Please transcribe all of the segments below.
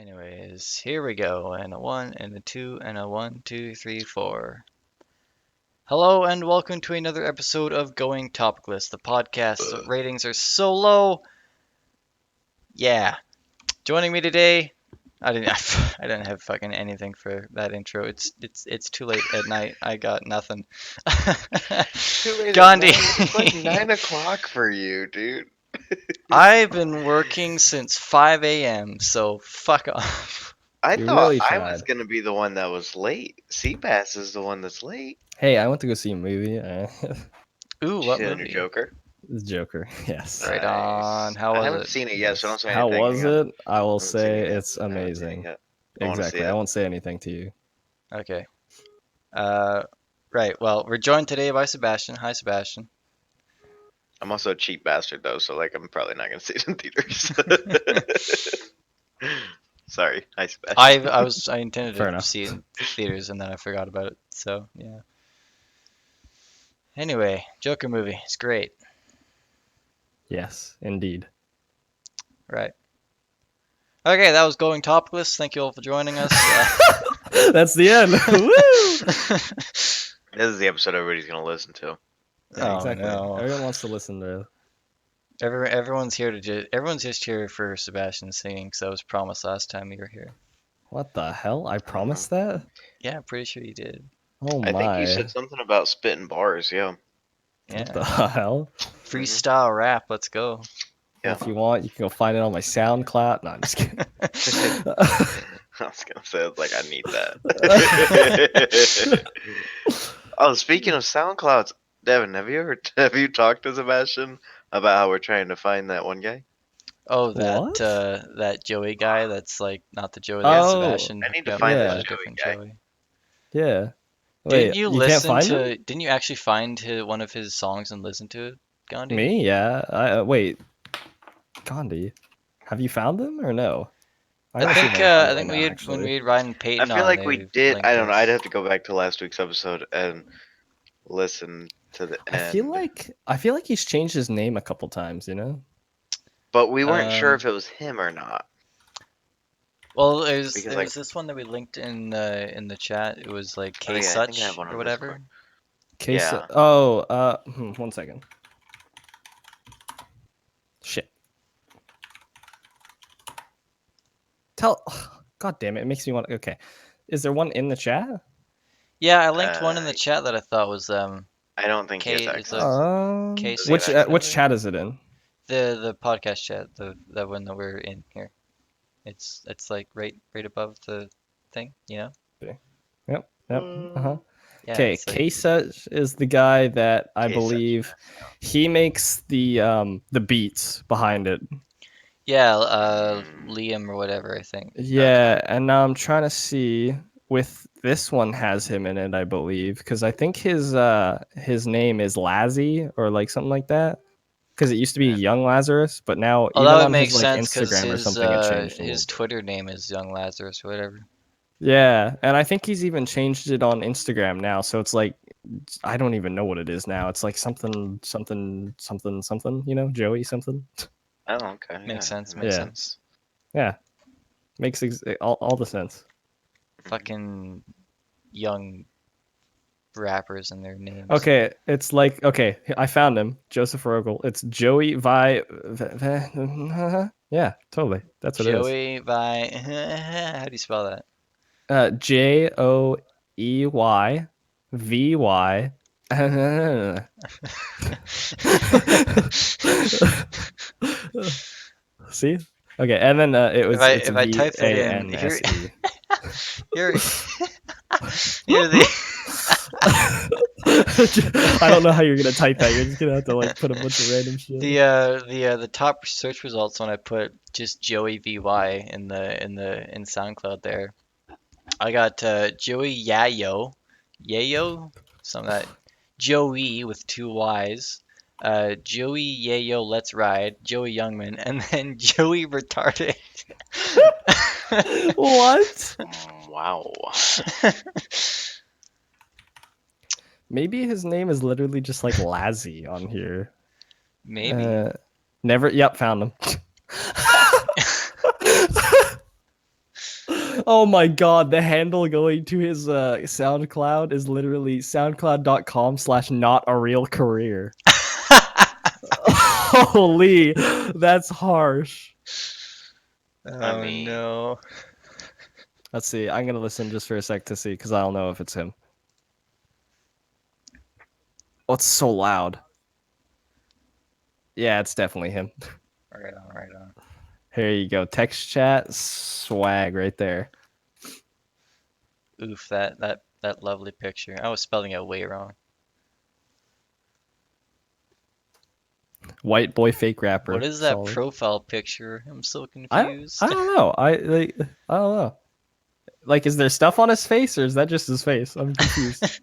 Anyways, here we go. And a 1 and a 2 and a 1, 2, 3, 4. Hello and welcome to another episode of Going Topicless, the podcast. The ratings are so low. Yeah. Joining me today, I didn't have fucking anything for that intro. It's too late at night. I got nothing. Too late Gandhi. It's like 9 o'clock for you, dude. I've been working since 5 a.m., so fuck off. I You thought really I was tried. gonna be the one that was late. Seabass is the one that's late. Hey, I went to go see a movie. Ooh, what Shit on your movie? Joker. The Joker. Yes. Right on. Nice. How I was haven't it? seen it yet, so don't say How anything. was it? I will haven't seen say it yet. it's I haven't seen it amazing. yet. I wanna see Exactly. it. I won't say anything to you. Okay. Right. Well, we're joined today by Sebastian. Hi, Sebastian. I'm also a cheap bastard though, so like I'm probably not gonna see it in theaters. Sorry. Hi, Sebastian. I intended Fair to enough. see it in theaters and then I forgot about it. So yeah. Anyway, Joker movie. It's great. Yes, indeed. Right. Okay, that was Going Topicless. Thank you all for joining us. That's the end. Woo! This is the episode everybody's gonna listen to. Yeah, Oh, exactly. no. Everyone wants to listen to. Everyone's here to everyone's just here for Sebastian singing. So I was promised last time you were here. What the hell? I promised that? Yeah, I'm pretty sure you did. Oh I think you my. said something about spitting bars, yeah. What the Yeah. hell? Freestyle rap. Let's go. Yeah. If you want, you can go find it on my SoundCloud. No, I'm just kidding. I was gonna say, like, I need that. Oh, speaking of SoundClouds, Devin, have you talked to Sebastian about how we're trying to find that one guy? Oh, What? that Joey guy. That's like not the Joey that's Oh, Sebastian. I need to Got find yeah. a this Joey different guy. Joey. Yeah. Didn't Wait, you can't listen find to? him? Didn't you actually find one of his songs and listen to it, Gandhi? Me? Yeah. Wait. Gandhi, have you found them or no? I gotta see if think can find I it think right we now, had when actually. we had Ryan I Payton feel on. like we they did. linked I don't know. us. I'd have to go back to last week's episode and listen to the I feel end. like he's changed his name a couple times, you know? But we weren't sure Um, if it was him or not. Well, there's Because, there like, was this one that we linked in the chat. It was like oh K yeah, I think I have Such one or on whatever. Discord. Case. Yeah. Oh. 1 second. Shit. God damn it! It makes me want. Okay. Is there one in the chat? Yeah, I linked one in the chat that I thought was I don't think he has K. It's access. a K Does he have Such. access? Which chat is it in? The podcast chat, the one that we're in here. It's like right above the thing, you know? Yep. Mm. Yeah, Okay, it's like, Kesa is the guy that I Kesa, believe he makes the beats behind it. yeah, Liam or whatever, I think. Yeah, and now I'm trying to see with this one has him in it, I believe, because I think his name is Lazzy or like something like that. Because it used to be Young Lazarus, but now Oh, even that would on make his like sense because Instagram or something, it changed a little his bit. Twitter name is Young Lazarus or whatever. Yeah, and I think he's even changed it on Instagram now, so it's like I don't even know what it is now. It's like something, you know, Joey something. Oh, okay. Makes sense. Yeah. Sense. Yeah, makes all the sense. Fucking young rappers and their names. Okay, it's like I found him, Joseph Rogel. It's Joey yeah, totally. That's what it is. Joey by how do you spell that? JoeyVy. See? Okay, and then If I type that in, here, here the I don't know how you're gonna type that. You're just gonna have to like put a bunch of random shit. the top search results when I put just Joey VY in SoundCloud there. I got Joey Yayo, some of that Joey with 2 Y's, Joey Yayo Let's Ride, Joey Youngman, and then Joey Retarded. What? Wow. Maybe his name is literally just like Lazzy on here. Maybe. Never. Yep, found him. Oh my god, the handle going to his SoundCloud is literally soundcloud.com/notarealcareer. Holy, that's harsh. Oh mean- no. Let's see. I'm gonna listen just for a sec to see because I don't know if it's him. Oh, it's so loud. Yeah, it's definitely him. Right on, right on. Here you go. Text chat swag right there. Oof, that lovely picture. I was spelling it way wrong. White boy fake rapper. What is that Solid. profile picture? I'm so I confused. don't know. I don't know. Like, is there stuff on his face or is that just his face? I'm confused.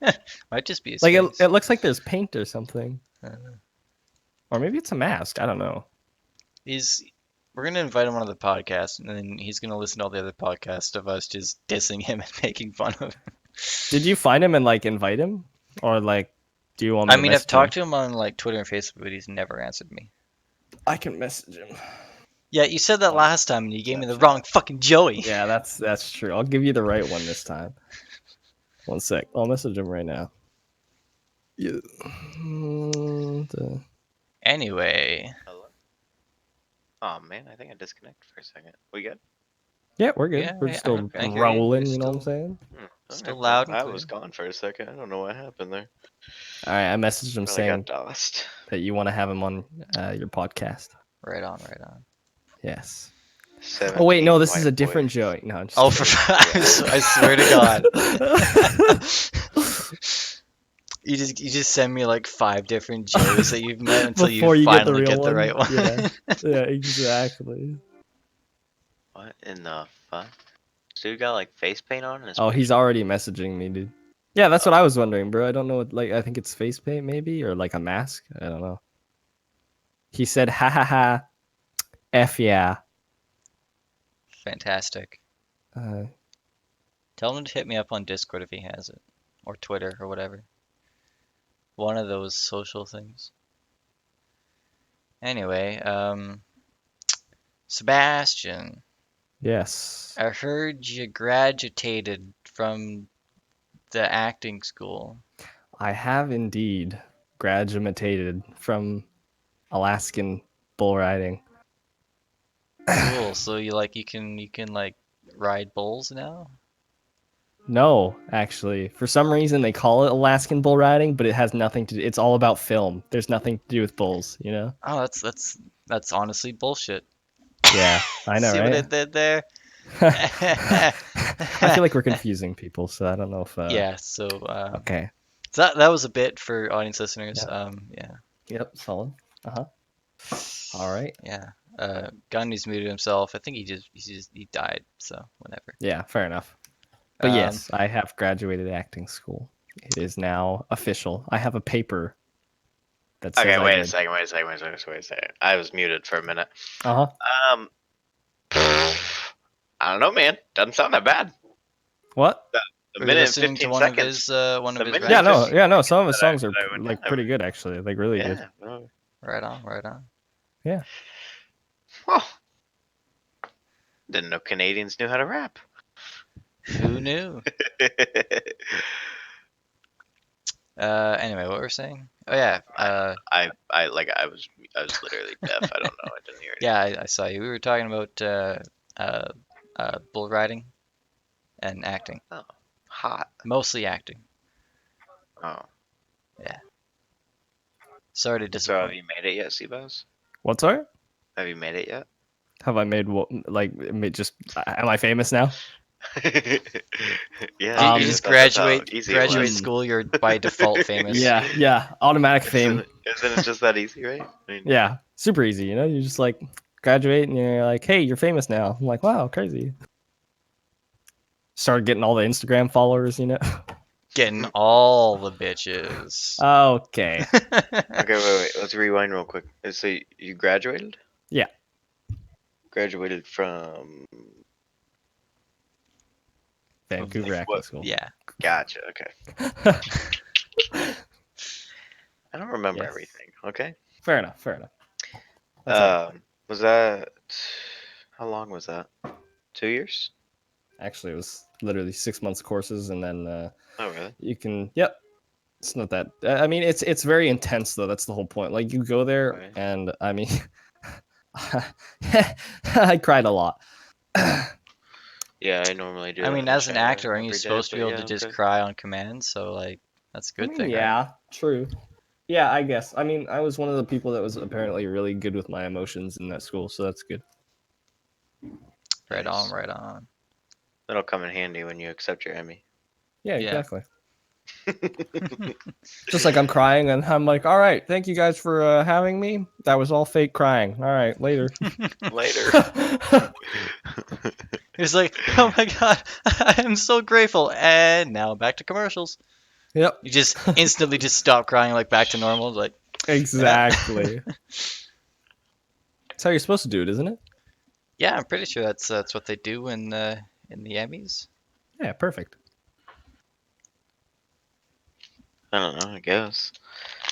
Might just be his Like face. it looks like there's paint or something. Uh, Or maybe it's a mask. I don't know. We're gonna invite him on the podcast, and then he's gonna listen to all the other podcasts of us just dissing him and making fun of him. Did you find him and like invite him? Or like do you want me I to mean, I've message talked him? to him on like Twitter and Facebook, but he's never answered me. I can message him. Yeah, you said that last time, and you gave me the wrong fucking Joey. Yeah, that's true. I'll give you the right one this time. One sec. I'll message him right now. Yeah. Anyway, Hello? Oh man, I think I disconnected for a second. We good? Yeah, we're good. yeah, We're yeah, still I hear you. rolling, You're you know what I'm still saying? Still Alright, loud and I clear. was gone for a second. I don't know what happened there. Alright, I messaged him Really saying got lost. that you want to have him on your podcast. right on, right on. Yes. 17 Oh wait, no, this is a white different boys. Joey. No, I'm just Oh, for I swear to God, you just send me like 5 different Joeys that you've met until you before you get the finally real get the one. right one. Yeah. Yeah, exactly. What in the fuck? This dude got like face paint on in his Oh, he's picture? already messaging me, dude. Yeah, that's what I was wondering, bro. I don't know what, like, I think it's face paint maybe or like a mask. I don't know. He said, "Ha ha ha, f yeah." Fantastic. Uh, Tell him to hit me up on Discord if he has it, or Twitter or whatever. One of those social things. Anyway, Sebastian, yes, I heard you graduated from the acting school. I have indeed graduated from Alaskan bull riding. Cool. So you can like ride bulls now? No, actually, for some reason they call it Alaskan bull riding, but it has nothing to do. It's all about film. There's nothing to do with bulls, you know? Oh, that's honestly bullshit. Yeah, I know, See what right? it did there? I feel like we're confusing people, so I don't know if. Yeah. So Okay. so that was a bit for audience listeners. Yeah. Yeah. Yep. Solid. Uh huh. All right. Yeah. Gandhi's muted himself. I think he died. So whatever. Yeah. Fair enough. But Um, yes, I have graduated acting school. It is now official. I have a paper that says Okay, I wait a did. second, wait a second, wait a second, wait a second. I was muted for a minute. Uh huh. Um, I don't know, man. Doesn't sound that bad. What? A were you minute and listening to 15 one seconds. one of The his minute Yeah. and No. raps? 15 Yeah. No. Some of his that I, songs are that I went like down. pretty good, actually. Like really good. Yeah. No. Right on, right on. Yeah. Oh, didn't know Canadians knew how to rap. Who knew? Anyway, what we're saying? Oh yeah. I was literally deaf. I don't know. I didn't hear anything. Yeah, I saw you. We were talking about bull riding and acting. Hot. Mostly acting. Oh. Sorry to So have disappoint. you made it yet, Seabass? What's that? Have you made it yet? Have I made what? Like, just am I famous now? Yeah. You Um, dude, I just thought that's how graduate easy it was. graduate school. You're by default famous. Yeah. Yeah. Automatic fame. Isn't it just that easy, right? I mean, Yeah. Super easy. You know, you just like graduate and you're like, hey, you're famous now. I'm like, wow, crazy. Started getting all the Instagram followers, you know. Getting all the bitches. Okay. Okay, wait. Let's rewind real quick. So you graduated? Yeah. Graduated from Vancouver Acting what? School. Yeah. Gotcha. Okay. I don't remember Yes. everything. Okay. Fair enough. Fair enough. That's all. Was that? How long was that? 2 years? Actually, it was literally 6 months courses, and then Oh, really? you can. Yep, it's not that. I mean, it's very intense though. That's the whole point. Like you go there, Right. and I mean, I cried a lot. Yeah, I normally do I that mean, in as an China actor, aren't you every day, supposed to but be able yeah, to just okay. cry on command? So like, that's a I good mean, thing, right? yeah, true. Yeah, I guess. I mean, I was one of the people that was apparently really good with my emotions in that school, so that's good. Right on, Nice. right on. That'll come in handy when you accept your Emmy. Yeah, Yeah. exactly. Just like I'm crying, and I'm like, all right, thank you guys for having me. That was all fake crying. All right, later. Later. It's like, oh my god, I am so grateful. And now back to commercials. Yep. You just instantly just stop crying, like back to normal. Like, Exactly. That's how you're supposed to do it, isn't it? yeah, I'm pretty sure that's what they do in the Emmys. Yeah, perfect. I don't know, I guess.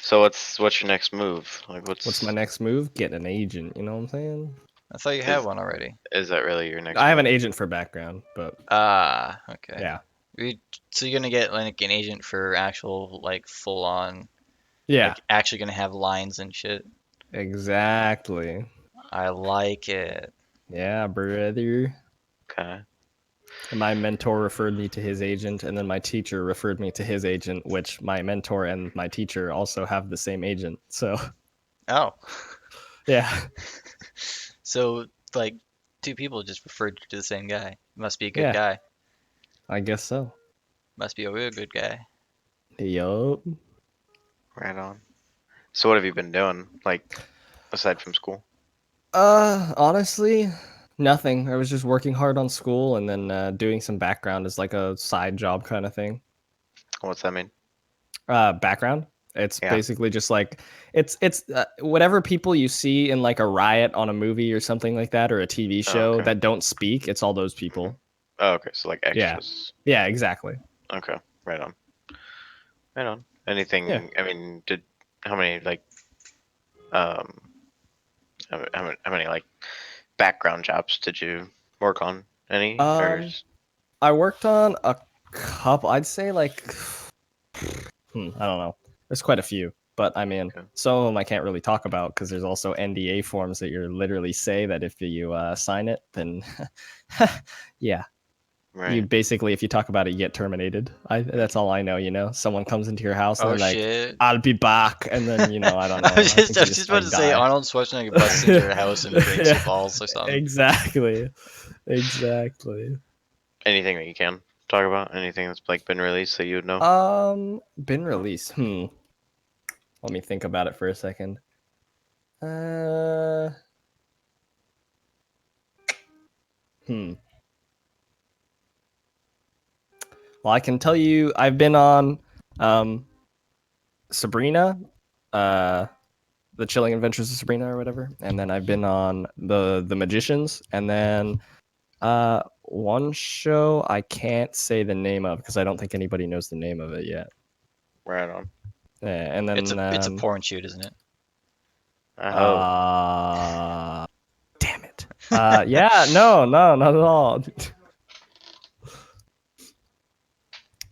So what's your next move? Like What's my next move? Get an agent. You know what I'm saying? I thought you had one already. is that really your next I have move? an agent for background, but Ah, okay. yeah, So you're gonna get like an agent for actual like full on, yeah, like actually gonna have lines and shit. exactly. I like it. Yeah, brother. Okay. And my mentor referred me to his agent, and then my teacher referred me to his agent, which my mentor and my teacher also have the same agent. So, Oh, yeah, so like two people just referred you to the same guy. Must be a good yeah, guy. I guess so. Must be a real good guy. Yup. Right on. So what have you been doing, like, aside from school? Honestly, nothing. I was just working hard on school and then doing some background as like a side job kind of thing. What's that mean? Background. It's Yeah. basically just like it's whatever people you see in like a riot on a movie or something like that or a TV Oh, show okay. that don't speak. It's all those people. Oh, okay. So like Yeah, extras. yeah, exactly. Okay. Right on. Right on. Yeah. Anything? I mean, how many like um how many like background jobs did you work on? Any or? I worked on a couple. I'd say like I don't know. There's quite a few, but I mean, Okay. some of them I can't really talk about because there's also NDA forms that you literally say that if you sign it, then yeah, you Right. basically if you talk about it, you get terminated. That's all I know. You know, someone comes into your house and Oh they're like, shit. "I'll be back," and then I don't I know. was I just think I you was just just about like to say die. Arnold Schwarzenegger busts into your house and breaks your Yeah, balls or something. exactly, exactly. Anything that you can talk about? Anything that's like been released that you would know? Been released. Let me think about it for a second. Uh, hmm. Well, I can tell you, I've been on Sabrina, uh, the Chilling Adventures of Sabrina or whatever, and then I've been on the Magicians, and then one show I can't say the name of because I don't think anybody knows the name of it yet. Right on. Yeah, and then It's a porn shoot, isn't it? Oh. damn it. Yeah, no, not at all.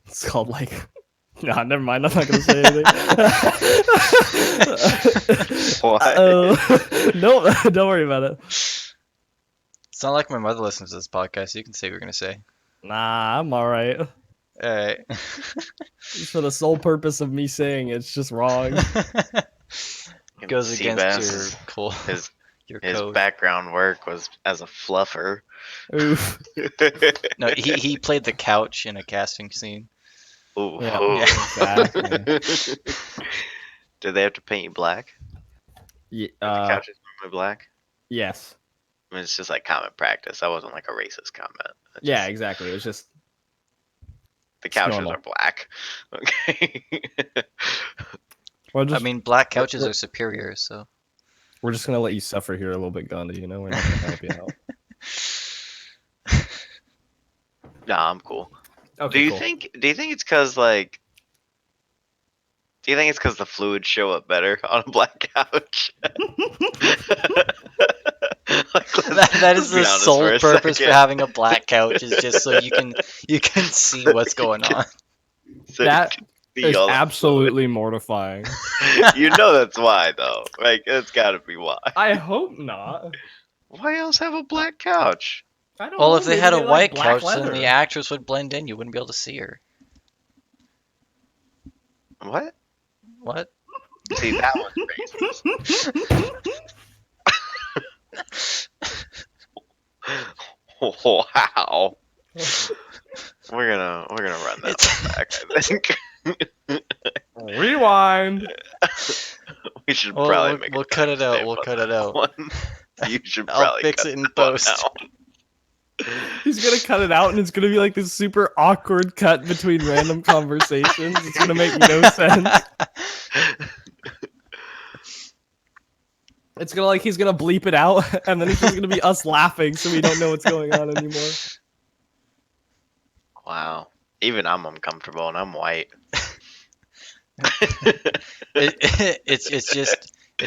It's called like no, never mind. I'm not gonna say anything. What? No, don't worry about it. It's not like my mother listens to this podcast, so you can say what you're gonna say. Nah, I'm all right. Alright. Just for the sole purpose of me saying it's just wrong. Goes against your Seabass, cool his your his code. background work was as a fluffer. Oof. No, he played the couch in a casting scene. Ooh. Yeah, Yeah. exactly. Did they have to paint you black? Yeah, Are the couches normally black? yes. I mean, it's just like common practice. That wasn't like a racist comment. It's Yeah, just, exactly. It was just the it's couches normal. are black. Okay. We're I just mean, black we're, couches we're, are superior, so. we're just gonna let you suffer here a little bit, Gandhi. We're not gonna help you out. Nah, I'm cool. Okay, Do you cool. think? Do you think it's because like? Do you think it's because the fluids show up better on a black couch? Like That is Let's be the honest sole for a purpose for second. having a black couch is just so you can see what's going on. So That you can see is all the absolutely mortifying. fluid. You know that's why, though. Like, it's got to be why. I hope not. Why else have a black couch? I don't Well, know. if they Maybe had a they like white black couch, then leather. the actress would blend in. You wouldn't be able to see her. What? What? See, that was racist. Wow. We're gonna run that one back, I think. Rewind. We should Well, probably make we'll a cut it out. timestamp We'll on cut it that out. one. You should I'll probably fix cut it in that one post. out. He's gonna cut it out, and it's gonna be like this super awkward cut between random conversations. It's gonna make no sense. It's gonna he's gonna bleep it out, and then it's just gonna be us laughing, so we don't know what's going on anymore. Wow. Even I'm uncomfortable, and I'm white. It's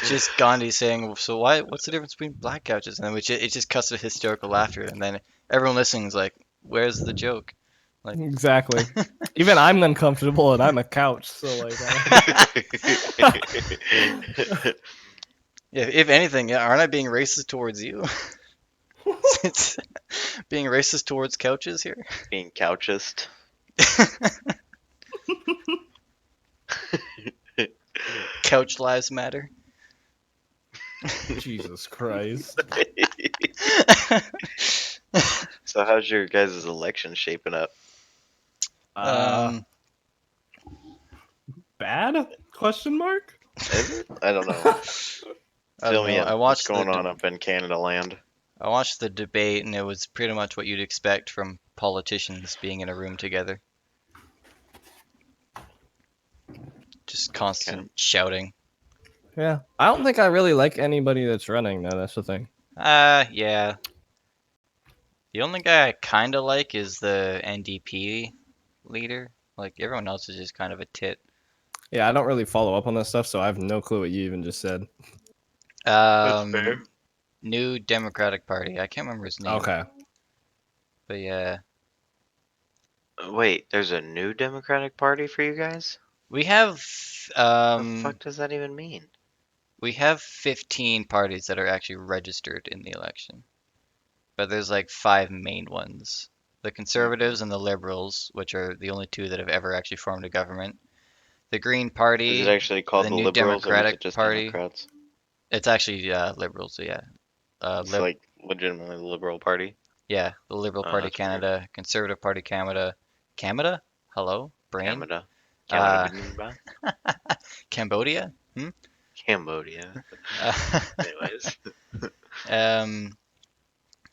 just Gandhi saying, "So what's the difference between black couches?" And then it just cuts to hysterical laughter, and then everyone listening is like, "Where's the joke?" Like, Exactly. Even I'm uncomfortable, and I'm a couch, so like. if anything, aren't I being racist towards you? It's being racist towards couches here. Being couchist. Couch lives matter. Jesus Christ. So how's your guys' election shaping up? Um, Bad? Question mark? Is it? I don't know. I Fill don't me know. in. I What's watched going on up in Canada land? I watched the debate, and it was pretty much what you'd expect from politicians being in a room together. Just constant shouting. Yeah. I don't think I really like anybody that's running, though. That's the thing. Yeah. The only guy I kind of like is the NDP leader. Like, everyone else is just kind of a tit. Yeah, I don't really follow up on this stuff, so I have no clue what you even just said. That's fair. New Democratic Party. I can't remember his name. Okay. But yeah. Wait, there's a new Democratic Party for you guys? We have, What the fuck does that even mean? we have 15 parties that are actually registered in the election. But there's like 5 main ones. The Conservatives and the Liberals, which are the only two that have ever actually formed a government. The Green Party, Is it actually called the the New Liberals, or is Democratic it just Party. Democrats? It's actually Liberals, so yeah. It's like legitimately the Liberal Party. Yeah, the Liberal Oh, Party that's weird. Canada, Conservative Party Canada. Canada? Hello? Brain? Canada. Uh, Canada. Cambodia? Cambodia. Uh, Anyways, they don't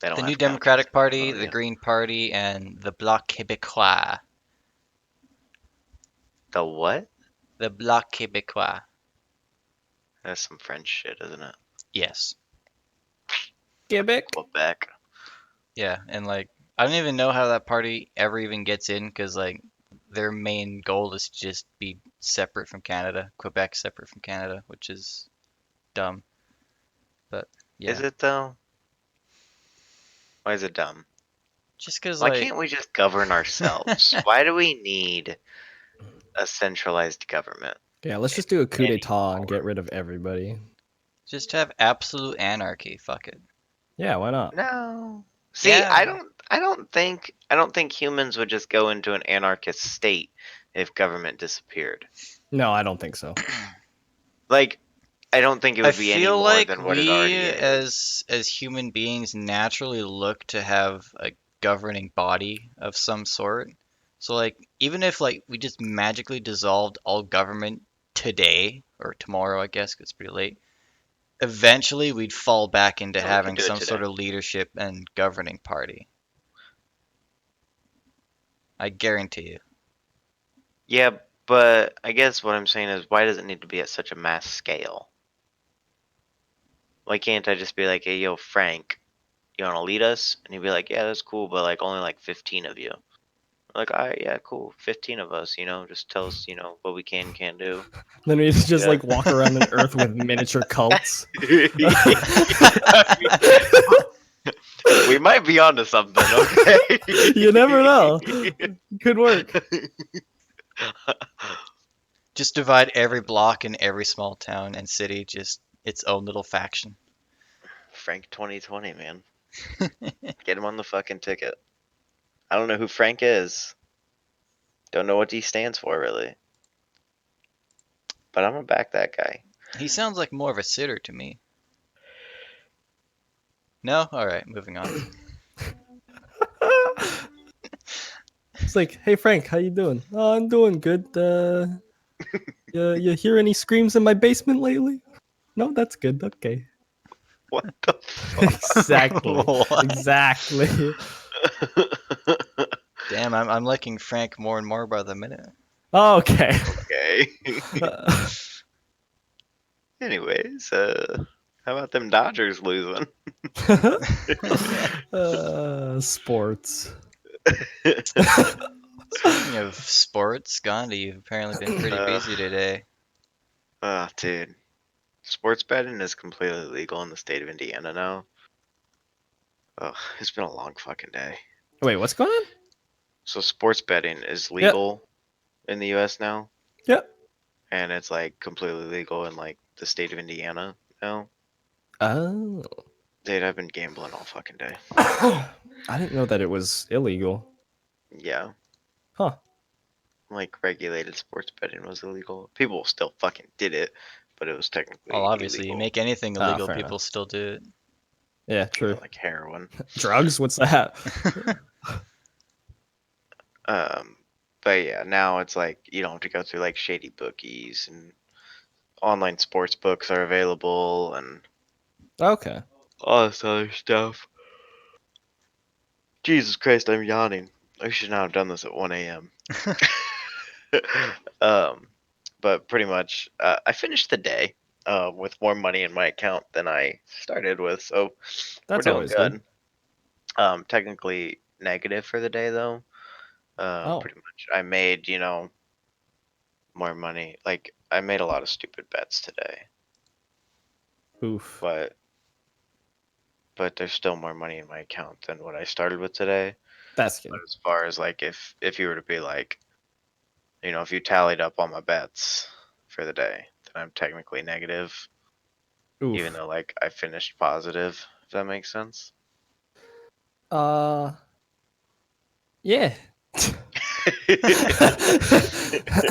the have New couches Democratic in Party, the Cambodia. Green Party, and the Bloc Québécois. The what? The Bloc Québécois. That's some French shit, isn't it? Yes. Quebec. Quebec. Yeah, and like, I don't even know how that party ever even gets in, because like, their main goal is to just be separate from Canada. Quebec separate from Canada, which is dumb. But yeah, Is it though? Why is it dumb? just because Why like, can't we just govern ourselves? Why do we need a centralized government? Yeah, let's just do a coup d'etat and Anymore. get rid of everybody. just have absolute anarchy. Fuck it. Yeah, why not? No. See, Yeah. I don't think humans would just go into an anarchist state if government disappeared. No, I don't think so. Like, I don't think it I would be any feel more like than what it we, already is. as human beings, naturally look to have a governing body of some sort. So like, even if like we just magically dissolved all government today or tomorrow, I guess 'cause it's pretty late. Eventually, we'd fall back into No, we could having do it some today. sort of leadership and governing party. I guarantee you. Yeah, but I guess what I'm saying is, why does it need to be at such a mass scale? Why can't I just be like, hey, yo, Frank, you want to lead us? And he'd be like, yeah, that's cool, but like only like 15 of you. Like, all right, yeah, cool, 15 of us, just tell us, what we can't do. Then we just Yeah. like walk around the earth with miniature cults. We might be onto something, okay? You never know. Could work. Just divide every block in every small town and city, just its own little faction. Frank 2020, man. Get him on the fucking ticket. I don't know who Frank is. Don't know what he stands for, really. But I'm gonna back that guy. He sounds like more of a sitter to me. No? Alright, moving on. It's like, hey Frank, how you doing? Oh, I'm doing good. You hear any screams in my basement lately? No, that's good. Okay. What the fuck? Exactly. What? Exactly. Damn, I'm liking Frank more and more by the minute. Oh, okay. Okay. Anyways, how about them Dodgers losing? Sports. Speaking of sports, Gandhi, you've apparently been pretty busy today. Dude. Sports betting is completely legal in the state of Indiana now. Oh, it's been a long fucking day. Wait, what's going on? So sports betting is Yep. legal in the US now, Yep. and it's like completely legal in like the state of Indiana now. Oh. Dude, I've been gambling all fucking day. I didn't know that it was illegal. Yeah, Huh. like regulated sports betting was illegal. People still fucking did it, but it was technically Well, obviously, you illegal. make anything Ah, illegal, fair people enough. still do it. Yeah, true. Like heroin. Drugs? What's that? But yeah, now it's like you don't have to go through like shady bookies, and online sports books are available and Okay. all this other stuff. Jesus Christ, I'm yawning. I should not have done this at 1 a.m. um, but pretty much, I finished the day with more money in my account than I started with, so we're That's doing always good. Technically negative for the day though. Oh. Pretty much, I made more money. Like I made a lot of stupid bets today, Oof. but there's still more money in my account than what I started with today. That's But good. as far as like if you were to be like, if you tallied up all my bets for the day, then I'm technically negative, even Oof. though like I finished positive. If that makes sense. Yeah.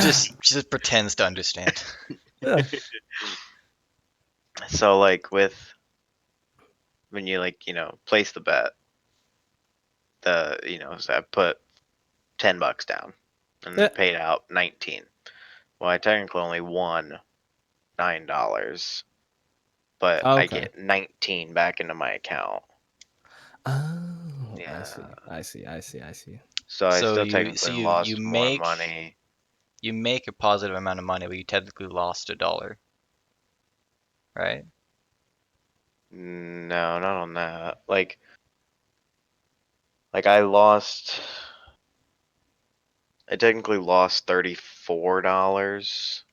just pretends to understand. Yeah. So like when you place the bet, so I put $10 down and Yeah. paid out 19. Well, I technically only won $9, but I Okay. get 19 back into my account. Oh, I see. Yeah. I see. So I So still you so technically you lost more make money. you make a positive amount of money, but you technically lost $1, right? No, not on that. Like I technically lost $34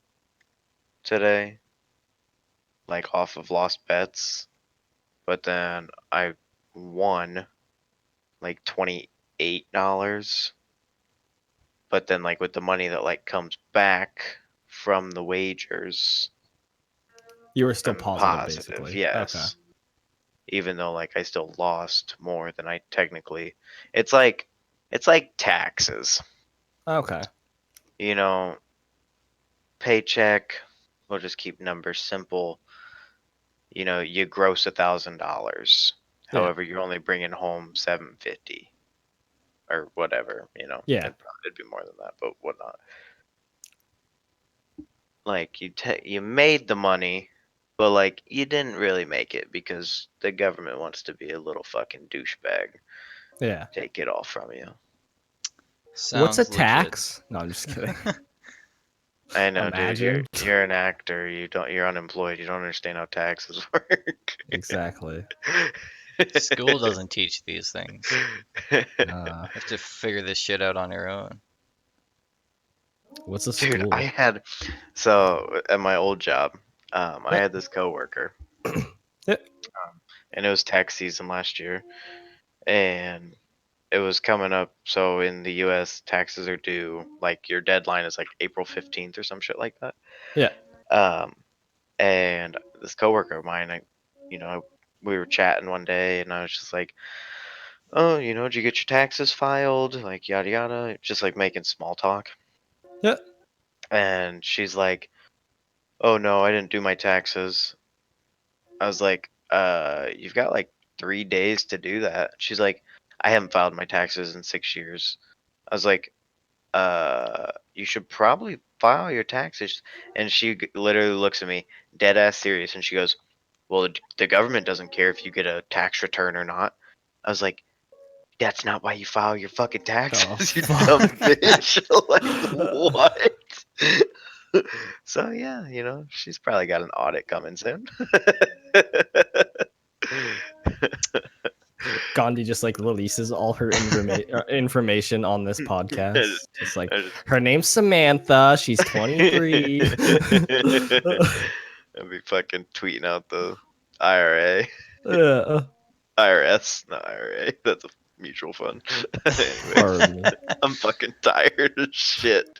today, like off of lost bets. But then I won like $28. But then like with the money that like comes back from the wagers, You were still I'm positive, positive, basically. Okay. yes. Even though like I still lost more than I technically. It's like taxes. Okay. You know, paycheck, we'll just keep numbers simple. You gross $1,000. Yeah. However, you're only bringing home 750 or whatever. Yeah. It'd be more than that, but whatnot. Like you made the money, but like you didn't really make it because the government wants to be a little fucking douchebag, Yeah. take it all from you. What's a Sounds legit. tax? No, I'm just kidding. I know, dude. You're Imagine. you're an actor. You're unemployed. You don't understand how taxes work. Exactly. School doesn't teach these things. Uh, You have to figure this shit out on your own. what's a Dude, school? I had so at my old job, I Yeah. had this coworker, Yeah. and it was tax season last year, and it was coming up. So in the U.S., taxes are due. Like your deadline is like April 15th or some shit like that. Yeah. And this coworker of mine, we were chatting one day, and I was just like, "Oh, did you get your taxes filed?" Like yada yada, just like making small talk. Yeah. And she's like, "Oh no, I didn't do my taxes." I was like, "You've got like 3 days to do that." She's like, "I haven't filed my taxes in 6 years." I was like, "You should probably file your taxes." And she literally looks at me, dead ass serious, and she goes, "Well, the government doesn't care if you get a tax return or not." I was like, "That's not why you file your fucking Oh, taxes, you dumb fuck. bitch." Like, what? So yeah, she's probably got an audit coming soon. Gandhi just like releases all her information on this podcast. Just like, her name's Samantha. She's 23. I'd be fucking tweeting out the IRA, uh, IRS, not IRA. That's a mutual fund. Anyways, pardon me. I'm fucking tired as shit.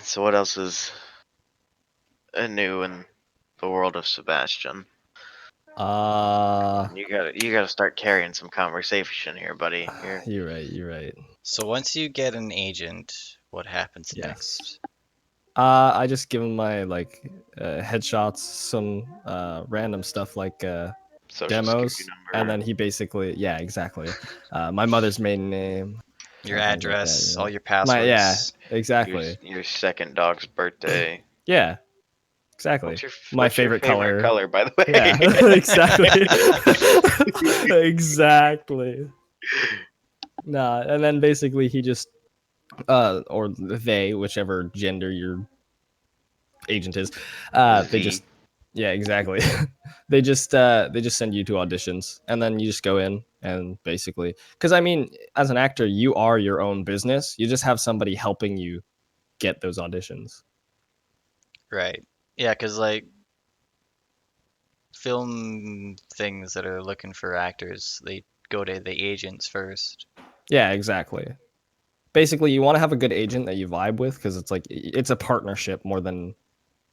So what else is new in the world of Sebastian? You gotta start carrying some conversation here, buddy. You're right. You're right. So once you get an agent, what happens Yes. next? I just give him my like headshots, some random stuff like Social demos, security and number, then he basically, yeah, exactly. My mother's maiden name, Your things like that. address, all your Yeah, passwords. your exactly. your second dog's birthday. Yeah, exactly. What's your My what's your favorite favorite color. color, by the Yeah, way? exactly. Exactly. Nah, and then basically he just or they, whichever gender your agent is, they Z. just, yeah, exactly. They just send you to auditions, and then you just go in and basically, because I mean, as an actor, you are your own business. You just have somebody helping you get those auditions. Right. Yeah, because like film things that are looking for actors, they go to the agents first. Yeah, exactly. Basically, you want to have a good agent that you vibe with, because it's like it's a partnership more than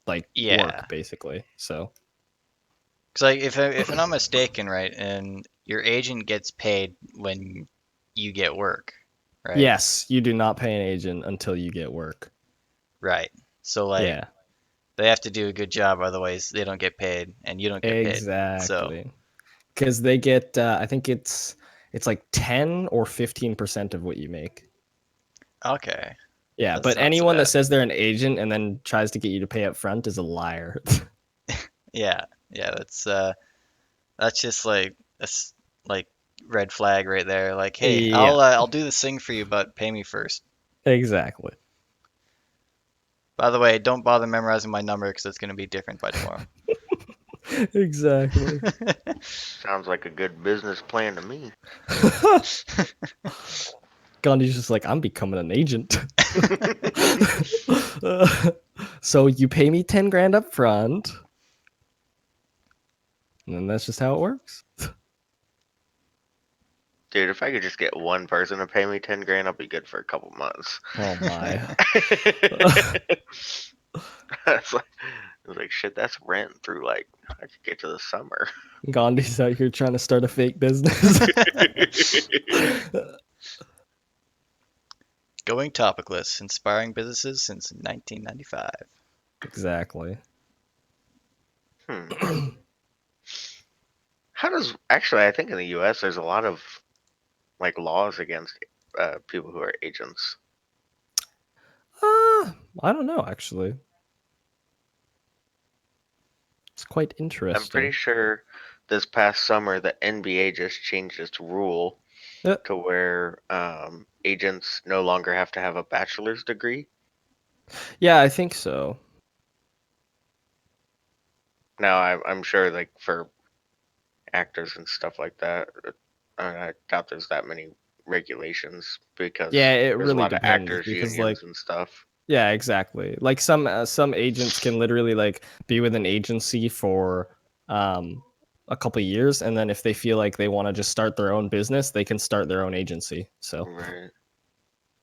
like Yeah. work, basically. So Because like if I'm not mistaken, right, and your agent gets paid when you get work, right? yes, you do not pay an agent until you get work. Right. So like Yeah, they have to do a good job, otherwise they don't get paid and you don't get paid. So exactly. Because they get, I think it's like 10 or 15% of what you make. okay, Yeah, that's but not so anyone that bad. says they're an agent and then tries to get you to pay up front is a liar. Yeah, yeah, that's just like like red flag right there. Like, hey, Yeah, I'll do this thing for you, but pay me first. exactly. By the way, don't bother memorizing my number because it's gonna be different by tomorrow. Exactly. Sounds like a good business plan to me. Gandhi's just like, I'm becoming an agent. So you pay me 10 grand up front, and then that's just how it works. Dude, if I could just get one person to pay me 10 grand, I'll be good for a couple months. Oh my. It's like, shit, that's rent through like I could get to the summer. Gandhi's out here trying to start a fake business. Going Topicless, inspiring businesses since 1995. Exactly. Hmm. How does actually? I think in the U.S. there's a lot of like laws against people who are agents. I don't know actually. It's quite I'm pretty interesting. sure this past summer the NBA just changed its rule Yeah, to where agents no longer have to have a bachelor's degree. yeah, I think so. Now I'm sure like for actors and stuff like that, I doubt there's that many regulations because Yeah, it there's a really lot of depends actors because like unions and stuff. Yeah, exactly. Like some agents can literally like be with an agency for a couple years, and then if they feel like they want to just start their own business, they can start their own agency. So, Right.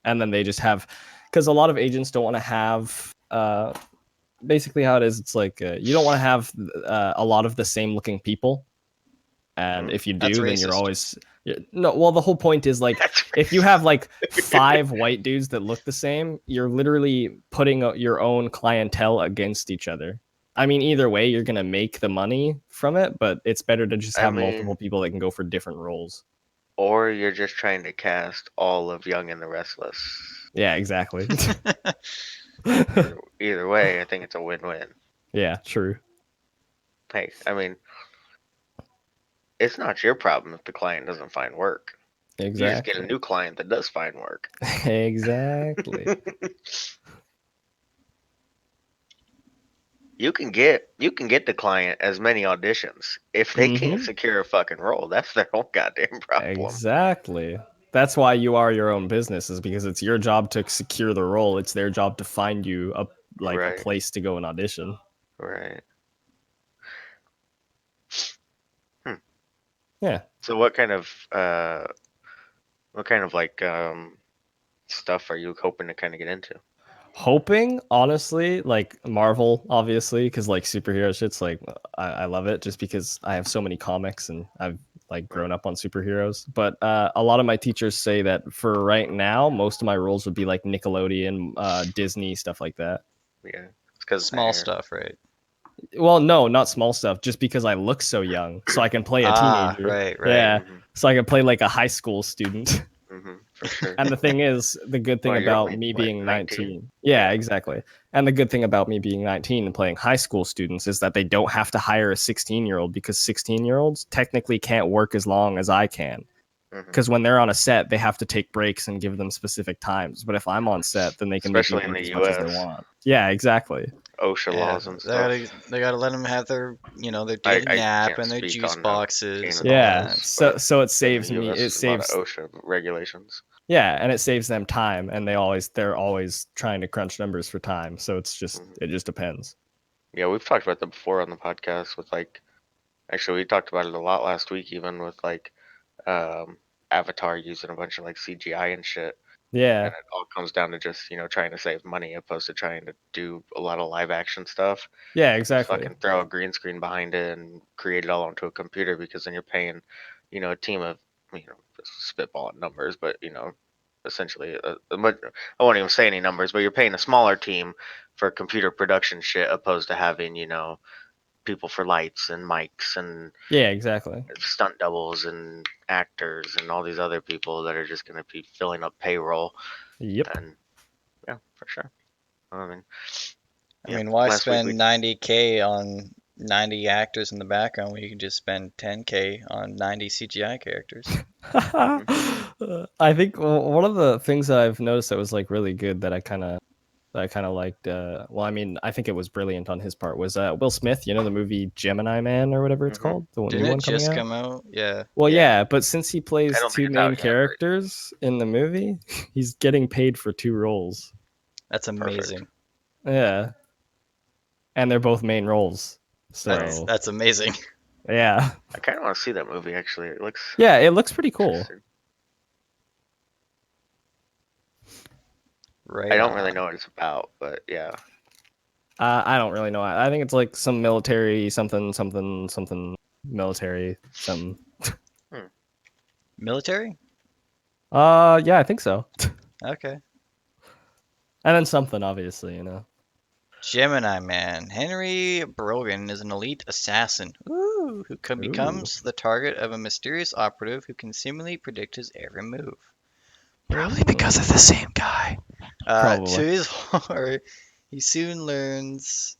and then they just have, because a lot of agents don't want to have basically how it is. It's like you don't want to have a lot of the same looking people. And if you That's do, then you're racist. always no. Well, the whole point is like That's if you have like 5 white dudes that look the same, you're literally putting your own clientele against each other. I mean, either way, you're gonna make the money from it, but it's better to just I have multiple mean, people that can go for different roles. or you're just trying to cast all of Young and the Restless. Yeah, exactly. Either way, I think it's a win-win. Yeah, true. Hey, I mean, it's not your problem if the client doesn't find work. You just get a Exactly. new client that does find work. Exactly. You can get the client as many auditions. If they can't Mm-hmm. secure a fucking role, that's their own goddamn problem. Exactly. That's why you are your own business, is because it's your job to secure the role. It's their job to find you a Right, place to go and audition. right. Hmm. Yeah. So what kind of like stuff are you hoping to kind of get into? Hoping, honestly, like Marvel, obviously, because like superhero shit's like I love it just because I have so many comics and I've like Hmm. grown up on superheroes. But a lot of my teachers say that for right now, most of my roles would be like Nickelodeon, Disney, stuff like that. Yeah, it's because of the Small hair. stuff, right? Well, no, not small stuff, just because I look so young, so I can play a Ah, teenager. right, right. Yeah, Hmm. so I can play like a high school student. For sure. And the thing is, the good thing Well, you're about only me what, being 19? 19, yeah, Yeah. exactly. And the good thing about me being 19 and playing high school students is that they don't have to hire a 16-year-old, because 16-year-olds technically can't work as long as I can. Hmm. Because when they're on a set, they have to take breaks and give them specific times. But if I'm on set, then they can make me Especially in work the as much as they U.S. want. Yeah, exactly. OSHA Yeah, laws and they gotta stuff. they gotta let them have their their I, daily I nap can't and their speak juice on the boxes and all Yeah. that. Canada's, but So it in the saves me. U.S. It there's a lot of saves. OSHA regulations. Yeah, and it saves them time, and they're always trying to crunch numbers for time. So Hmm. it just depends. Yeah, we've talked about that before on the podcast with like, actually we talked about it a lot last week even with like um, Avatar using a bunch of like CGI and shit. And Yeah. it all comes down to just, trying to save money opposed to trying to do a lot of live action stuff. Yeah, Just exactly. fucking throw a green screen behind it and create it all onto a computer, because then you're paying, a team of, spitballing numbers, but, essentially, I won't even say any numbers, but you're paying a smaller team for computer production shit opposed to having, people for lights and mics and Yeah, exactly. stunt doubles and actors and all these other people that are just going to be filling up payroll. Yep. And yeah, for sure. I mean, I yeah, mean, why last week spend we 90K on 90 actors in the background when you can just spend 10K on 90 CGI characters? mhm, I think one of the things that I've noticed that was like really good that I kind of liked. Well, I mean, I think it was brilliant on his part, was Will Smith. You know the movie Gemini Man or whatever it's mhm, called, the Didn't new it one coming just out. come out? Yeah. Well, yeah, yeah, but since he I plays don't think two it's out main yet, but characters in the movie, he's getting paid for 2 roles. That's perfect. amazing. Yeah, and they're both main roles. Right. So That's amazing. yeah, I kind of want to see that movie actually. It looks yeah, it looks pretty cool. interesting. I Right don't really on. know what it's about, but yeah. I don't really know. I think it's like some military something something something military something. Hmm. Military? Yeah, I think so. Okay. And then something, obviously, you know. Gemini Man. Henry Brogan is an elite assassin who Ooh, becomes the target of a mysterious operative who can seemingly predict his every move. Probably because of the ooh. same guy. To Probably. his horror, he soon learns.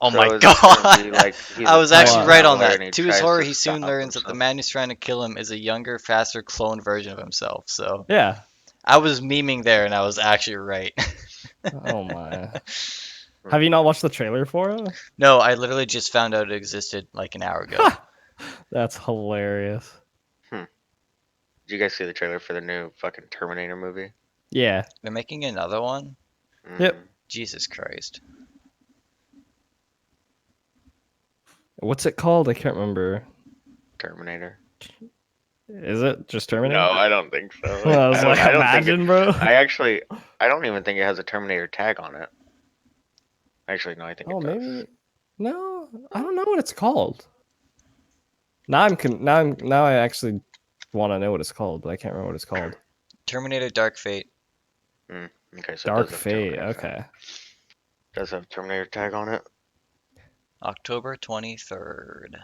Oh my So is this gonna god! be like he's I a was Well, time actually right on traveler and that. he To his tries horror, to he soon stop learns that the himself? man who's trying to kill him is a younger, faster cloned version of himself. So yeah. I was memeing there and I was actually right. Oh my. Hmm. Have you not watched the trailer for it? No, I literally just found out it existed like an hour ago. That's hilarious. Hmm. Did you guys see the trailer for the new fucking Terminator movie? Yeah. They're making another one? Yep. Jesus Christ. What's it called? I can't remember. Terminator. Is it just Terminator? No, I don't think so. I was like, I don't think imagine, bro. I don't even think it has a Terminator tag on it. Actually, no, I think Oh, it does. maybe. No, I don't know what it's called. Now I actually want to know what it's called, but I can't remember what it's called. Terminator Dark Fate. Okay, so Dark it does have Fate. Terminator Okay. tag. Does have Terminator tag on it. October 23rd.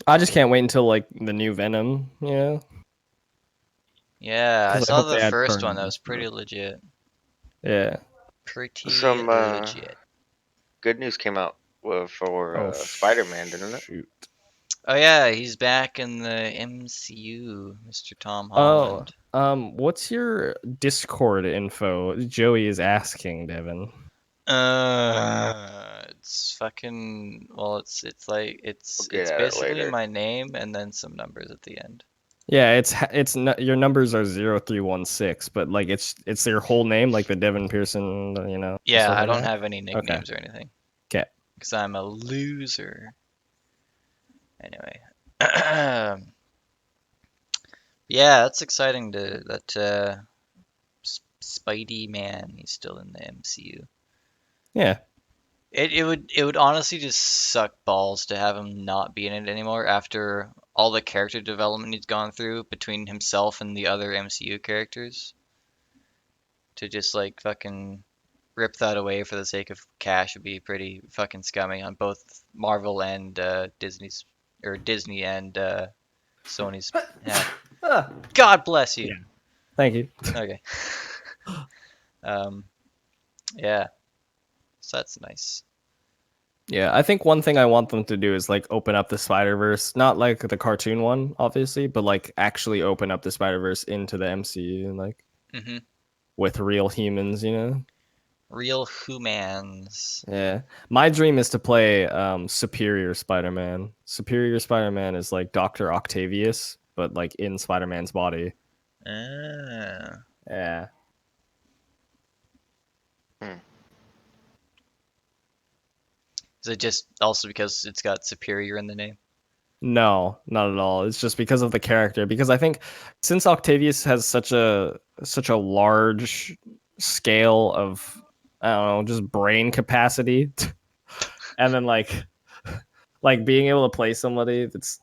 I just can't wait until like the new Venom, you know? Yeah, I 'Cause I saw hope the they add first one. That was Carnage, pretty but- legit. Yeah. Pretty Some legit. good news came out for Oh, Spider-Man, didn't it? shoot. Oh yeah, he's back in the MCU, Mr. Tom Oh, Holland. what's your Discord info? Joey is asking, Devin. It's fucking well, it's like We'll it's get it's at it basically later. my name and then some numbers at the end. Yeah, your numbers are 0316, but like it's your whole name, like the Devin Pearson, you know. Yeah, stuff I like don't that? have any nicknames or anything. Okay. Because I'm a loser. Anyway. Yeah, that's exciting that Spidey Man, he's still in the MCU. Yeah. It would honestly just suck balls to have him not be in it anymore after all the character development he's gone through between himself and the other MCU characters. To just like fucking rip that away for the sake of cash would be pretty fucking scummy on both Marvel and Disney and Sony's. Yeah. God bless you. Yeah. Thank you. Okay. Um, yeah. So that's nice. Yeah, I think one thing I want them to do is like open up the Spider-Verse, not like the cartoon one, obviously, but like actually open up the Spider-Verse into the MCU and like hmm with real humans, you know? Real humans. Yeah. My dream is to play Superior Spider-Man. Superior Spider-Man is like Dr. Octavius, but like in Spider-Man's body. Ah. Yeah. Is it just also because it's got superior in the name? No, not at all. It's just because of the character. Because I think since Octavius has such a large scale of I don't know, just brain capacity, and then like being able to play somebody that's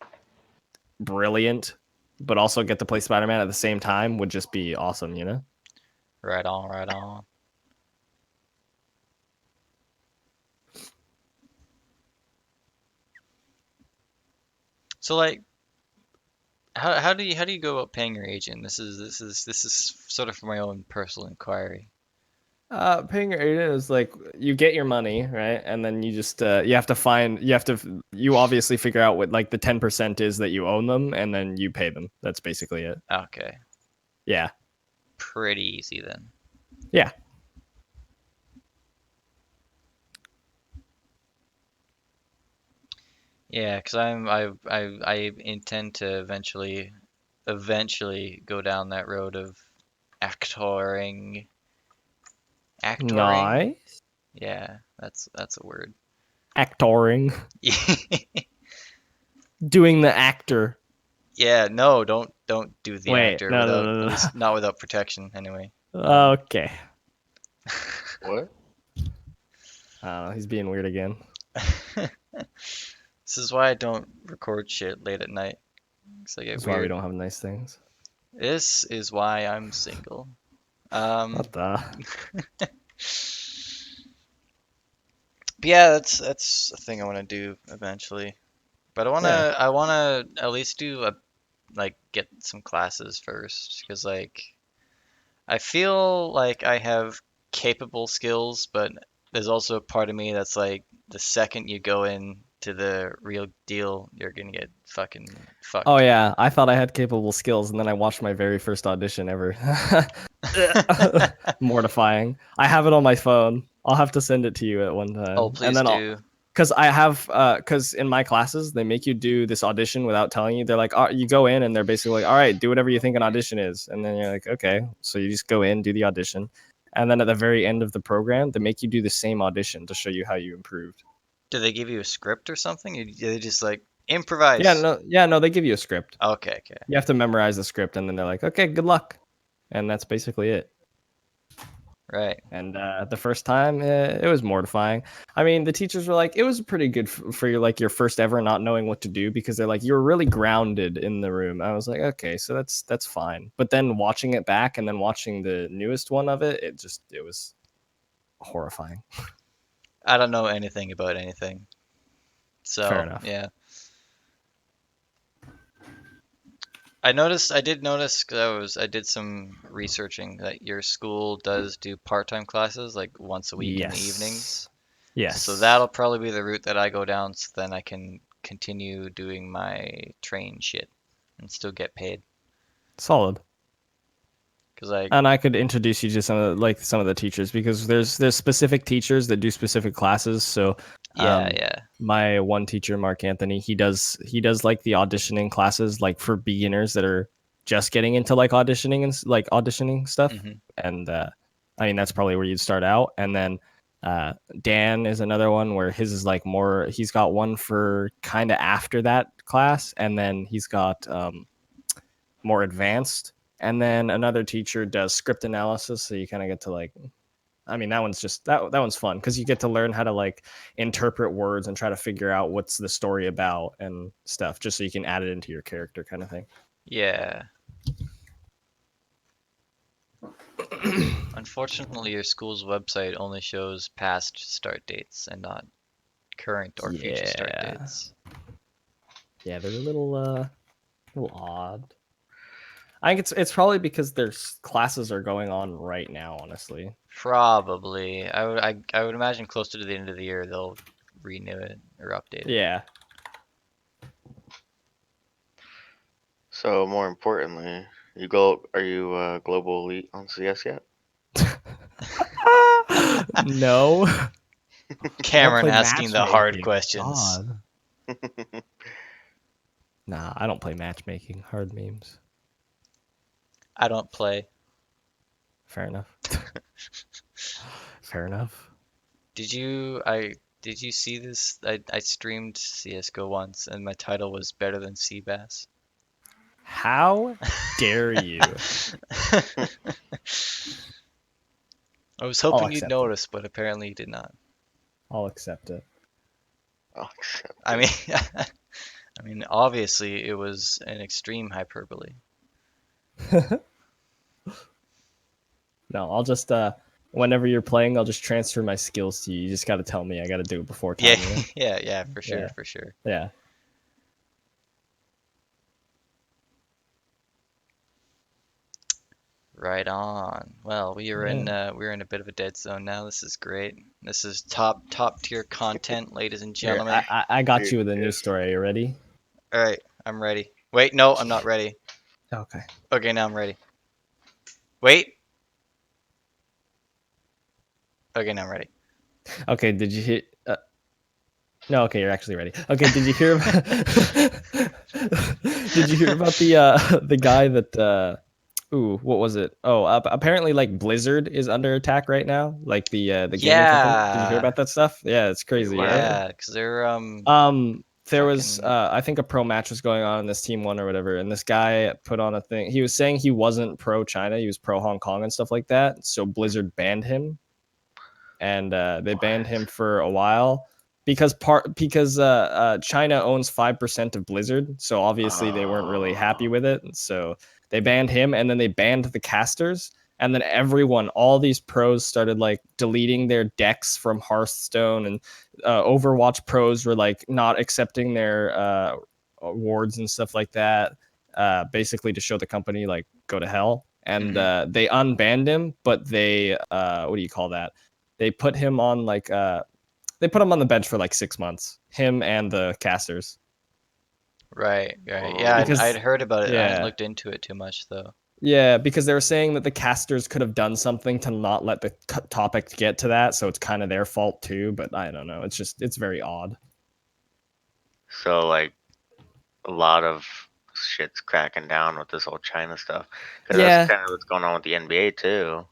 brilliant, but also get to play Spider-Man at the same time would just be awesome, you know? Right on, right on. So like, how do you go about paying your agent? This is sort of for my own personal inquiry. Paying your agent is like you get your money, right? And then you just you obviously figure out what like the 10% is that you own them, and then you pay them. That's basically it. Okay, Yeah. pretty easy then. Yeah. Yeah, because I intend to eventually go down that road of actoring. Actoring? Nice. Yeah, that's a word. Actoring. Doing the actor. Yeah, no, don't do the Wait, actor no, without no, at no, least not without protection anyway. no. Okay. What? He's being weird again. This is why I don't record shit late at night. 'Cause I get That's why we weird. don't have nice things. This is why I'm single. Um, What the? but yeah, that's a thing I want to do eventually. But Yeah. I wanna at least do a like get some classes first because like I feel like I have capable skills, but there's also a part of me that's like the second you go in to the real deal, you're gonna get fucking Oh fucked. yeah, I thought I had capable skills, and then I watched my very first audition ever. Mortifying. I have it on my phone. I'll have to send it to you at one Oh, time, and please then do. because in my classes they make you do this audition without telling you. They're like, you go in and they're basically like, all right, do whatever you think an audition is, and then you're like, okay, so you just go in, do the audition, And then at the very end of the program, they make you do the same audition to show you how you improved. Do they give you a script or something? Or do they just like Yeah, improvise? no, they give you a script. Okay, okay. You have to memorize the script, and then they're like, okay, good luck. And that's basically it. Right. And the first time, it was mortifying. I mean, the teachers were like, it was pretty good for your like your first ever not knowing what to do, because they're like, you were really grounded in the room. I was like, okay, so that's fine. But then watching it back and then watching the newest one of it, it was horrifying. I don't know anything about anything. Fair So, enough. yeah. I did notice, 'cause I did some researching that your school does do part-time classes like once a week in the evenings. Yes. So that'll probably be the route that I go down, so then I can continue doing my train shit and still get paid. Solid. Because I, And I could introduce you to some of the teachers, because there's specific teachers that do specific classes. So yeah, yeah. my one teacher, Mark Anthony, he does like the auditioning classes, like for beginners that are just getting into like auditioning and like auditioning stuff. Hmm. And I mean, that's probably where you'd start out. And then Dan is another one where his is like more, he's got one for kind of after that class, and then he's got more advanced. And then another teacher does script analysis, so you kind of get to like, I mean, that one's just that one's fun, because you get to learn how to like interpret words and try to figure out what's the story about and stuff, just so you can add it into your character, kind of thing. Yeah. Unfortunately, your school's website only shows past start dates and not current or future start dates. Yeah, they're a little odd. I think it's probably because their classes are going on right now, honestly. Probably. I would imagine closer to the end of the year they'll renew it or update it. Yeah. So more importantly, are you global elite on CS yet? No. Cameron asking the hard questions. God. Nah, I don't play matchmaking. Hard memes. I don't play. Fair enough. Fair enough. Did you see this? I streamed CS:GO once and my title was better than Seabass. How dare you? I was I'll hoping you'd accept it. notice, but apparently you did not. I'll accept it. I'll accept I it. mean, I mean, obviously it was an extreme hyperbole. No, I'll just whenever you're playing, I'll just transfer my skills to you. You just got to tell me. I got to do it before time. Yeah, You know? yeah, for sure, Yeah. for sure. Yeah. Right on. Well, we're in a bit of a dead zone now. This is great. This is top tier content, ladies and Here, gentlemen. I got you with a news story. Are you ready? All right, I'm ready. Wait, no, I'm not ready. Okay. Okay, now I'm ready. Wait. Okay, now I'm ready. Okay. Did you hear? No. Okay, you're actually ready. Okay. Did you hear? Did you hear about the guy that? Ooh, what was it? Oh, apparently, like Blizzard is under attack right now. Like the gaming company. Did you hear Yeah, about that stuff? Yeah, it's crazy, what? right? yeah, because they're There was fucking I think a pro match was going on, and this team won or whatever, and this guy put on a thing. He was saying he wasn't pro China, he was pro Hong Kong and stuff like that. So Blizzard banned him, and they banned him for a while because China owns 5% of Blizzard, so obviously they weren't really happy with it, and so they banned him, and then they banned the casters, and then all these pros started like deleting their decks from Hearthstone, and Overwatch pros were like not accepting their awards and stuff like that, basically to show the company like go to hell, and they unbanned him, but they what do you call that? They put him on they put him on the bench for like 6 months. Him and the casters. right. Yeah, Because I'd heard about it. I hadn't yeah. looked into it too much though. Yeah, because they were saying that the casters could have done something to not let the topic get to that, so it's kind of their fault too, but I don't know. It's very odd. So like a lot of shit's cracking down with this whole China stuff, because Yeah. that's kind of what's going on with the NBA too.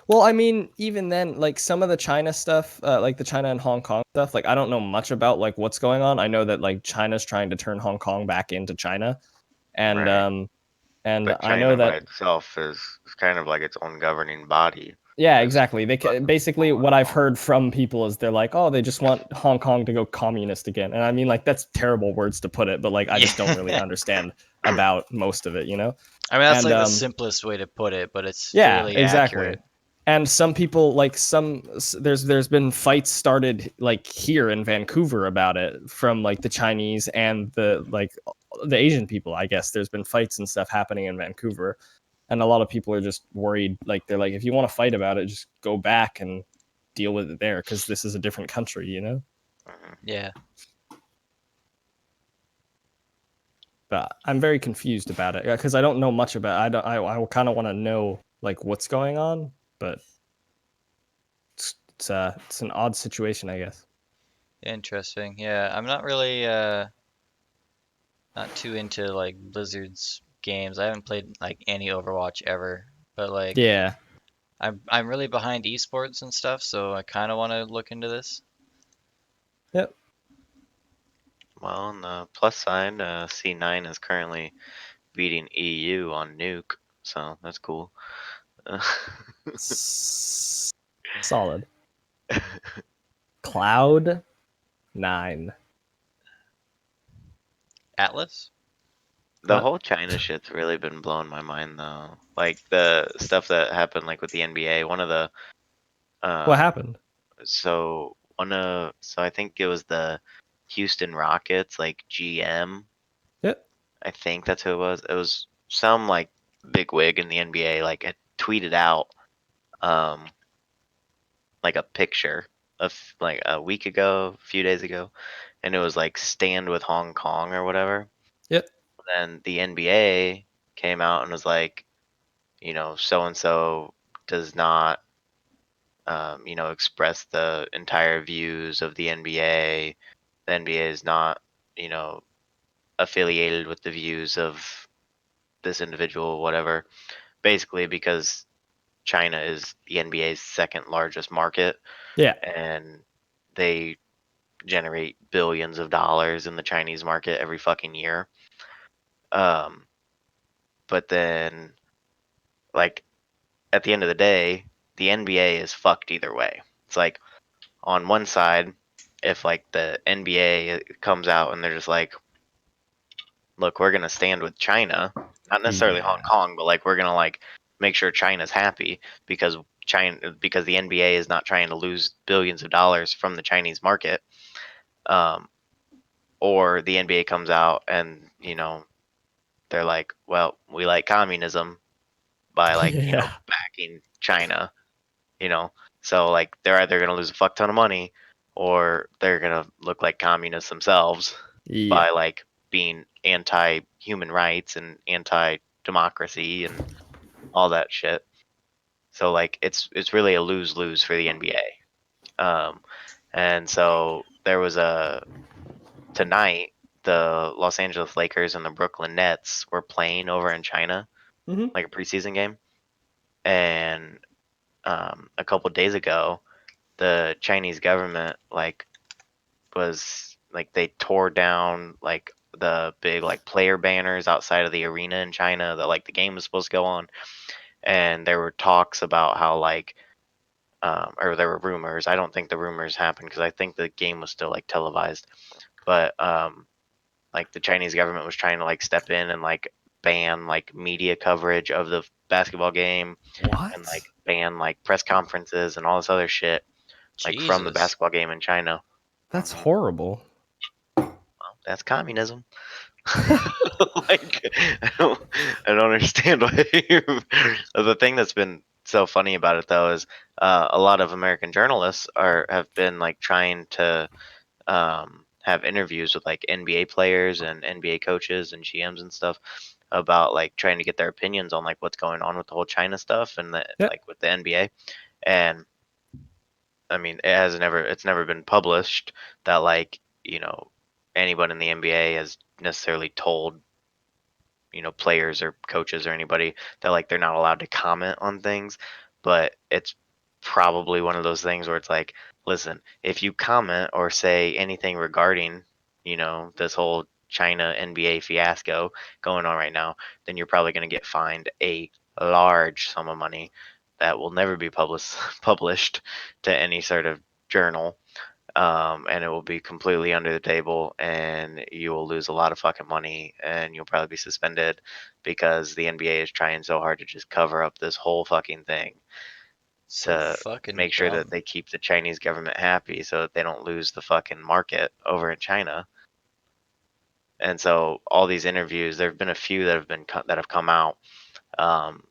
Well, I mean, even then, like some of the China stuff, like the China and Hong Kong stuff, like I don't know much about like what's going on. I know that like China's trying to turn Hong Kong back into China, and Right. But I know China by that itself is kind of like its own governing body. yeah, It's exactly. Basically what I've heard from people is they're like, oh, they just want Hong Kong to go communist again, and I mean like that's terrible words to put it, but like I Yeah. just don't really understand about most of it, you know, I mean, that's and like the simplest way to put it, but it's yeah, fairly exactly. accurate. And some people like there's been fights started like here in Vancouver about it from like the Chinese and the Asian people. I guess there's been fights and stuff happening in Vancouver, and a lot of people are just worried. Like they're like, if you want to fight about it, just go back and deal with it there because this is a different country, you know. Mhm. Yeah. But I'm very confused about it because I don't know much about. I don't. I kind of want to know like what's going on, but it's an odd situation, I guess. Interesting. Yeah, I'm not really not too into like Blizzard's games. I haven't played like any Overwatch ever, but like Yeah. I'm really behind esports and stuff, so I kind of want to look into this. Yep. Well, on the plus side, C9 is currently beating EU on Nuke, so that's cool. Solid. Cloud 9. Atlas? The What? whole China shit's really been blowing my mind though. Like the stuff that happened like with the NBA, one of the What um happened? so I think it was the Houston Rockets, like GM, Yep. I think that's who it was. It was some like big wig in the NBA like had tweeted out um like a picture of like a week ago, a few days ago, and it was like stand with Hong Kong or whatever. Yep. Then the NBA came out and was like, so and so does not, express the entire views of the NBA. The NBA is not, you know, affiliated with the views of this individual, whatever. Basically, because China is the NBA's second largest market, Yeah. and they generate billions of dollars in the Chinese market every fucking year. Um, but then, like, at the end of the day, the NBA is fucked either way. It's like on one side, if like the NBA comes out and they're just like, look, we're gonna stand with China, not necessarily Hong Yeah. Kong, but like we're gonna like make sure China's happy because the NBA is not trying to lose billions of dollars from the Chinese market. Um, or the NBA comes out and they're like, well, we like communism by like Yeah. backing China. you know. So like they're either gonna lose a fuck ton of money or they're gonna look like communists themselves Yeah. by like being anti human rights and anti democracy and all that shit. So like it's really a lose lose for the NBA. And so there was a tonight the Los Angeles Lakers and the Brooklyn Nets were playing over in China, Mm-hmm. like a preseason game, and a couple days ago the Chinese government like was like they tore down like the big like player banners outside of the arena in China that like the game was supposed to go on, and there were talks about how like or there were rumors. I don't think the rumors happened because I think the game was still like televised, but like the Chinese government was trying to like step in and like ban like media coverage of the basketball game and What? like ban like press conferences and all this other shit like from the Jesus. basketball game in China. That's hmm horrible. That's communism. Like I don't understand why. The thing that's been so funny about it though is a lot of American journalists have been like trying to have interviews with like NBA players and NBA coaches and GMs and stuff about like trying to get their opinions on like what's going on with the whole China stuff and Yep. like with the NBA. And I mean, it's never been published that like anyone in the NBA has necessarily told players or coaches or anybody that like they're not allowed to comment on things. but it's probably one of those things where it's like, listen, if you comment or say anything regarding, this whole China NBA fiasco going on right now, then you're probably going to get fined a large sum of money that will never be published to any sort of journal. And it will be completely under the table, and you will lose a lot of fucking money, and you'll probably be suspended because the NBA is trying so hard to just cover up this whole fucking thing So to fucking make sure that dumb. they keep the Chinese government happy so that they don't lose the fucking market over in China. And so all these interviews, there have been a few that have come out.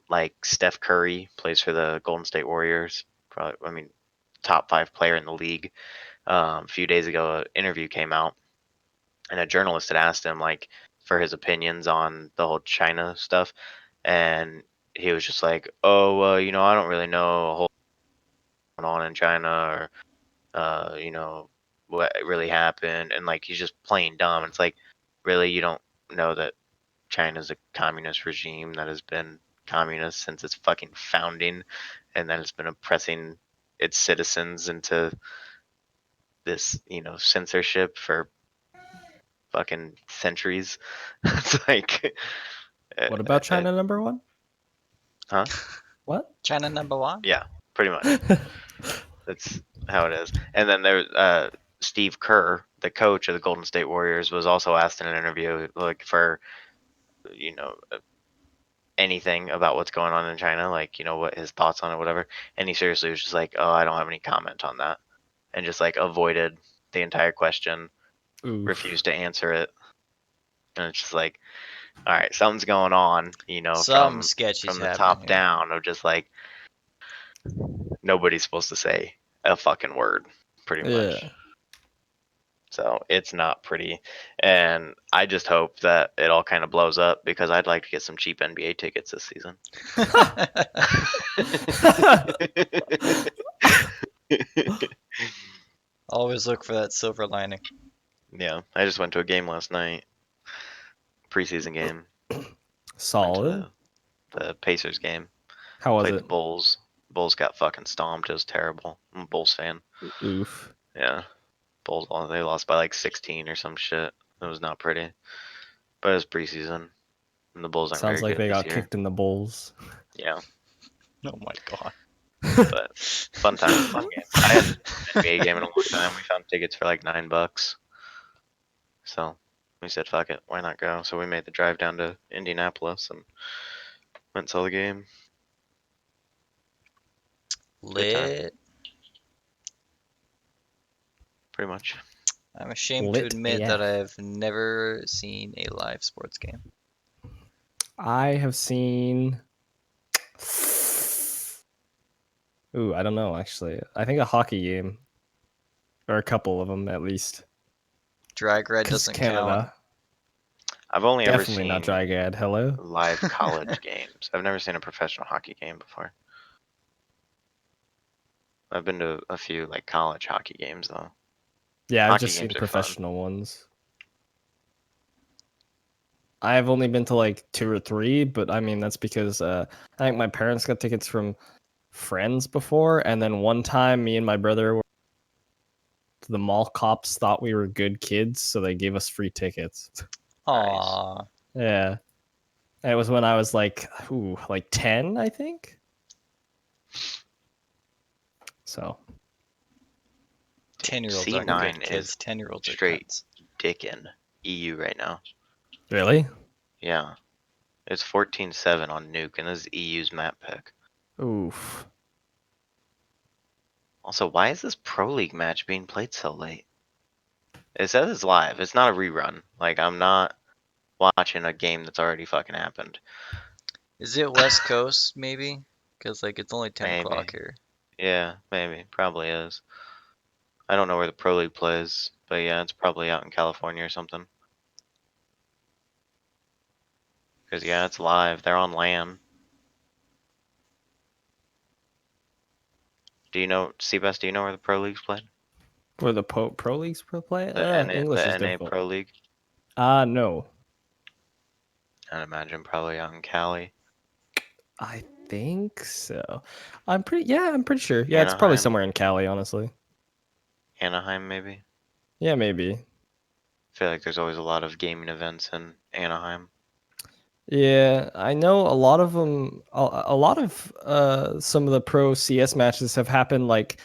Like Steph Curry plays for the Golden State Warriors. Probably, I mean, top 5 player in the league. A few days ago, an interview came out, and a journalist had asked him like for his opinions on the whole China stuff, and he was just like, "Oh, I don't really know a whole lot going on in China, or what really happened," and like he's just playing dumb. It's like, really, you don't know that China's a communist regime that has been communist since its fucking founding, and that it's been oppressing its citizens into this, censorship for fucking centuries. It's like, What about uh, China number one? huh? What? China number one? Yeah, pretty much. That's how it is. And then there's Steve Kerr, the coach of the Golden State Warriors, was also asked in an interview, like for you know anything about what's going on in China, like what his thoughts on it, whatever. And he seriously was just like, "Oh, I don't have any comment on that," and just like avoided the entire question, Oof. refused to answer it. And it's just like, all right, something's going on, Some from sketchy's the happening top here. down of just like nobody's supposed to say a fucking word, pretty much. Yeah. So it's not pretty. And I just hope that it all kind of blows up because I'd like to get some cheap NBA tickets this season. Always look for that silver lining. Yeah, I just went to a game last night, preseason game. Went to Solid. the Pacers game. How was Played it? the Bulls. Bulls got fucking stomped. It was terrible. I'm a Bulls fan. Oof. Yeah, Bulls, they lost by like 16 or some shit. It was not pretty. But it was preseason, and the Bulls aren't Sounds very like good they this got year. kicked in the bowls. Yeah, Oh my god. but fun time, fun game. I hadn't been to an NBA game in a long time. We found tickets for like $9, so we said, "Fuck it, why not go?" So we made the drive down to Indianapolis and went and saw the game. Good time, Lit. pretty much. I'm ashamed to Lit admit that AF. I've never seen a live sports game. I have seen. Ooh, I don't know actually. I think a hockey game, or a couple of them at least. Drag Red Because doesn't count. Canada, I've only ever definitely not seen Drygad. Hello. live college games. I've never seen a professional hockey game before. I've been to a few like college hockey games though. Yeah, I've Hockey just seen games are fun. professional ones. I've only been to like 2 or 3, but I mean that's because I think my parents got tickets from friends before, and then one time me and my brother were, the mall cops thought we were good kids, so they gave us free tickets. Aww. Yeah. And it was when I was like 10, I think. So 10-year-olds aren't good C9 kids. is 10-year-olds are straight cunts. dickin' EU right now. really? Yeah. It's 14-7 on Nuke, and this is EU's map pick. Oof. Also, why is this Pro League match being played so late? It says it's live. It's not a rerun. Like, I'm not watching a game that's already fucking happened. Is it West Coast, maybe? Because, like, it's only 10 Maybe. o'clock here. Yeah, maybe. Probably is. I don't know where the Pro League plays, but yeah, it's probably out in California or something. Because, yeah, it's live. They're on LAN. Do you know, Seabass, do you know where the Pro League's played? Were the pro leagues play? English is The NA difficult. Pro League? No. I'd imagine probably out in Cali. I think so. I'm pretty sure. Yeah, it's probably Anaheim, somewhere in Cali, honestly. Anaheim, maybe. Yeah, maybe. I feel like there's always a lot of gaming events in Anaheim. Yeah, I know a lot of them. A lot of some of the pro CS matches have happened like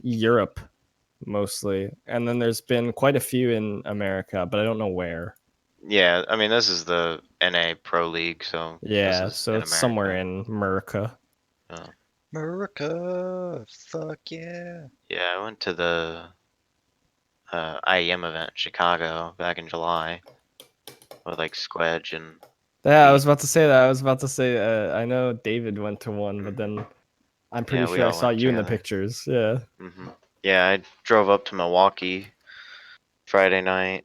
Europe mostly, and then there's been quite a few in America, but I don't know where. Yeah, I mean this is the NA Pro League, so this Yeah, is so in it's somewhere America. in America. Uh, America, fuck yeah. yeah, I went to the IEM event in Chicago back in July with like Squedge and Yeah, I Pete. was about to say that. I was about to say I know David went to one, but then I'm pretty Yeah, we sure I all saw went you in the together. pictures. Yeah. Yeah, I drove up to Milwaukee Friday night,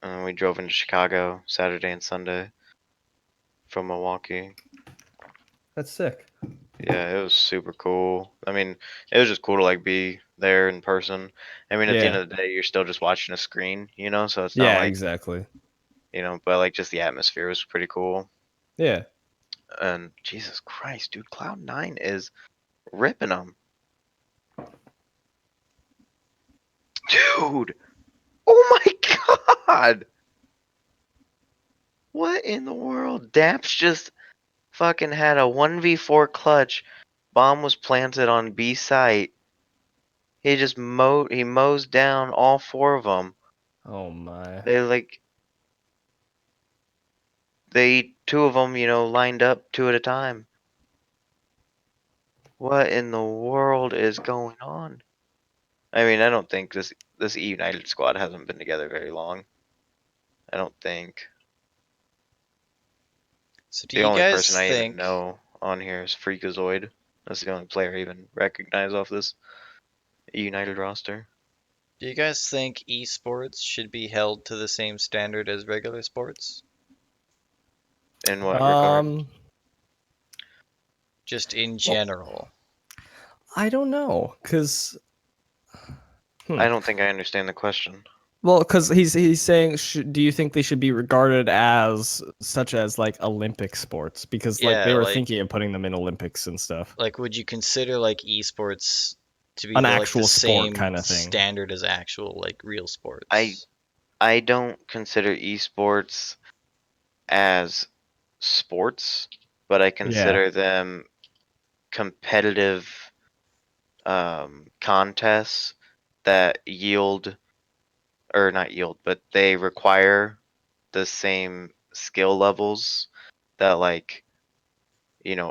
and we drove into Chicago Saturday and Sunday from Milwaukee. That's sick. Yeah, it was super cool. I mean, it was just cool to like be there in person. I mean, at the end Yeah. of the day, you're still just watching a screen, so it's not Yeah, like, exactly. but like just the atmosphere was pretty cool. Yeah. And Jesus Christ, dude, Cloud9 is ripping them. Dude, oh my God. What in the world? Daps just fucking had a 1v4 clutch. Bomb was planted on B site. He mows down all four of them. Oh my. They like two of them, lined up two at a time. What in the world is going on? I mean, I don't think this E United squad hasn't been together very long. I don't think. So do The you only person guys I even think know on here is Freakazoid. That's the only player I even recognize off this E United roster. do you guys think esports should be held to the same standard as regular sports? In what regard? Um Just in well, general. I don't know cuz I don't think I understand the question. well, cuz he's saying do you think they should be regarded as such as like Olympic sports because like Yeah, they were thinking of putting them in Olympics and stuff. like would you consider like esports to be An the actual sport same kind of thing. standard as actual like real I sports? I don't consider esports as sports, but I Yeah. consider them competitive contests that yield, or not yield, but they require the same skill levels that like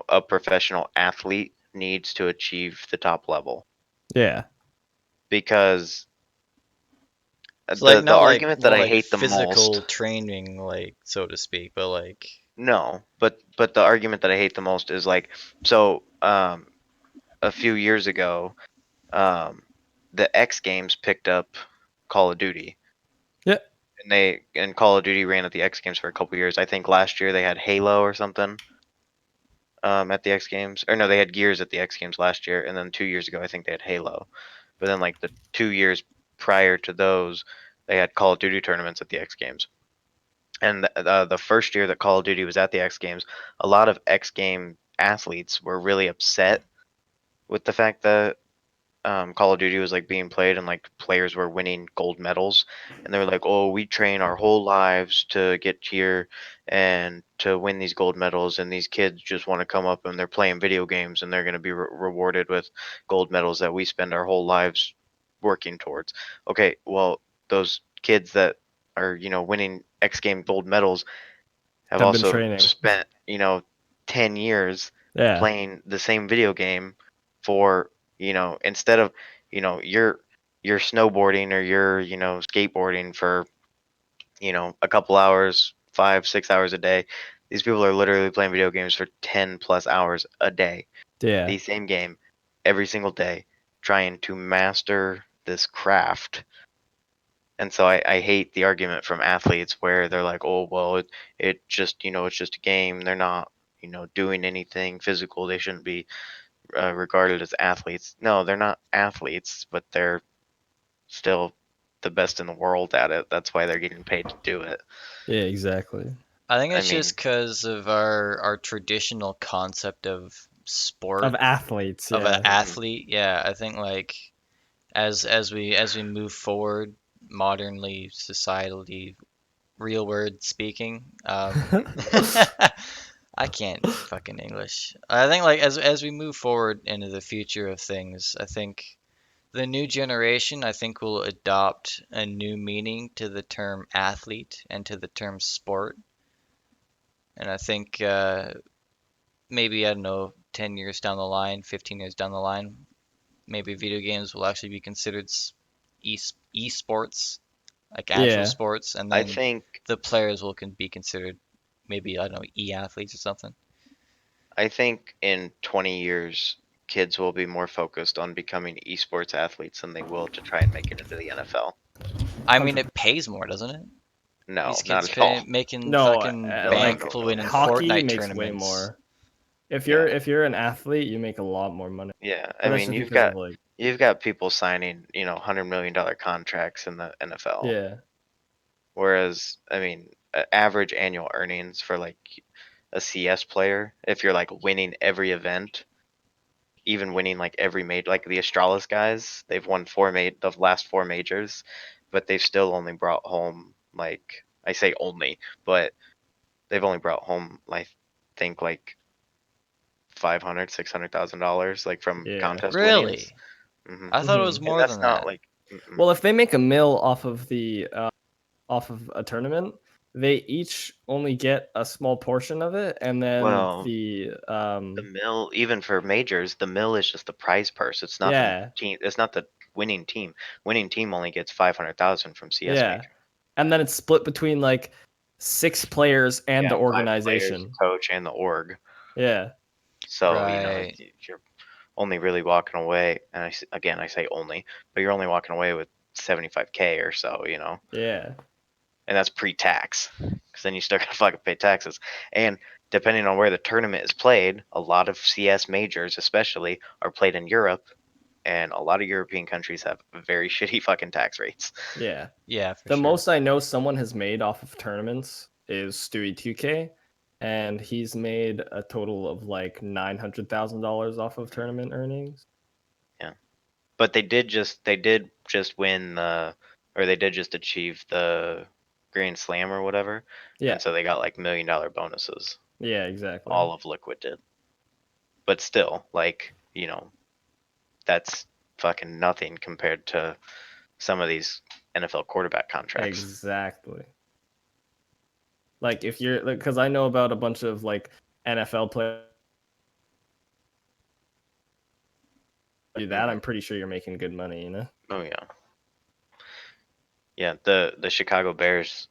a professional athlete needs to achieve the top level. Yeah. Because So like the not like argument that more I like hate the physical most, training like so to speak, but like no, but the argument that I hate the most is like, so a few years ago, um the X Games picked up Call of Duty, Yeah. and Call of Duty ran at the X Games for a couple years. I think last year they had Halo or something at the X Games, or no, they had Gears at the X Games last year, and then 2 years ago I think they had Halo. But then like the 2 years prior to those, they had Call of Duty tournaments at the X Games. And the first year that Call of Duty was at the X Games, a lot of X Game athletes were really upset with the fact that Call of Duty was like being played and like players were winning gold medals, and they were like, "Oh, we train our whole lives to get here and to win these gold medals, and these kids just want to come up and they're playing video games and they're going to be rewarded with gold medals that we spend our whole lives working towards." Okay, well, those kids that are winning X Game gold medals have Have been also training. spent 10 years Yeah. playing the same video game for instead of you're snowboarding or you're skateboarding for a couple hours, 5 6 hours a day. These people are literally playing video games for 10 plus hours a day, Yeah. the same game every single day, trying to master this craft. And so I hate the argument from athletes where they're like, oh, well, it just, it's just a game. They're not, doing anything physical. They shouldn't be regarded as athletes. No, they're not athletes, but they're still the best in the world at it. That's why they're getting paid to do it. Yeah, exactly. I think I it's just mean, because of our traditional concept of Of sport, athletes, of an yeah. mhm. athlete. Yeah, I think like as we move forward, modernly, societally, real word speaking, I can't fucking English. I think like as we move forward into the future of things, I think the new generation, I think, will adopt a new meaning to the term athlete and to the term sport. And I think maybe, I don't know, 10 years down the line, 15 years down the line, maybe video games will actually be considered esports, like actual Yeah. sports, and I then think the players will be considered maybe, I don't know, e-athletes or something. I think in 20 years, kids will be more focused on becoming esports athletes than they will to try and make it into the NFL. I mean, 100. it pays more, doesn't it? These No, not kids at all. making No, fucking No, no, bank no, like for no, winning no, no. hockey Fortnite makes way tournaments. more. If you're Yeah, if you're an athlete, you make a lot more money. yeah. I But that's mean, just because of like, you've got people signing, $100 million contracts in the NFL. yeah, Whereas, I mean, average annual earnings for like a CS player, if you're like winning every event, even winning like every major, like the Astralis guys, they've won the last four majors, but they've still only brought home like, I say only, but they've only brought home, I think, like 500, $600,000 like from yeah. contest winnings. Really? Hmm. I thought it was Hmm. And more that's than not that. like, mm-mm. Well, if they make a mill off of a tournament, they each only get a small portion of it, and then Well, the the mill, even for majors, the mill is just the prize purse. It's not the yeah, team. It's not the winning team. Winning team only gets 500,000 from CS yeah, major. and then it's split between like 6 players and Yeah, the five players, the organization. coach, and the org. Yeah, So Right. you're only really walking away. And again, I say only, but you're only walking away with 75K or so. yeah, And that's pre-tax, because then you still gotta fucking pay taxes. And depending on where the tournament is played, a lot of CS majors, especially, are played in Europe, and a lot of European countries have very shitty fucking tax rates. yeah. Yeah, for The sure. most I know someone has made off of tournaments is Stewie 2K, and he's made a total of like $900,000 off of tournament earnings. Yeah, but they did just win or they did just achieve the Grand Slam or whatever, Yeah, and so they got like $1 million bonuses. yeah, exactly. All of Liquid did, but still, like that's fucking nothing compared to some of these NFL quarterback contracts. Exactly. Like if you're like, because I know about a bunch of like NFL players do that, Hmm. I'm pretty sure you're making good money, you know? Oh yeah, yeah. The Chicago Bears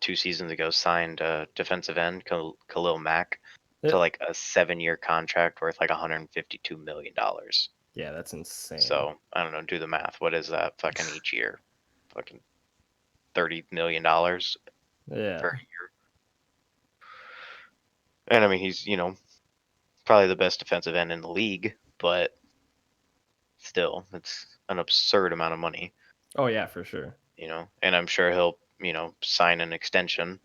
2 seasons ago signed defensive end Khalil Mack Yeah, to like a 7-year contract worth like $152 million. yeah, that's insane. So I don't know, do the math. What is that fucking each year? Fucking $30 million per Yeah. year. And I mean, he's probably the best defensive end in the league, but still, it's an absurd amount of money. Oh yeah, for sure. And I'm sure he'll sign an extension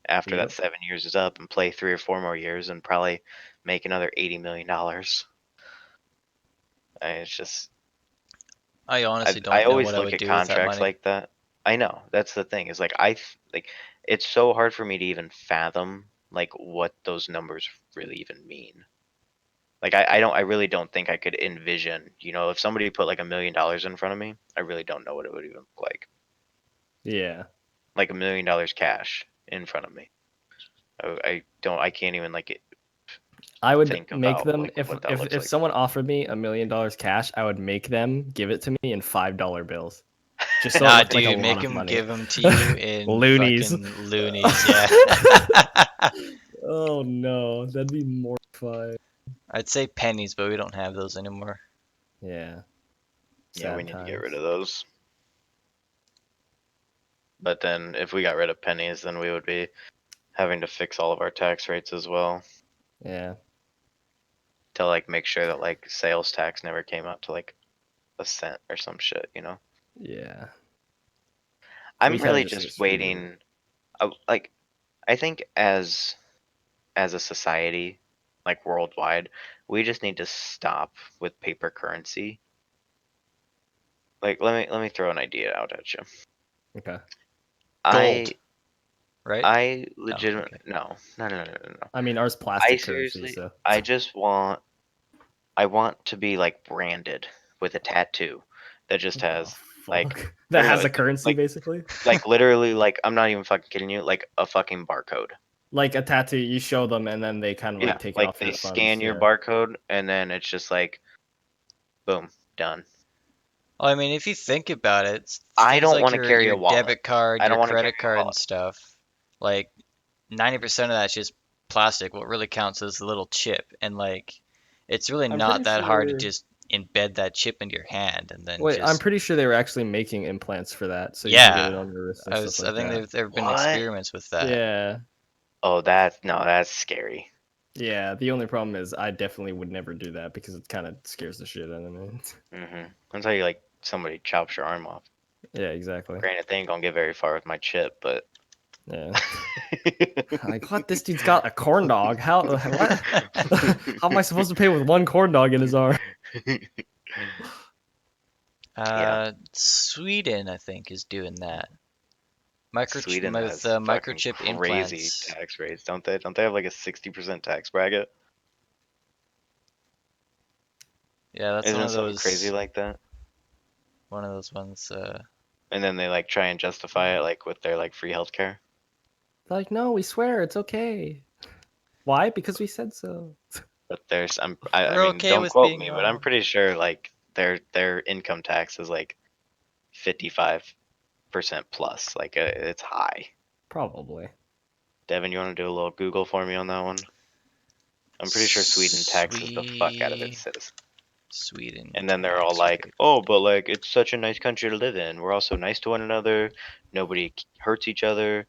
after that Yep. 7 years is up and play 3 or 4 more years and probably make another $80 million. It's just I I honestly I don't know what always I look would at do with that contracts money. like that. I know that's the thing is like like it's so hard for me to even fathom like what those numbers really even mean. Like I really don't think I could envision, if somebody put like $1 million in front of me, I really don't know what it would even look like. Yeah. Like $1 million cash in front of me. I can't even like I would think make about them like if what that if looks if like. someone offered me $1 million cash, I would make them give it to me in $5 bills, just so it Nah, looked like a dude, make lot of him money. give them to you in Loonies. fucking loonies. Yeah. Oh no, that'd be mortifying. I'd say pennies, but we don't have those anymore. Yeah, Yeah, we sad need to get rid times. of those. But then if we got rid of pennies, then we would be having to fix all of our tax rates as well Yeah, to like make sure that like sales tax never came up to like a cent or some shit. yeah. We I'm kind of really just get just screwed. waiting. Like I think as a society, like worldwide, we just need to stop with paper currency. Like, let me throw an idea out at you. Okay. Gold, I right? I No, legitimately okay. no. I mean, ours I plastic currency, seriously, so. I want to be like branded with a tattoo that just What the has like fuck? no That no no has a like currency, like basically? like literally like I'm not even fucking kidding you, like a fucking barcode. Like a tattoo, you show them and then they kind of like Yeah, take it like off they your funds. scan your Yeah. barcode and then it's just like boom, done. Well, I mean, if you think about it, I things don't like want to your carry a your wallet. debit card, I your don't want to carry credit a card and wallet. stuff, like 90% of that's just plastic. What really counts is the little chip, and like it's really I'm pretty not that hard to sure. just embed that chip into your hand and then Wait, I'm just pretty sure they were actually making implants for that, so you can get it yeah. on your wrist and I stuff was I like think that. there've been What? experiments with that. Yeah. Oh, that's scary. Yeah. The only problem is I definitely would never do that because it kind of scares the shit out of me. That's how you like somebody chops your arm off. Yeah, exactly. Granted, they ain't gonna get very far with my chip, but Yeah. Like, what? This dude's got a corn dog. How? What? How am I supposed to pay with one corn dog in his arm? yeah, Sweden I think is doing that. Sweden With has fucking microchip crazy implants. tax rates, don't they? Don't they have like a 60% tax bracket? Yeah, that's Isn't it something crazy like that? one of those ones. And then they like try and justify it like with their like free healthcare. They're like, no, we swear it's okay. Why? Because we said so. But I We're mean, okay don't with quote being me, but I'm wrong. pretty sure like their income tax is like 55% plus. Like it's high. Probably. Devin, you want to do a little Google for me on that one? I'm pretty sure Sweden taxes the fuck out of its Sweet citizens. Sweden And then they're all tax like, rate. "Oh, but like it's such a nice country to live in. We're all so nice to one another. Nobody hurts each other.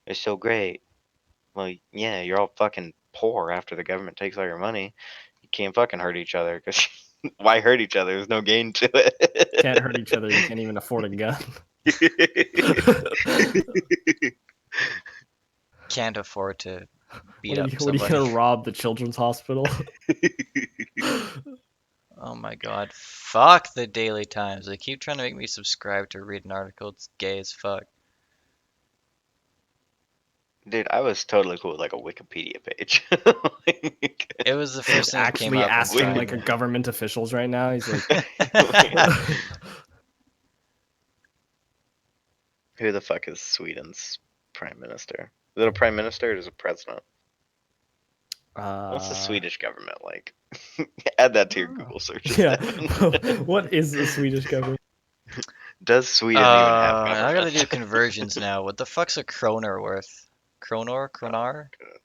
It's so great." Well, yeah, you're all fucking poor after the government takes all your money. You can't fucking hurt each other because why hurt each other? There's no gain to Can't hurt each other. You can't even afford a gun. it. Can't afford to beat What are up you? What are you somebody. gonna rob the children's hospital? Oh my god. Fuck the Daily Times. They keep trying to make me subscribe to read an article. It's gay as fuck. Dude, I was totally cool with like a Wikipedia page. It was the He's first thing that came actually up when asking trying like a to. government officials right now. He's like, Who the fuck is Sweden's prime minister? Is it a prime minister or is it a president? What's the uh, Swedish government like? Add that to your Google searches, yeah. Devin. What is the Swedish government? Does Sweden even have I gotta do government? conversions now. What the fuck's a kroner worth? Kroner? Oh, Kronar? God.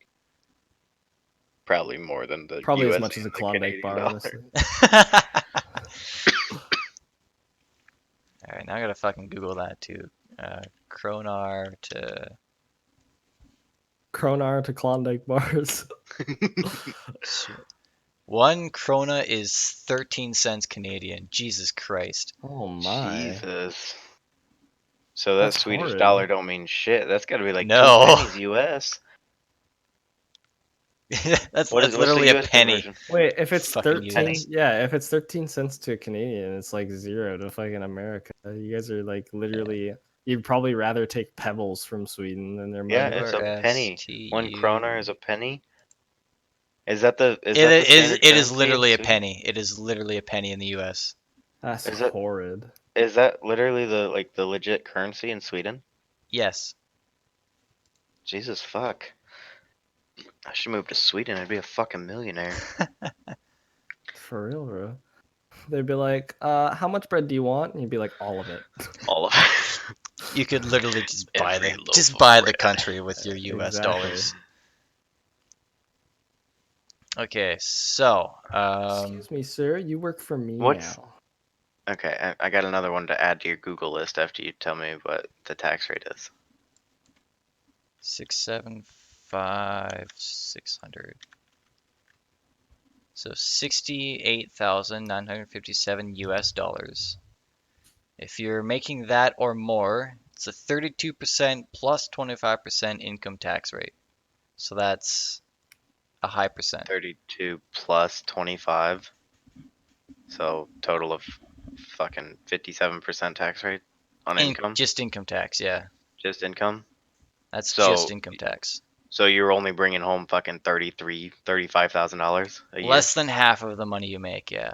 Probably more than the Probably as USD much as a and the Klondike Canadian bar, dollar. honestly. Alright, now I gotta fucking Google that too. Kronar to. Kronar to Klondike bars. One krona is 13 cents Canadian. Jesus Christ. Oh my, Jesus. So that that's Swedish horrid. dollar don't mean shit. That's got to be like two No. pennies US. That's What's the literally a US penny. conversion? Wait, if it's Fucking 13, US. Penny? yeah, if it's 13 cents to a Canadian, it's like zero to fucking America. You guys are like Yeah. literally, you'd probably rather take pebbles from Sweden than their Yeah, money. it's a penny. One kroner URSTU. is a penny. Is that the standard It is currency in literally a Sweden? penny. It is literally a penny in the US. That's Is it horrid. is that literally the legit currency in Sweden? Yes. Jesus fuck. I should move to Sweden. I'd be a fucking millionaire. For real, bro. They'd be like, how much bread do you want? And you'd be like, all of it. All of it. You could literally just buy Every loaf just of buy the bread. country with your US Exactly. dollars. Okay, so Excuse me, sir. You work for me What's now. Okay, I got another one to add to your Google list after you tell me what the tax rate is. 675,600. So 68,957 US dollars. If you're making that or more, It's a 32% plus 25% income tax rate. So that's a high percent. 32 plus 25. So total of fucking 57% tax rate on income. Just income tax, yeah. Just income. That's just So income tax. so you're only bringing home fucking $35,000 a year. Less than half of the money you make, yeah.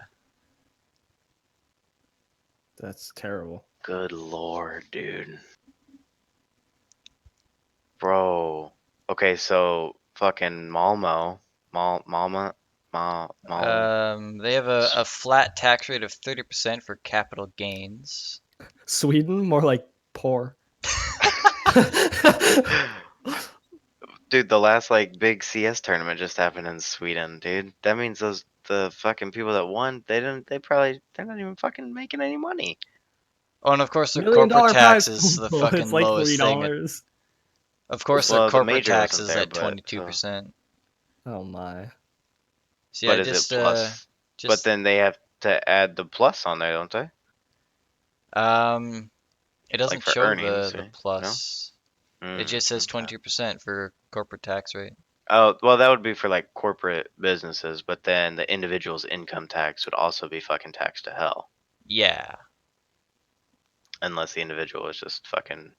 That's terrible. Good lord, dude. Bro. Okay, so fucking Malmo, Malma, They have a flat tax rate of 30% for capital gains. Sweden, more like poor. Dude, the last like big CS tournament just happened in Sweden, dude. That means the fucking people that won, they're not even fucking making any money. Oh, and of course their $1 million corporate prize tax is pool. the It's fucking like lowest thing. $3. Of course their Well, the corporate major tax wasn't is there, at but 22%. Oh my. So yeah, but is it plus? But then they have to add the plus on there, don't they? um it Like doesn't for show earnings, the right? No. plus. It just says Okay. 22% for corporate tax rate. Oh, well, that would be for like corporate businesses, but then the individual's income tax would also be fucking taxed to hell, Yeah. unless the individual is just fucking,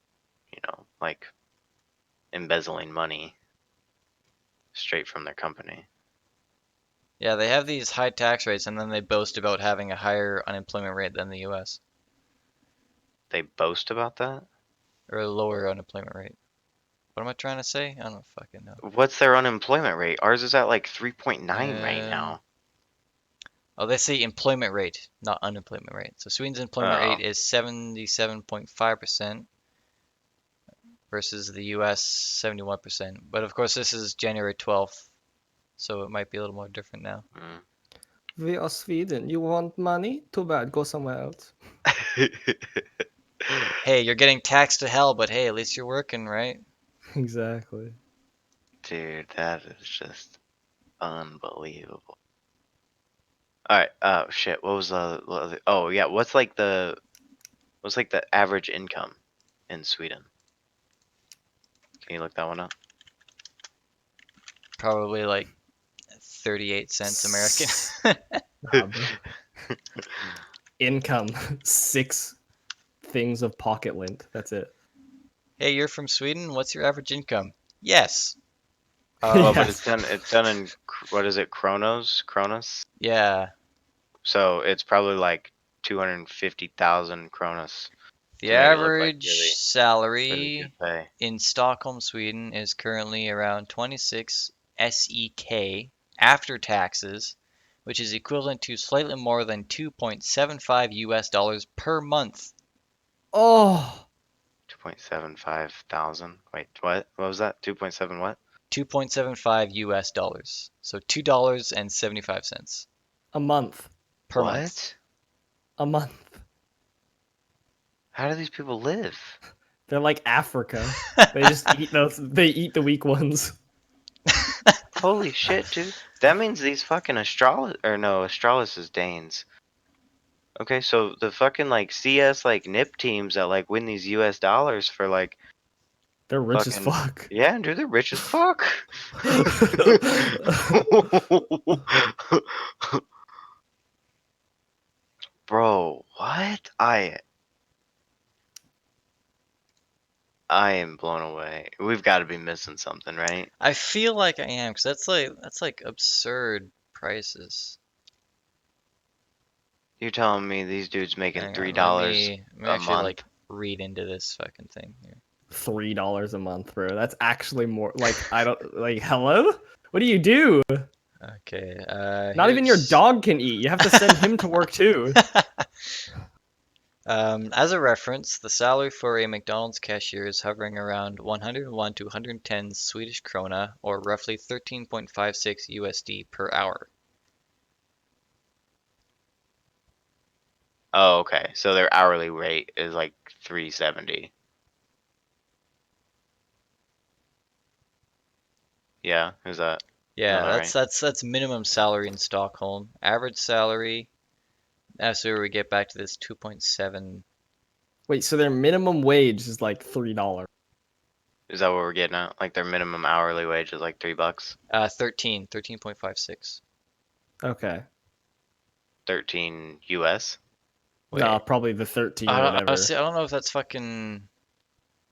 like embezzling money straight from their company. Yeah, they have these high tax rates and then they boast about having a higher unemployment rate than the US, They boast about that? or a lower unemployment rate. What am I trying to say? I don't fucking know. What's their unemployment rate? Ours is at like 3.9 right Um, now. oh, they say employment rate, not unemployment rate. So Sweden's employment Oh, rate is 77.5% versus the US 71%. But of course, this is January 12th, so it might be a little more different now. We are Sweden. You want money? Too bad. Go somewhere else. Hey, you're getting taxed to hell, but hey, at least you're working, right? Exactly. Dude, that is just unbelievable. All right. Oh shit. What was the? Oh yeah. What's like the average income in Sweden? Can you look that one up? Probably like 38 cents American. Nah, bro. Income. 6 things of pocket lint. That's it. Hey, you're from Sweden? What's your average income? Yes. Well, but Yes. it's done in what is it? Kronos. Yeah. So it's probably like 250,000 kronos The to make it look like average really good salary pay. in Stockholm, Sweden is currently around 26 SEK after taxes, which is equivalent to slightly more than 2.75 US dollars per month. Oh. 2.75 thousand. Wait, what? What was that? 2.7 what? 2.75 US dollars. So $2.75 A month. per month. What? A month. How do these people live? They're like Africa. They just eat those. They eat the weak ones. Holy shit, dude. That means these fucking Astralis is Danes. Okay, so the fucking like CS like NIP teams that like win these US dollars for like They're rich as fucking fuck. yeah, dude, they're rich as fuck. Bro, what? I am blown away. We've got to be missing something, right? I feel like I am, because that's like absurd prices. You're telling me these dudes making Hang on, three let dollars me let me a actually month? like read into this fucking thing here. $3 a month, bro. That's actually more. Like I don't like. Hello. What do you do? Okay, Not even your here's dog can eat. You have to send him to work too. as a reference, the salary for a McDonald's cashier is hovering around 101 to 110 Swedish krona, or roughly 13.56 USD per hour. Oh, okay. So their hourly rate is like 370. Yeah, is that Yeah, that's right? that's minimum salary in Stockholm. Average salary, that's where we get back to this 2.7 Wait, so their minimum wage is like $3. Is that what we're getting at? Like their minimum hourly wage is like $3. 13.56. Okay. 13 US. Wait, No, probably the 13 I don't, whatever. honestly, I don't know if that's fucking.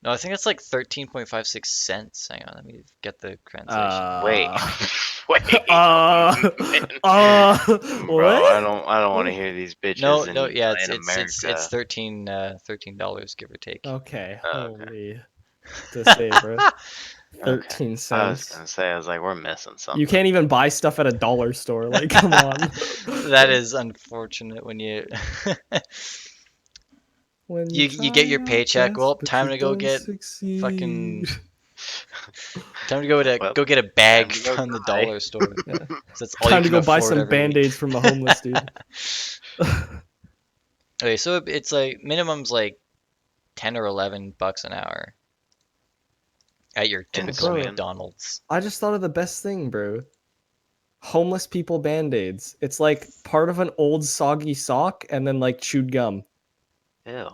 No, I think it's like 13.56 cents. Hang on, let me get the translation. Wait, Uh, wait, uh, man. uh, Bro, I what? don't want to hear these No, bitches no, yeah, in it's America. 13 dollars give or take. Okay, Oh, okay. holy. To say, bro. Okay. 13 I was cents. gonna say, I was like, we're missing You something. can't even buy stuff at a dollar store. Like, come on. That is unfortunate when you When you you try get your your paycheck. best, Well, but you time to go don't get succeed. fucking time to go to Well, go get a time bag to go from the cry. dollar store. Yeah. 'Cause that's all you Time to can go buy afford some every week. band-aids from a homeless dude. Okay, so it's like minimum's like 10 or 11 bucks an hour at your In typical Bro, Sweden. McDonald's. I just thought of the best thing, bro. Homeless people band-aids. It's like part of an old soggy sock and then like chewed gum. Ew.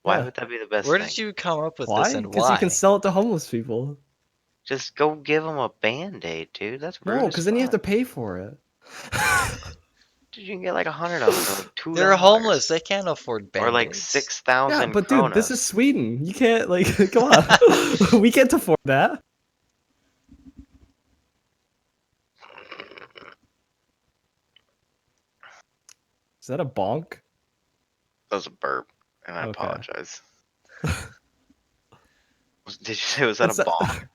Why Yeah. would that be the best Where thing? did you come up with this Why? and Because you can why? sell it to homeless people. Just go give them a band-aid, dude. That's rude No, as because then you have fuck. to pay for it. Dude, you can get like 100 of them for like They're homeless. $2. They can't afford Or like band-aids. Yeah, 6,000 but dude, this is kronas. Sweden. You can't like come on. We can't afford that. Is that a bonk? That was a burp, and I Okay. apologize. Did you say, was that a What's that? bong?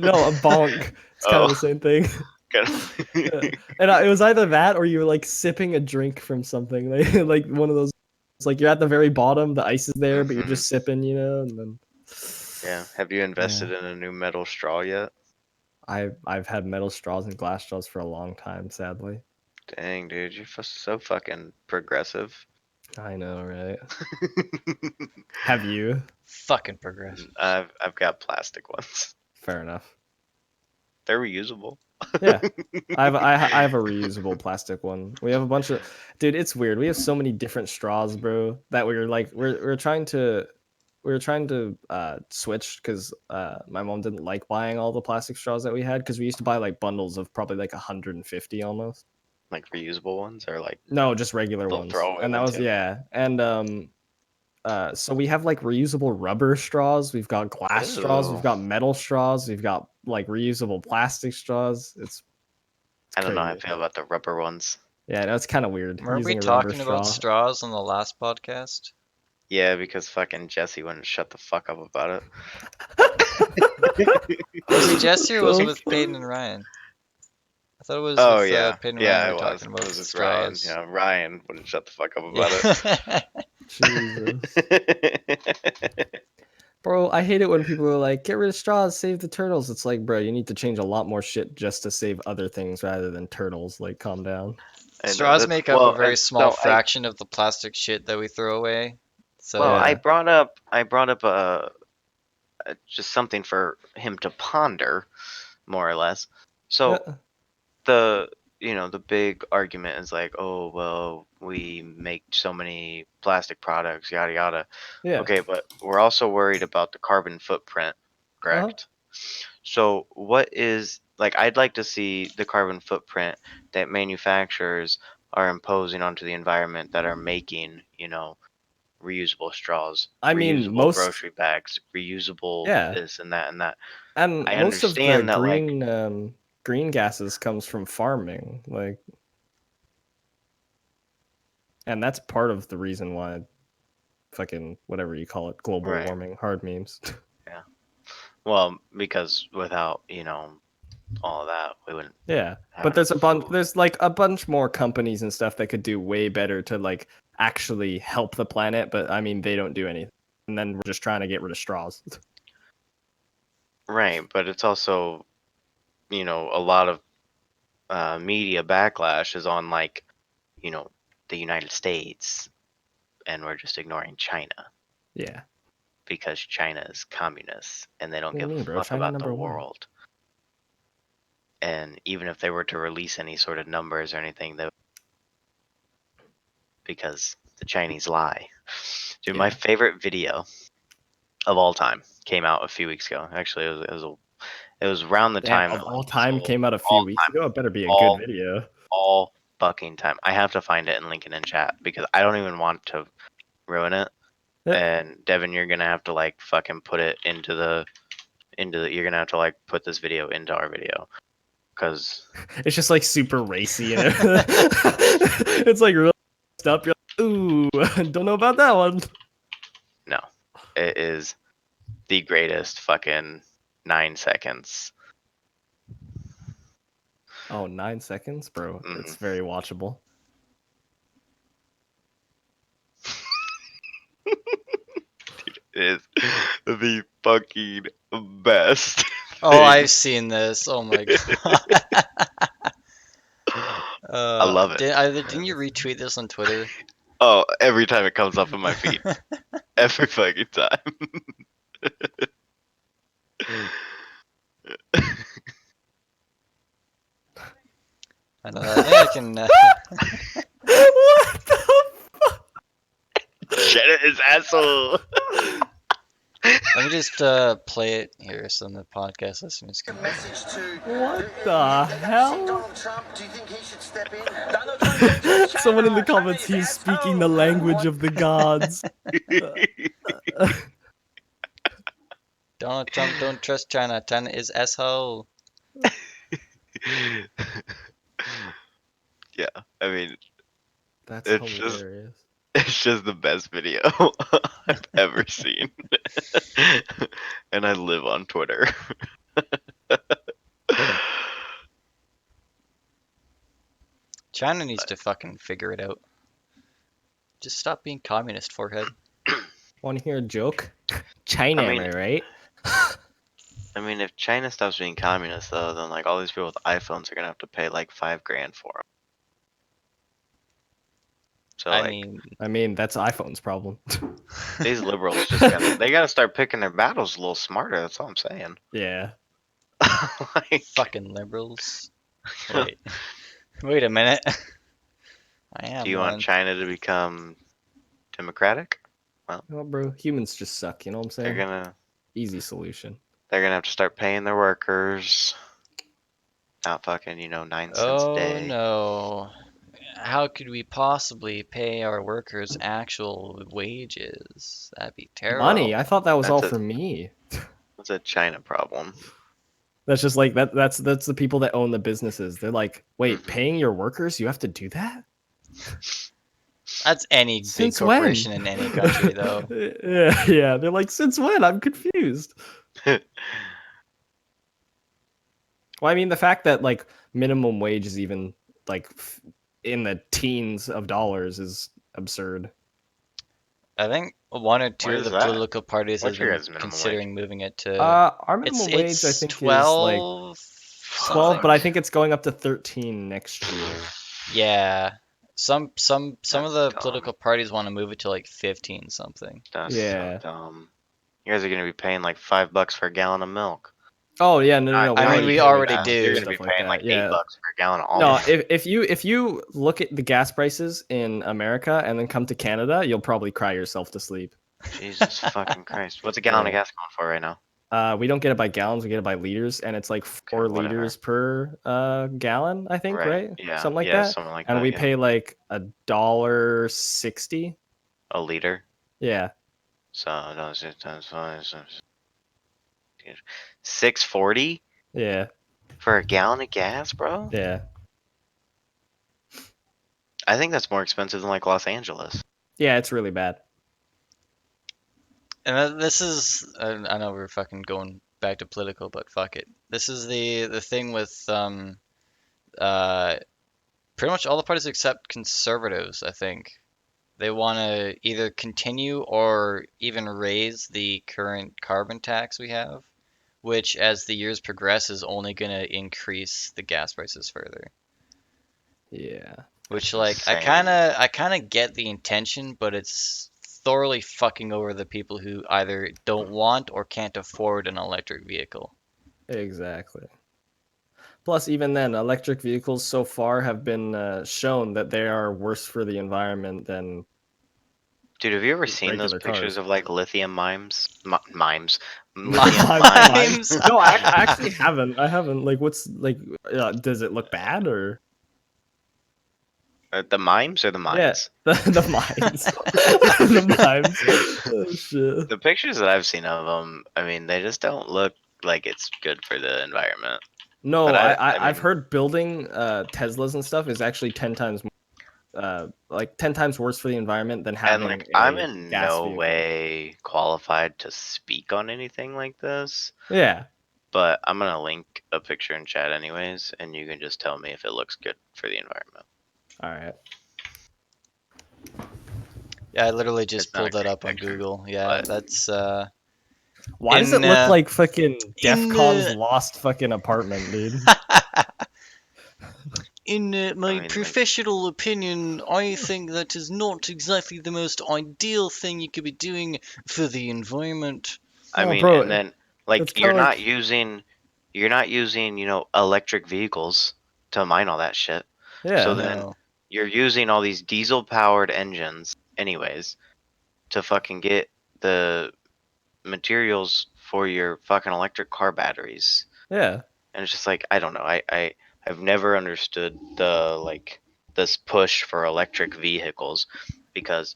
No, a bonk. It's kind of the Oh, same thing. good. Yeah. And it was either that or you were like sipping a drink from something, like one of those. It's like you're at the very bottom, the ice is there, but you're Mhm. just sipping, and then. Yeah. Have you invested Yeah, in a new metal straw yet? I've had metal straws and glass straws for a long time, sadly. Dang, dude, you're so fucking progressive. I know, right? Have you? Fucking progressive. I've got plastic ones. Fair enough. They're reusable. Yeah. I have a reusable plastic one. We have a bunch of dude, it's weird. We have so many different straws, bro, that we're trying to switch because my mom didn't like buying all the plastic straws that we had because we used to buy like bundles of probably like 150 almost. Like reusable ones or like No, just regular the ones. throwaway And that ones, was yeah. yeah. And so we have like reusable rubber straws, we've got glass straws, we've Ew. got metal straws, we've got like reusable plastic straws. It's I don't know how I crazy. feel about the rubber ones. Yeah, that's kind of weird Weren't we using a rubber talking about straw. straws on the last podcast? Yeah, because fucking Jesse wouldn't shut the fuck up about it. Was it Jesse or was it The with Peyton and Ryan? I thought it was Oh with yeah, Peyton and Ryan yeah, we it were was. talking It about was with Ryan. straws. Yeah, Ryan wouldn't shut the fuck up about Yeah. Jesus. it. Bro, I hate it when people are like, get rid of straws, save the turtles. It's like, bro, you need to change a lot more shit just to save other things rather than turtles. Like, calm down. I know Straws that's make up a well, very and small so fraction of the plastic shit that we throw away. I Yeah. So, brought up just something for him to ponder, more or less. So Yeah. the the big argument is like, oh well, we make so many plastic products, yada yada. Yeah. Okay, but we're also worried about the carbon footprint, Uh-huh. correct? So what is like I'd like to see the carbon footprint that manufacturers are imposing onto the environment that are making, reusable straws, I mean, reusable most, grocery bags, reusable yeah. this and that and that. And I most of the understand that like green gases comes from farming. Like, and that's part of the reason why fucking whatever you call it, global right, warming, hard memes. yeah. Well, because without, all of that, we wouldn't Yeah, have but enough food. there's like a bunch more companies and stuff that could do way better to like actually help the planet, but I mean they don't do anything. And then we're just trying to get rid of straws. Right, but it's also, a lot of media backlash is on like, you know, the United States, and we're just ignoring China Yeah. because China is communist and they don't What do you give a mean, bro? fuck China about the number one. world. And even if they were to release any sort of numbers or anything, because the Chinese lie. Dude, Yeah. my favorite video of all time came out a few weeks ago. Actually, it was around the Damn, time of that, all like, this time whole came out a few all weeks time, ago. It better be a all good video. all fucking time. I have to find it and link it in chat because I don't even want to ruin it. Yeah. And Devin, you're gonna have to like fucking put it into the you're gonna have to like put this video into our video because It's just like super racy and it's like real up. You're like, ooh, don't know about that one. no, it is the greatest fucking 9 seconds. Oh, 9 seconds, bro. It's very watchable. It is the fucking best. Oh, I've thing. seen this. Oh my god. I love it. Didn't you retweet this on Twitter? Oh, every time it comes up in my feed. Every fucking time. I know. I think I can. What the Shut it, his asshole. Let me just play it here so the podcast listeners can. What the hell? Someone in the comments, he's speaking the language of the gods. Donald Trump don't trust China. China is asshole. Yeah, I mean, That's it's just hilarious. it's just the best video I've ever seen. And I live on Twitter. China needs to fucking figure it out. Just stop being communist, forehead. Want to hear a joke? China, I mean- am I right? I mean, if China stops being communist, though, then like all these people with iPhones are gonna have to pay like $5,000 for them. So I like, mean, that's iPhone's problem. these liberals just gotta start picking their battles a little smarter. That's all I'm saying. Yeah. Like, fucking liberals. Wait, wait a minute. I am do you one. want China to become democratic? Well, bro, humans just suck. You know what I'm They're saying? gonna Easy solution. have to start paying their workers. Not fucking 9 cents a Oh day. no. How could we possibly pay our workers actual wages? That'd be terrible. Money. I thought that was all That's for me. That's a China problem. That's just like that's the people that own the businesses. They're like, wait, Mhm. paying your workers, you have to do that? That's any big Since corporation when? in any country, though. Yeah. They're like, since when? I'm confused. Well, I mean, the fact that like minimum wage is even like in the teens of dollars is absurd. I think one or two Where of is the that? political parties What's has your been guys' minimum considering moving it to. Our minimum wage, I It's think, is 12. like 12, but I think it's going up to 13 next year. Yeah. Some of That's the dumb. political parties want to move it to like 15 something. That's Yeah. so dumb. You guys are gonna be paying like $5 for a gallon of milk. Oh yeah, no. I mean, we pay already that. do. You're gonna Stuff be like paying like that. Yeah. $8 for a gallon of No, almond. if you look at the gas prices in America and then come to Canada, you'll probably cry yourself to sleep. Jesus fucking Christ! What's a gallon of gas going for right now? We don't get it by gallons, we get it by liters, and it's like 4 whatever. liters per gallon, I think, right? Yeah. Something like yeah, that. Something like And that. we yeah. pay like $1.60. a liter. Yeah. So no, 6.40 Yeah. for a gallon of gas, bro. Yeah. I think that's more expensive than like Los Angeles. Yeah, it's really bad. And this is, I know we're fucking going back to political, but fuck it. This is the thing with pretty much all the parties except conservatives, I think. They want to either continue or even raise the current carbon tax we have, which as the years progress is only going to increase the gas prices further. Yeah. Which That's like insane. I kind of get the intention, but it's thoroughly fucking over the people who either don't want or can't afford an electric vehicle. Exactly. Plus, even then, electric vehicles so far have been shown that they are worse for the environment than Dude, have you ever seen those regular pictures cars. of like lithium mimes, lithium mines? Mimes. No, I actually haven't. I haven't. Like, what's like? Does it look bad or? The mimes or the Yeah, mines? the mines, the mines. Oh shit. The pictures that I've seen of them, I mean, they just don't look like it's good for the environment. No, But I I've mean, heard building Teslas and stuff is actually 10 times like 10 times worse for the environment than and having like, I'm a in gas no vehicle. way qualified to speak on anything like this. Yeah. But I'm gonna link a picture in chat anyways, and you can just tell me if it looks good for the environment. All right. Yeah, I literally just It's not a pulled that great up on picture, Google. Yeah, but that's Why does it in look like fucking in DEFCON's lost fucking apartment, dude? in I my mean, like, professional opinion, I think that is not exactly the most ideal thing you could be doing for the environment. Oh, and bro, then like it's kind of like you're not using, electric vehicles to mine all that shit. So yeah, then No. you're using all these diesel powered engines anyways to fucking get the materials for your fucking electric car batteries. yeah. And it's just like, I don't know. I've never understood this push for electric vehicles because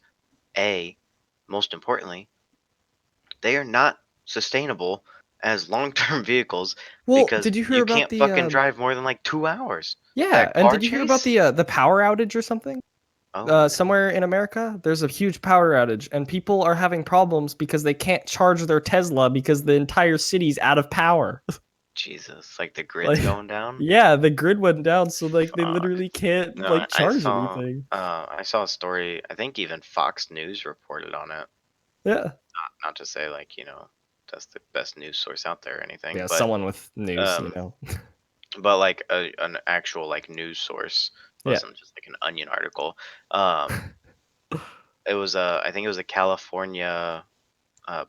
most importantly, they are not sustainable as long-term vehicles Well, because did you hear you about can't the fucking drive more than like 2 hours. yeah, That and car did you hear about chase? the power outage or something? Oh no. Somewhere in America, there's a huge power outage, and people are having problems because they can't charge their Tesla because the entire city's out of power. Jesus, like the grid's Like, going down. yeah, the grid went down, so like they Fuck. literally can't No, like charge anything. I saw a story. I think even Fox News reported on it. Yeah, Not to say like that's the best news source out there or anything, yeah, but someone with news, you um, know. like an actual like news source Yeah, wasn't just like an Onion article. It was I think it was a California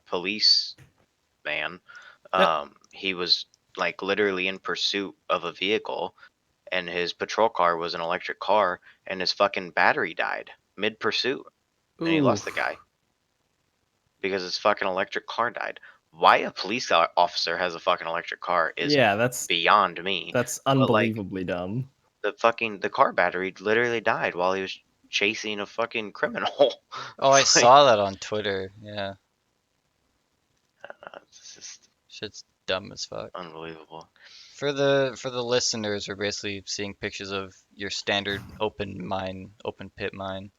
police man. yeah. He was like literally in pursuit of a vehicle, and his patrol car was an electric car, and his fucking battery died mid pursuit, and he Ooh, lost the guy because his fucking electric car died. Why a police officer has a fucking electric car is yeah, beyond me. that's But like unbelievably dumb. the car battery literally died while he was chasing a fucking criminal. Oh, I It's like saw that on Twitter. Yeah, it's just shit's dumb as fuck. unbelievable. For the listeners, we're basically seeing pictures of your standard open pit mine.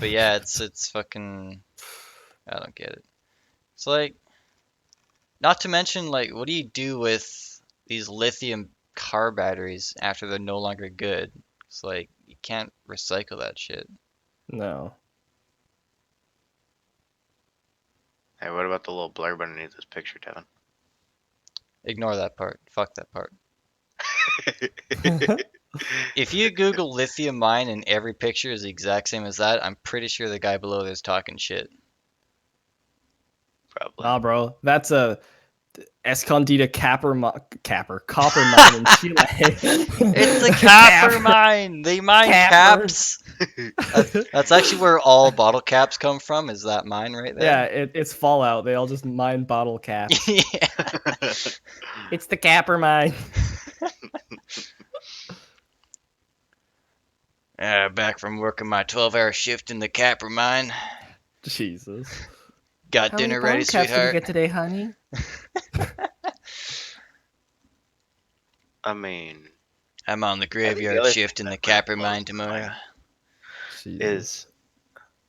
But yeah, it's fucking. I don't get it. It's like, not to mention, like, what do you do with these lithium car batteries after they're no longer good? It's like you can't recycle that shit. No. Hey, what about the little blurb underneath this picture, Devin? Ignore that part. Fuck that part. If you Google lithium mine and every picture is the exact same as that, I'm pretty sure the guy below there's talking shit. Probably. Nah, bro, that's a Escondida copper mine in Chile. It's a capper Capper, mine. They mine capper. caps. That's actually where all bottle caps come from. Is that mine right there? Yeah, it's Fallout. They all just mine bottle caps. Yeah. It's the capper mine. Back from working my 12-hour shift in the capper mine. Jesus. Got How many dinner ready, bottle caps did you sweetheart. get today, honey? I mean, I'm on the I think the graveyard other thing shift in the that like capper blows mine my tomorrow. mind Jesus. is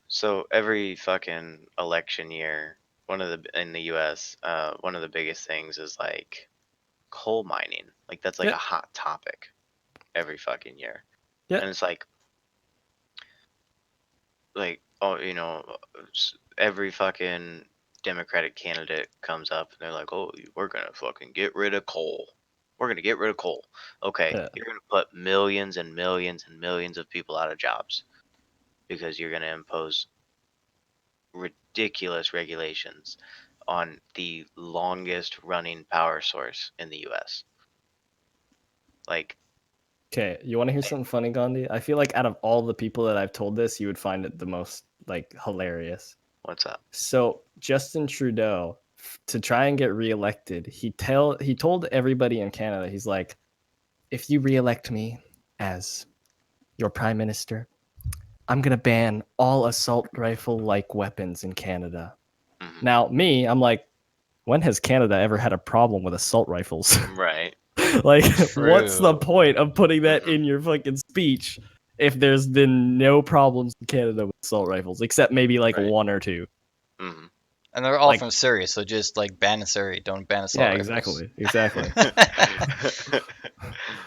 so every fucking election year, one of the in the U.S., one of the biggest things is like coal mining. Like that's like Yeah, a hot topic every fucking year, yeah, and it's oh every fucking Democratic candidate comes up and they're like, oh, we're gonna fucking get rid of coal. We're gonna get rid of coal. Okay, yeah. you're gonna put millions and millions and millions of people out of jobs because you're gonna impose ridiculous regulations on the longest running power source in the US. Like Okay, you want to hear something funny, Gandhi? I feel like out of all the people that I've told this, you would find it the most like hilarious. What's up? So Justin Trudeau, to try and get reelected, he told everybody in Canada, he's like, if you reelect me as your prime minister, I'm gonna ban all assault rifle like weapons in Canada. Mhm. Now, I'm like, when has Canada ever had a problem with assault rifles? Right. Like, what's the True. point of putting that Mhm. in your fucking speech if there's been no problems in Canada with assault rifles, except maybe like Right. one or two? Mhm. And they're all Like, from Surrey, so just like ban Surrey, don't ban assault yeah, rifles. exactly.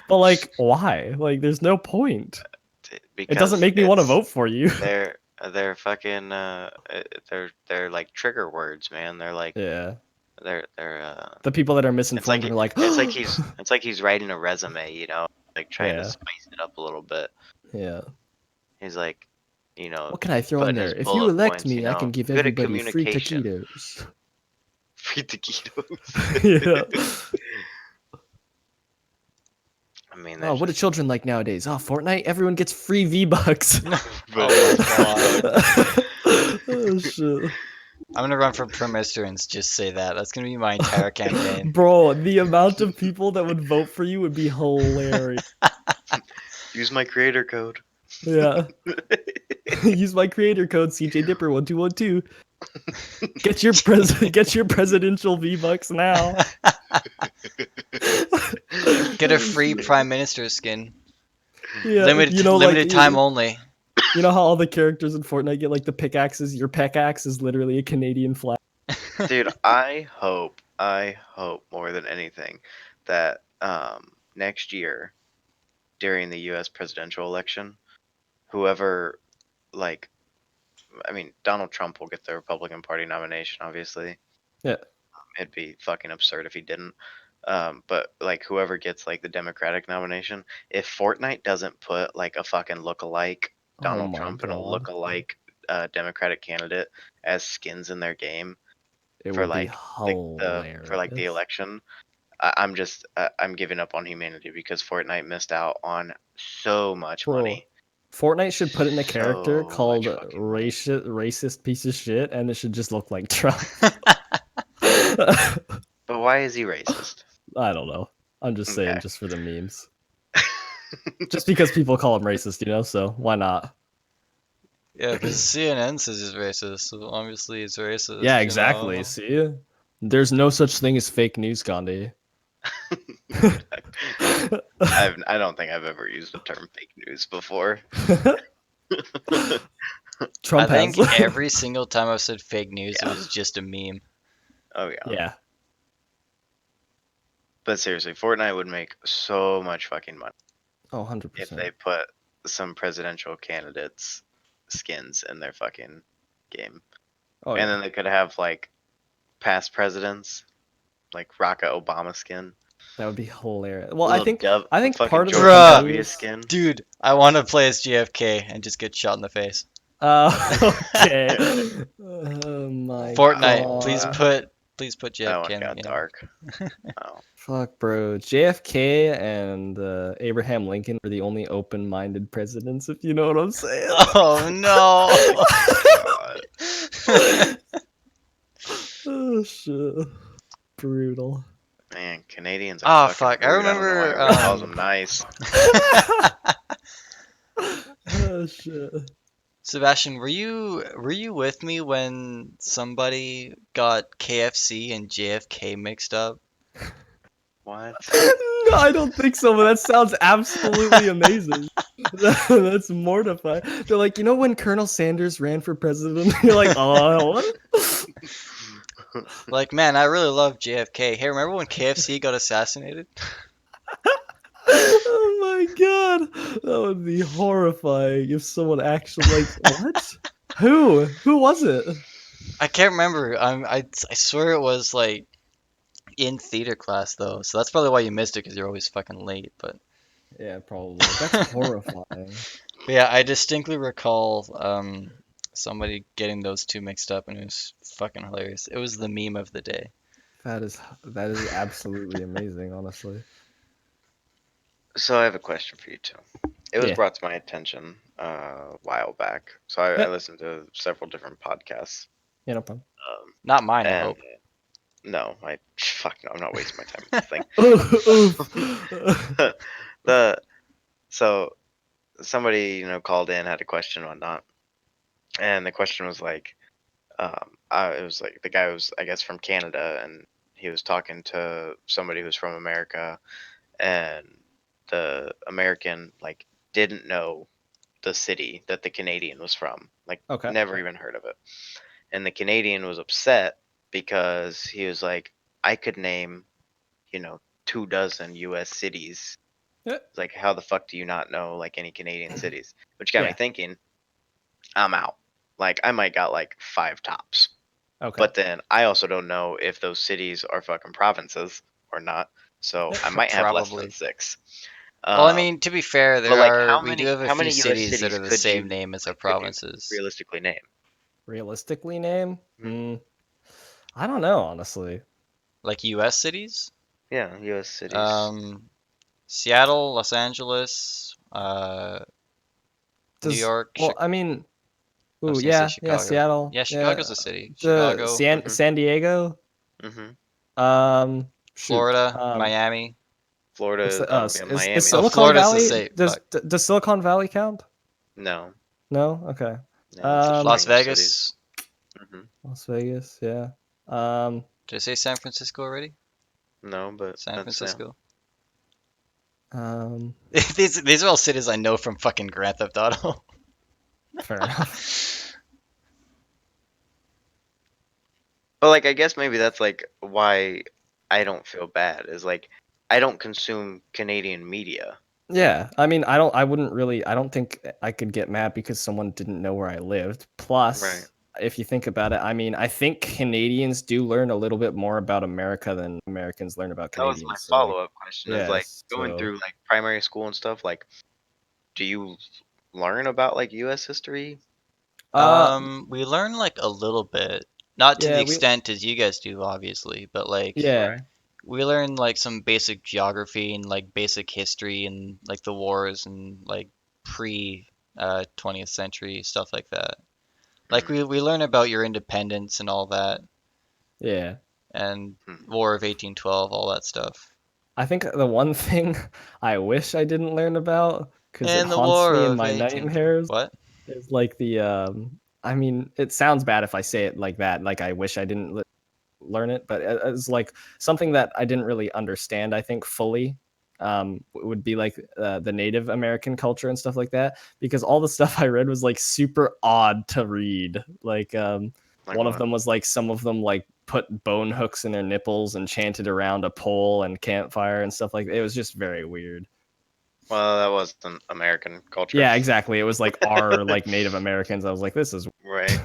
But like, why? Like, there's no point. It doesn't Because make me want to vote for you. they're fucking they're like trigger words, man. They're like Yeah, they're the people that are it's like misinformed are like, it's like he's writing a resume, you know, like trying to yeah, spice it up a little bit. yeah. He's like, you know, What can I throw in putting there? his If you bullet elect points, you me, I can know, give good at everybody free communication. taquitos. Free taquitos. Yeah. I mean, Oh, there's what do just children like nowadays? Oh, Fortnite, everyone gets free V-Bucks. Oh my god. Oh shit. I'm gonna run for prime minister and just say that. That's gonna be my entire campaign. Bro, the amount of people that would vote for you would be hilarious. use my creator code. Yeah. Use my creator code CJ Dipper 1212. Get your presidential V-Bucks now. Get a Oh, free shit. prime minister skin. Yeah, Limited time only. you know how all the characters in Fortnite get like the pickaxes? Your pickaxe is literally a Canadian flag. Dude, I hope more than anything that next year during the US presidential election, whoever like I mean, Donald Trump will get the Republican Party nomination, obviously. Yeah. It'd be fucking absurd if he didn't. But like whoever gets like the Democratic nomination, if Fortnite doesn't put like a fucking look-alike Oh Donald my Trump and a god. look-alike Democratic candidate as skins in their game It for would be like the hilarious. election, I'm giving up on humanity because Fortnite missed out on so much Bro, money, Fortnite should put in a character so called much fucking money. racist piece of shit, and it should just look like Trump. But why is he racist? I don't know. I'm just saying, Okay. just for the memes. Just because people call him racist, so why not? Yeah, because CNN says he's racist, so obviously he's Yeah, racist, you exactly. know? See? There's no such thing as fake news, Gandhi. I don't think I've ever used the term fake news before. I Trump has. think every single time I've said fake news, it Yeah. was just a meme. Oh yeah. Yeah. But seriously, Fortnite would make so much fucking money Oh, if 100%. they put some presidential candidates skins in their fucking game. Oh, And yeah. then they could have like past presidents, like rock a Obama skin. That would be hilarious. Well, Little I think fucking part of the George Bruh. W appeal. skin. Dude, I want to play as JFK and just get shot in the face. Okay. Oh my Fortnite, god. please put That JFK one in the got game. dark. Oh. Fuck, bro. JFK and Abraham Lincoln were the only open-minded presidents, if you know what I'm saying. Oh no. God. Oh shit. Brutal. Man, Canadians are Oh fucking fuck, I rude. I don't know why remember everybody calls them nice. Oh shit. Sebastian, were you with me when somebody got KFC and JFK mixed up? What? No, I don't think so, but that sounds absolutely amazing. That's mortifying. They're like, when Colonel Sanders ran for president? You're like, oh, what? Like, man, I really love JFK. Hey, remember when KFC got assassinated? Oh my god, that would be horrifying if someone actually what? Who was it? I can't remember. I swear it was like in theater class though, so that's probably why you missed it because you're always fucking late. But Yeah, probably. That's horrifying. yeah, I distinctly recall somebody getting those two mixed up, and it was fucking hilarious. It was the meme of the day. That is absolutely amazing, honestly. So I have a question for you too. It was Yeah. brought to my attention a while back. So I Yep. listened to several different podcasts. Yeah, no problem. Not mine, I And hope. no, fuck no, I'm not wasting my time with this thing. Oof. the so somebody called in, had a question and whatnot, and the question was like, it was like the guy was, I guess, from Canada, and he was talking to somebody who's from America, and the American like didn't know the city that the Canadian was from, like Okay. never even heard of it, and the Canadian was upset because he was like, I could name, 24 U.S. cities. Yeah. It's like, how the fuck do you not know like any Canadian cities? Which got me Yeah. thinking, I'm out. Like, I might got like 5 tops. Okay. But then I also don't know if those cities are fucking provinces or not. So Yep. I might have less than Probably. 6. Well, I mean, to be fair, But like, we do have a how few many U.S. cities that cities are the could same you name as our could you provinces. realistically name? Realistically name? Mhm. I don't know, honestly. Like US cities? Yeah, U.S. cities. Um, Seattle, Los Angeles, New York. Well, I mean, I ooh, was gonna say yeah, Chicago. Seattle, Yeah, yeah, Chicago's a city. the Chicago, Mhm. San Diego, Mhm. shoot, Florida, Miami. what's Florida. the Yeah, is Miami's Oh, a Silicon city. Florida's a Valley state. Fuck. does Silicon Valley count? No, No, okay. no, it's a Las string of cities. Vegas. Hmm. Las Vegas, yeah. Um, Did I say San Francisco already? No, but San that's now. Francisco. um, These are all cities I know from fucking Grand Theft Auto. fair enough. But like, I guess maybe that's like why I don't feel bad is like I don't consume Canadian media. Yeah, I mean, I wouldn't really, I don't think I could get mad because someone didn't know where I lived. Right. Plus, if you think about it, I mean, I think Canadians do learn a little bit more about America than Americans learn about That was my Canadians. So, like, follow-up question is like yes, going so through like primary school and stuff, like do you learn about like US history? uh We learn like a little bit, not to the yeah, extent as you guys do, obviously, but like yeah, Right. we learn like some basic geography and like basic history and like the wars and like pre 20th century stuff like that. Like Mm. we learn about your independence and all that yeah. and Hmm. War of 1812, all that stuff. I think the one thing I wish I didn't learn about because it And the haunts War me in of my 1812. nightmares What? is like the I mean, it sounds bad if I say it like that, like I wish I didn't learn it, but it's like something that I didn't really understand, I think, fully. Would be like the Native American culture and stuff like that, because all the stuff I read was like super odd to read. Like Like one of what? them was like some of them like put bone hooks in their nipples and chanted around a pole and campfire and stuff like that. It was just very weird. Well, that wasn't American culture. Yeah, exactly. It was like our like Native Americans. I was like, this is Right.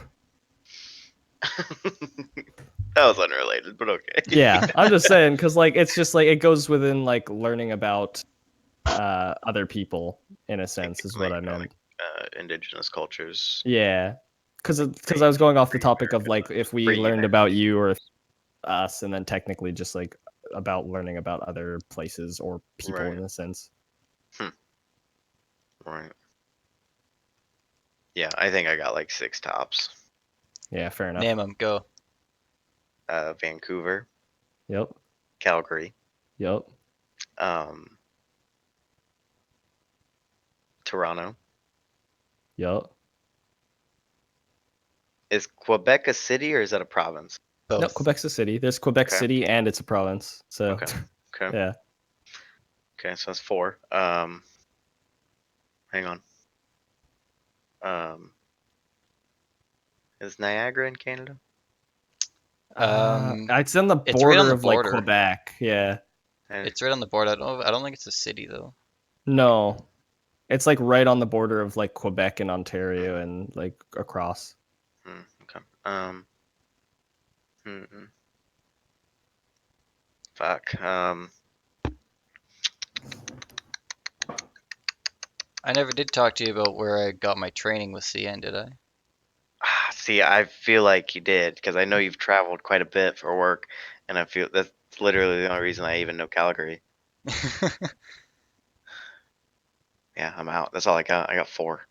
That was unrelated, but okay. yeah. I'm just saying because like it's just like it goes within like learning about other people in a sense is what Like I meant. indigenous cultures, Yeah, like because I was going off the topic of pre-American, like if we learned pre-American. about you or us, and then technically just like about learning about other places or people Right. in a sense. Hmm. Right. Yeah, I think I got like 6 tops. Yeah, fair enough. Name them. Go. Vancouver, Yep. Calgary, Yep. um, Toronto. Yep. Is Quebec a city or is that a province? No, Both. Quebec's a city. There's Quebec Okay. City and it's a province. So Okay. Okay. yeah. Okay. So that's 4. Hang on. Um, is Niagara in Canada? Um, It's on the it's right on border the of like border. Quebec. Yeah. And It's right on the border. I don't think it's a city though. No, it's like right on the border of like Quebec and Ontario and like across. okay. Mm, fuck. I never did talk to you about where I got my training with CN, did I? See, I feel like you did because I know you've traveled quite a bit for work, and I feel that's literally the only reason I even know Calgary. Yeah, I'm out. That's all I got. I got 4.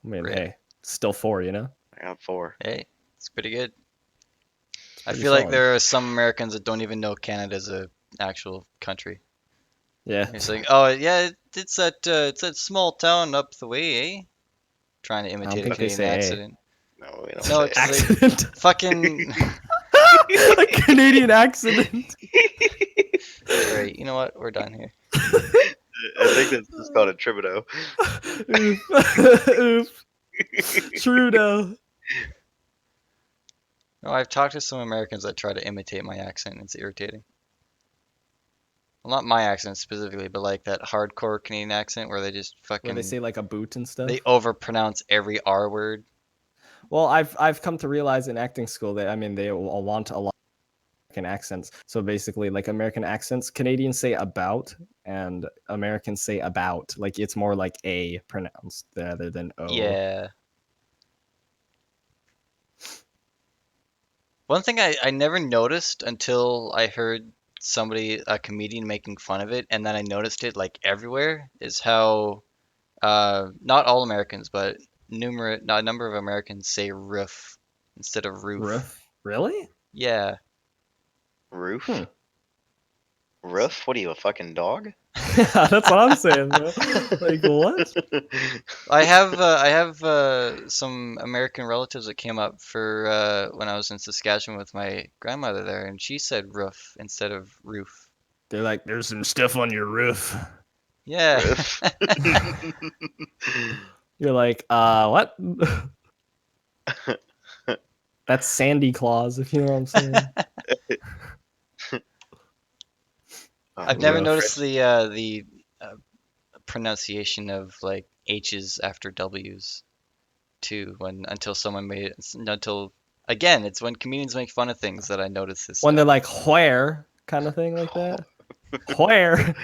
I mean, Rip. hey, still 4, you know? I got 4. Hey, it's pretty good. It's I pretty feel like solid. there are some Americans that don't even know Canada's a actual country. Yeah. It's like, oh yeah, it's that small town up the way, eh? Trying to I don't imitate a think they Canadian say accent. No, we don't No, say. because accident. fucking. A Canadian accident. All right, you know what? We're done here. I think that's just called a Thibodeau. Oof. Oof. Trudeau. No, I've talked to some Americans that try to imitate my accent, and it's irritating. Well, not my accent specifically, but like that hardcore Canadian accent where they just Where they fucking say like a boot and stuff. they overpronounce every R word. Well, I've come to realize in acting school that I mean they all want a lot of American accents. So basically, like American accents, Canadians say about, and Americans say about. Like it's more like a pronounced rather than o. Yeah. One thing I never noticed until I heard somebody, a comedian, making fun of it, and then I noticed it like everywhere, is how not all Americans, but a number of Americans say roof instead of roof. Roof. Really? Yeah. Roof? Roof? What are you, a fucking dog? That's what I'm saying, bro. Like what? I have some American relatives that came up for when I was in Saskatchewan with my grandmother there, and she said roof instead of roof. They're like, there's some stuff on your roof. Yeah. Roof. You're like, what? That's Sandy Claus, if you know what I'm saying. I've never Roof. noticed the pronunciation of like H's after W's too until someone made it until again it's when comedians make fun of things that I notice this When they're stuff. like, where? Kind of thing like that. Where?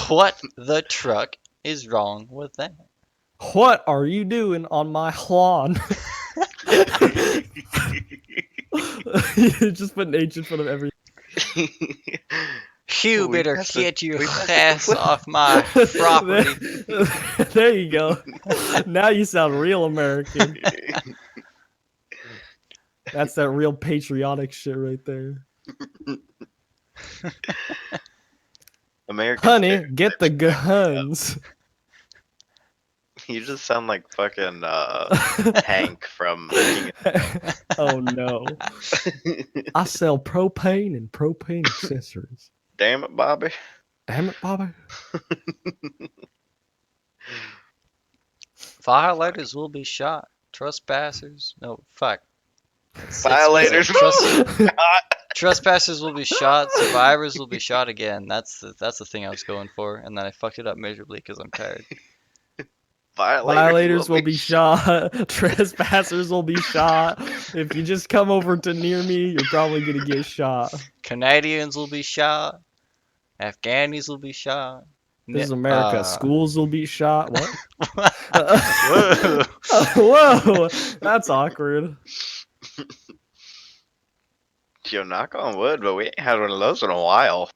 What the truck is wrong with that? What are you doing on my lawn? You just put an H in front of every. You We better passed a- get your we passed a ass clip. off my property. There you go. Now you sound real American. That's that real patriotic shit right there. American Honey, stereotypes get the crack me up. guns. You just sound like fucking Hank from King Oh no. I sell propane and propane accessories. Damn it, Bobby. Damn it, Bobby. Violators will be shot. Trespassers, no, fuck. Violators. Trespassers will be shot. Survivors will be shot again. That's the thing I was going for, and then I fucked it up miserably because I'm tired. Violators will be shot. Trespassers will be shot. If you just come over to near me, you're probably gonna get shot. Canadians will be shot. Afghanis will be shot. This is America. Schools will be shot. What? Whoa. Whoa, that's awkward. Yo, knock on wood, but we ain't had one of those in a while.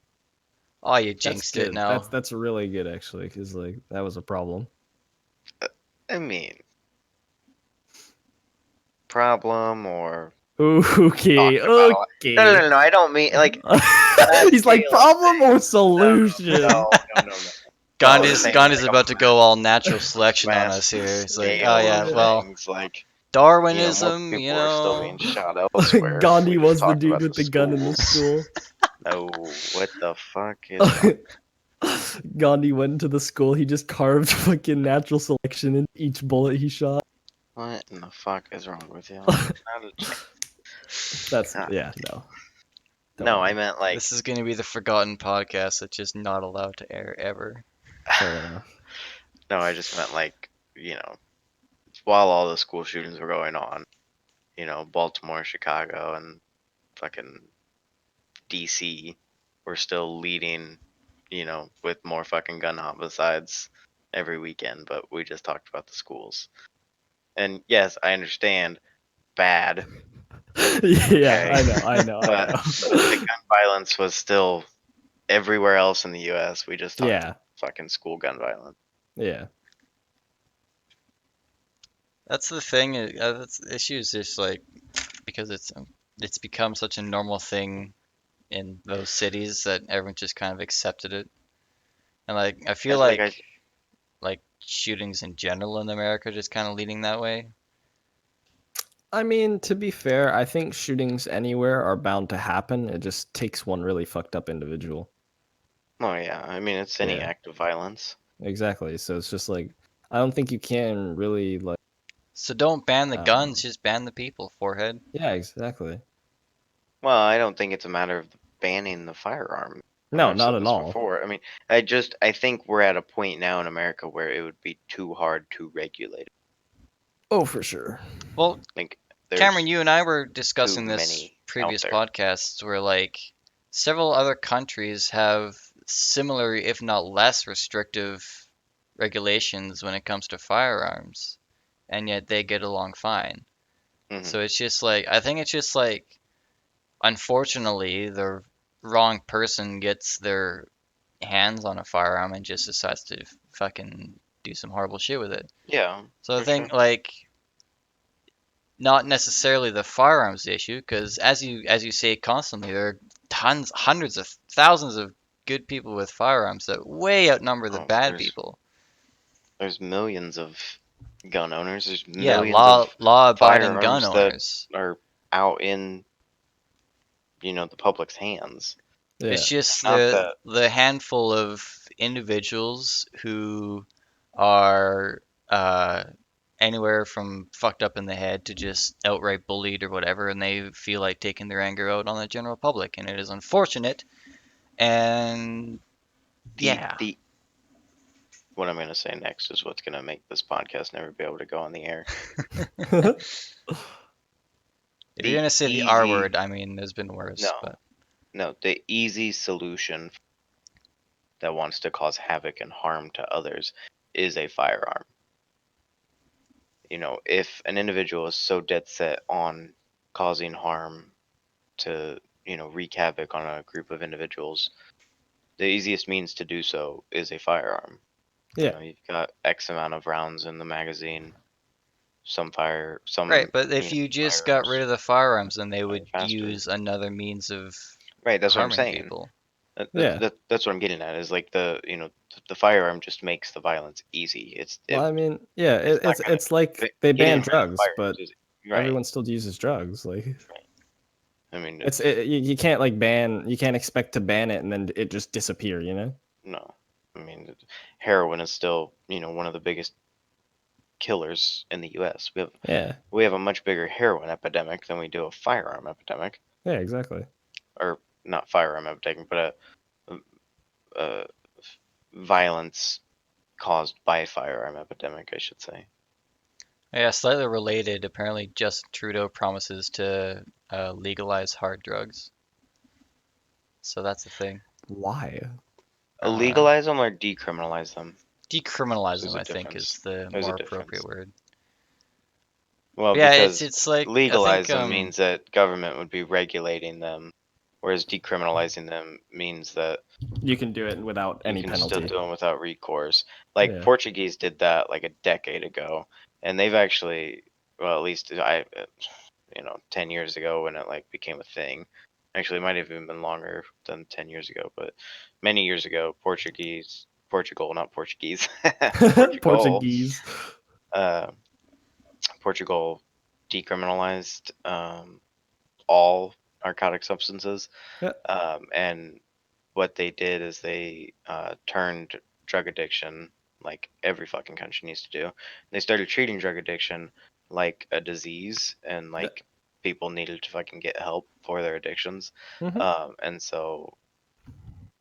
Oh, you That's jinxed good. it now. That's really good actually, because like that was a problem. I mean, problem or Okay, talking about a lot. okay. No. I don't mean like. He's like problem or solution. No. Gandhi's Saying, Gandhi's like, about to go all natural selection on mass us here. He's like, scale oh yeah, of well, things, like, more Darwinism, people are still being shot elsewhere. Gandhi We was the talked dude about with the gun in the schools. school. No, what the fuck is wrong? Gandhi went into the school. He just carved fucking natural selection in each bullet he shot. What in the fuck is wrong with you? That's God. yeah, no. Don't No, worry. I meant like This is going to be the forgotten podcast that's just not allowed to air ever. Fair enough. no, I just meant like, while all the school shootings were going on, Baltimore, Chicago, and fucking DC were still leading, with more fucking gun homicides every weekend, but we just talked about the schools. And yes, I understand bad, Yeah, Okay. I know. but the gun violence was still everywhere else in the US. We just talked Yeah. fucking school gun violence. Yeah. That's the thing. That's the issue is just like because it's become such a normal thing in those cities that everyone just kind of accepted it. And like I feel It's like shootings in general in America just kind of leading that way. I mean, to be fair, I think shootings anywhere are bound to happen. It just takes one really fucked up individual. oh yeah, I mean it's any Yeah, act of violence. exactly. So it's just like I don't think you can really like. So don't ban the guns, Um, just ban the people, forehead. yeah, exactly. Well, I don't think it's a matter of banning the firearm. I mean, No, I've not said at this all. before. I mean, I think we're at a point now in America where it would be too hard to regulate it. Oh, for sure. Well, Like Cameron, there's you and I were too discussing this many out previous there. podcasts where like several other countries have similar, if not less restrictive regulations when it comes to firearms, and yet they get along fine. Hmm. So it's just like I think it's just like unfortunately the wrong person gets their hands on a firearm and just decides to fucking do some horrible shit with it. Yeah, So I for sure. think like not necessarily the firearms issue because as you say constantly there are tons hundreds of thousands of good people with firearms that way outnumber the Oh, bad people. there's millions of gun owners. There's Yeah, millions of law abiding gun firearms that owners. are out in the public's hands. It's Yeah. It's just not the that. the handful of individuals who are anywhere from fucked up in the head to just outright bullied or whatever, and they feel like taking their anger out on the general public, and it is unfortunate. And the yeah, the what I'm gonna say next is what's gonna make this podcast never be able to go on the air. if you're The gonna say the R easy word, I mean, there's been worse, no but no the easy solution that wants to cause havoc and harm to others is a firearm. If an individual is so dead set on causing harm to wreak havoc on a group of individuals, the easiest means to do so is a firearm. Yeah. You've got X amount of rounds in the magazine. right. Some But if you just got rid firearms of the firearms, then they fire would faster. use another means of Right, that's what I'm harming saying. people. Yeah. That's what I'm getting at. Is like the firearm just makes the violence easy. Well, I mean, yeah, It's not gonna it's like they getting ban rid of drugs, firearms but is right. everyone still uses drugs. Like Right. I mean, you can't like ban you can't expect to ban it and then it just disappear, you know? no. I mean, heroin is still one of the biggest killers in the U.S. Yeah. We have a much bigger heroin epidemic than we do a firearm epidemic, Yeah, exactly. or not firearm epidemic, but a violence caused by firearm epidemic, I should say. Yeah, slightly related. Apparently, Justin Trudeau promises to legalize hard drugs. So that's the thing. Why? Uh, Legalize them or decriminalize them? decriminalize them, There's a I think, is difference. the There's a more appropriate difference. word. Well, But yeah, because it's like I think legalize them means that government would be regulating them, whereas decriminalizing them means that You can do it without you any can still penalty. do them without recourse. Like Yeah. Portuguese did that like a decade ago, and they've actually, well, at least 10 years ago when it like became a thing. Actually, it might have even been longer than 10 years ago, but many years ago, Portugal, not Portuguese, Portugal, Portuguese. uh, Portugal decriminalized all narcotic substances. Yeah. And what they did is they turned drug addiction, like every fucking country needs to do. They started treating drug addiction like a disease, and Yeah. like people needed to fucking get help for their addictions. Hmm. And so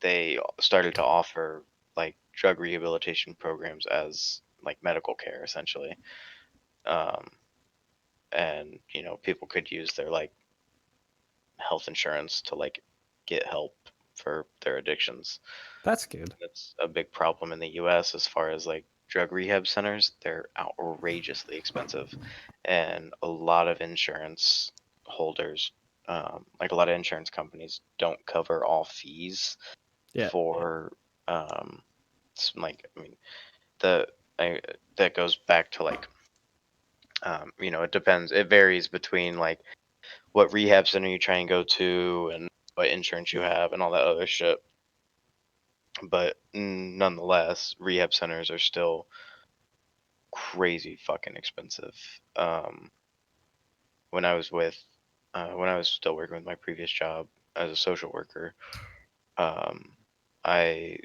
they started to offer like drug rehabilitation programs as like medical care essentially. Um, and people could use their like health insurance to like get help for their addictions. That's good. That's a big problem in the US as far as like drug rehab centers. They're outrageously expensive. And a lot of insurance holders, like a lot of insurance companies, don't cover all fees Yeah. for um, It's like, I mean, the that goes back to like, it depends. It varies between like what rehab center you try and go to and what insurance you have and all that other shit. But nonetheless, rehab centers are still crazy fucking expensive. When I was still working with my previous job as a social worker, I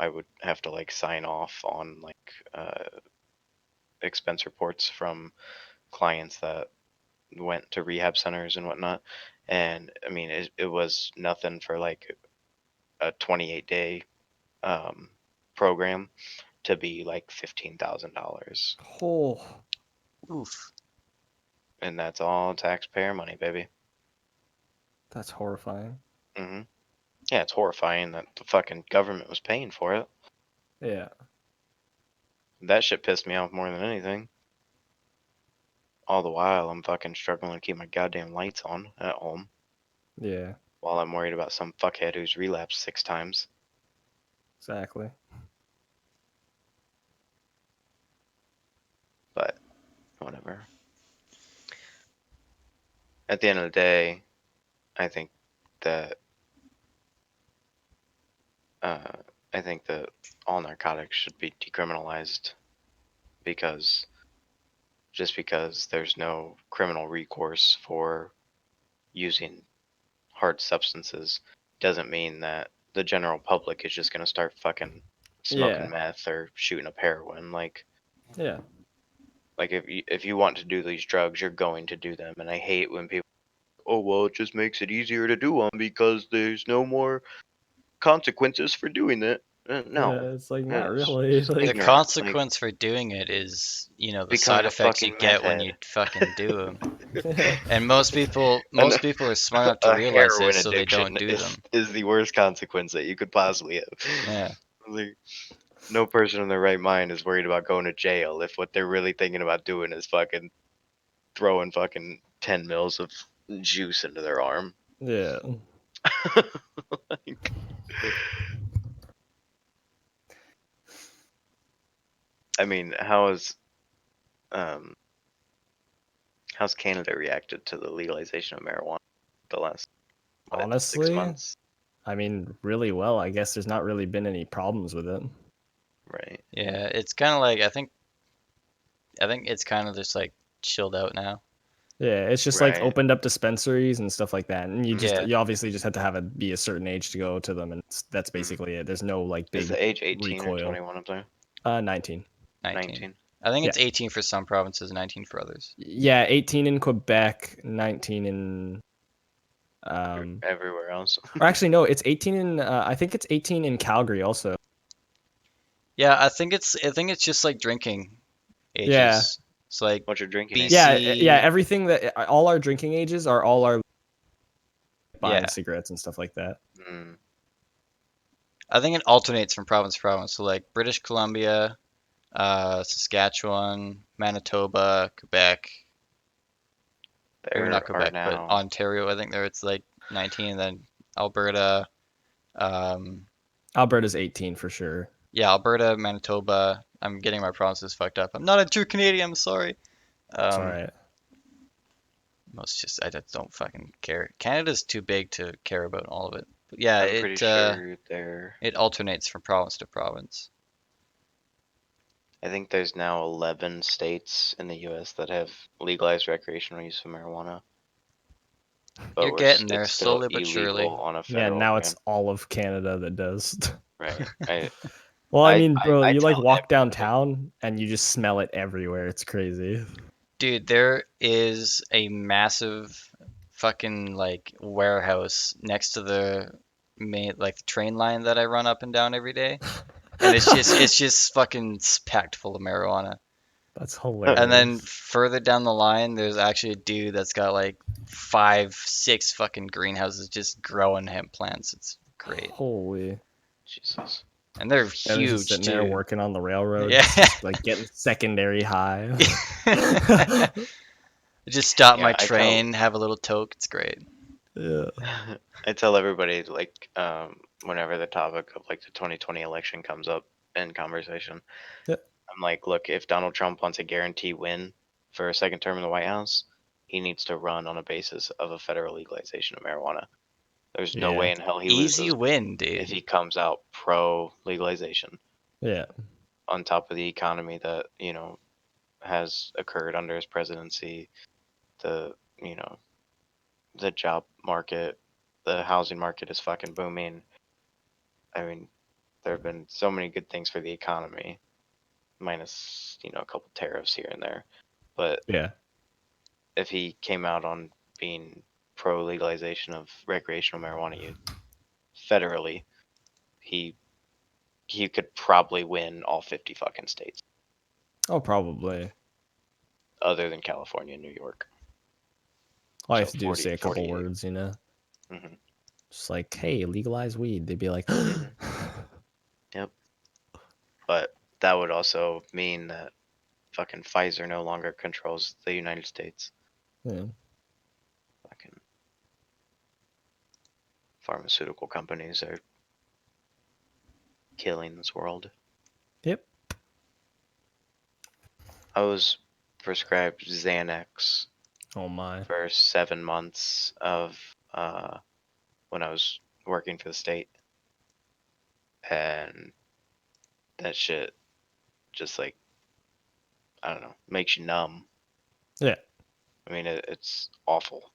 I would have to like sign off on like expense reports from clients that went to rehab centers and whatnot. And I mean, it was nothing for like a 28-day program to be like $15,000. Oh, Oof. And that's all taxpayer money, baby. that's horrifying. hmm Yeah, it's horrifying that the fucking government was paying for it. Yeah. That shit pissed me off more than anything. All the while, I'm fucking struggling to keep my goddamn lights on at home Yeah. while I'm worried about some fuckhead who's relapsed 6 times. Exactly. But whatever. At the end of the day, I think that uh, all narcotics should be decriminalized because there's no criminal recourse for using hard substances doesn't mean that the general public is just gonna start fucking smoking Yeah. meth or shooting up heroin. Yeah. Like if you want to do these drugs, you're going to do them. And I hate when people, oh well, it just makes it easier to do them because there's no more consequences for doing it. No, It's like not it's really. just The Like, ignorant. Like consequence for doing it is, the becoming side a effects you fucking meth get when head. you fucking do them. yeah. And most people are smart enough to A realize heroin this, so they don't addiction do them. is the worst consequence that you could possibly have. Yeah. Like, no person in their right mind is worried about going to jail if what they're really thinking about doing is fucking throwing fucking 10 mils of juice into their arm. Like, I mean, um how's Canada reacted to the legalization of marijuana the last 6 Honestly, months? I mean, really well. I guess there's not really been any problems with it. Right. Yeah, it's kind of like I think it's kind of just like chilled out now. Yeah, it's just like Right. opened up dispensaries and stuff like that, and Yeah. you obviously just have to be a certain age to go to them, and that's Mm. basically it. There's no like Is big the age 18 or recoil. 21 up there? 19. 19. 19. I think Yeah. it's 18 for some provinces, 19 for others. Yeah, 18 in Quebec, 19 in Everywhere else. or actually no, it's 18 in I think it's 18 in Calgary also. Yeah, I think it's just like drinking Yeah. ages. It's like What's your drinking age? Yeah, BC. everything that all our drinking ages are all our buying Yeah. cigarettes and stuff like that. Mm. I think it alternates from province to province. So like British Columbia, Saskatchewan, Manitoba, Quebec. Maybe There not are Quebec, but now Ontario. I think there it's like 19, and then Alberta. Um, Alberta's 18 for sure. yeah, Alberta, Manitoba. I'm getting my provinces fucked up. I'm not a true Canadian. I'm sorry. It's all right. I just don't fucking care. Canada's too big to care about all of it. But yeah, I'm pretty sure there. it alternates from province to province. I think there's now 11 states in the U.S. that have legalized recreational use of marijuana, but You're getting there it's still slowly but surely. illegal on a Yeah, federal now grant. it's all of Canada that does. Right. I Well, I I mean, bro, I you like tell walk everybody. downtown and you just smell it everywhere. It's crazy. Dude, there is a massive fucking like warehouse next to the main like the train line that I run up and down every day. And it's just fucking packed full of marijuana. That's And then hilarious. further down the line, there's actually a dude that's got like 5, 6 fucking greenhouses just growing hemp plants. It's great. Holy. Jesus. And they're And he's just huge sitting there too. working on the railroad, Yeah. just like getting secondary high. Just stop my Yeah, I tell train, have a little toke. It's great. Yeah. I tell everybody like whenever the topic of like the 2020 election comes up in conversation. Yeah. I'm like, look, if Donald Trump wants a guarantee win for a second term in the White House, he needs to run on a basis of a federal legalization of marijuana. There's no way Yeah. in hell he Easy loses win, if dude. he comes out pro legalization. Yeah. On top of the economy that has occurred under his presidency, the the job market, the housing market is fucking booming. I mean, there have been so many good things for the economy, minus a couple tariffs here and there. But Yeah. if he came out on being pro legalization of recreational marijuana use federally, he he could probably win all 50 fucking states, Oh, probably. other than California and New York. All you So have to do is say a couple 48. words, you know? Hmm. Just like, hey, legalize weed. They'd be like, Hmm. Yep. But that would also mean that fucking Pfizer no longer controls the United States. yeah. Fucking pharmaceutical companies are killing this world. Yep. I was prescribed Xanax Oh my. for 7 months of when I was working for the state, and that shit just like, I don't know, makes you numb. Yeah. I mean, it's awful.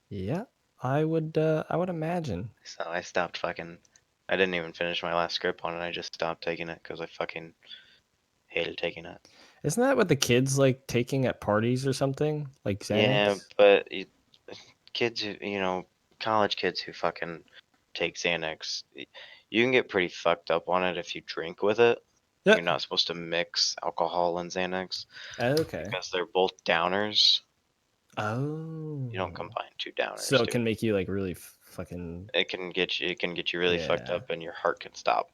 Yeah. I would imagine. So I stopped fucking. I didn't even finish my last script on it. I just stopped taking it because I fucking hated taking it. Isn't that what the kids like taking at parties or something? Like Yeah, Xanax? but kids who, college kids who fucking take Xanax, you can get pretty fucked up on it if you drink with it. Yeah. You're not supposed to mix alcohol and Xanax Okay. because they're both downers. Oh. You don't combine two So downers, it dude. can make you like really fucking It can get you really fucked yeah. up, and your heart can stop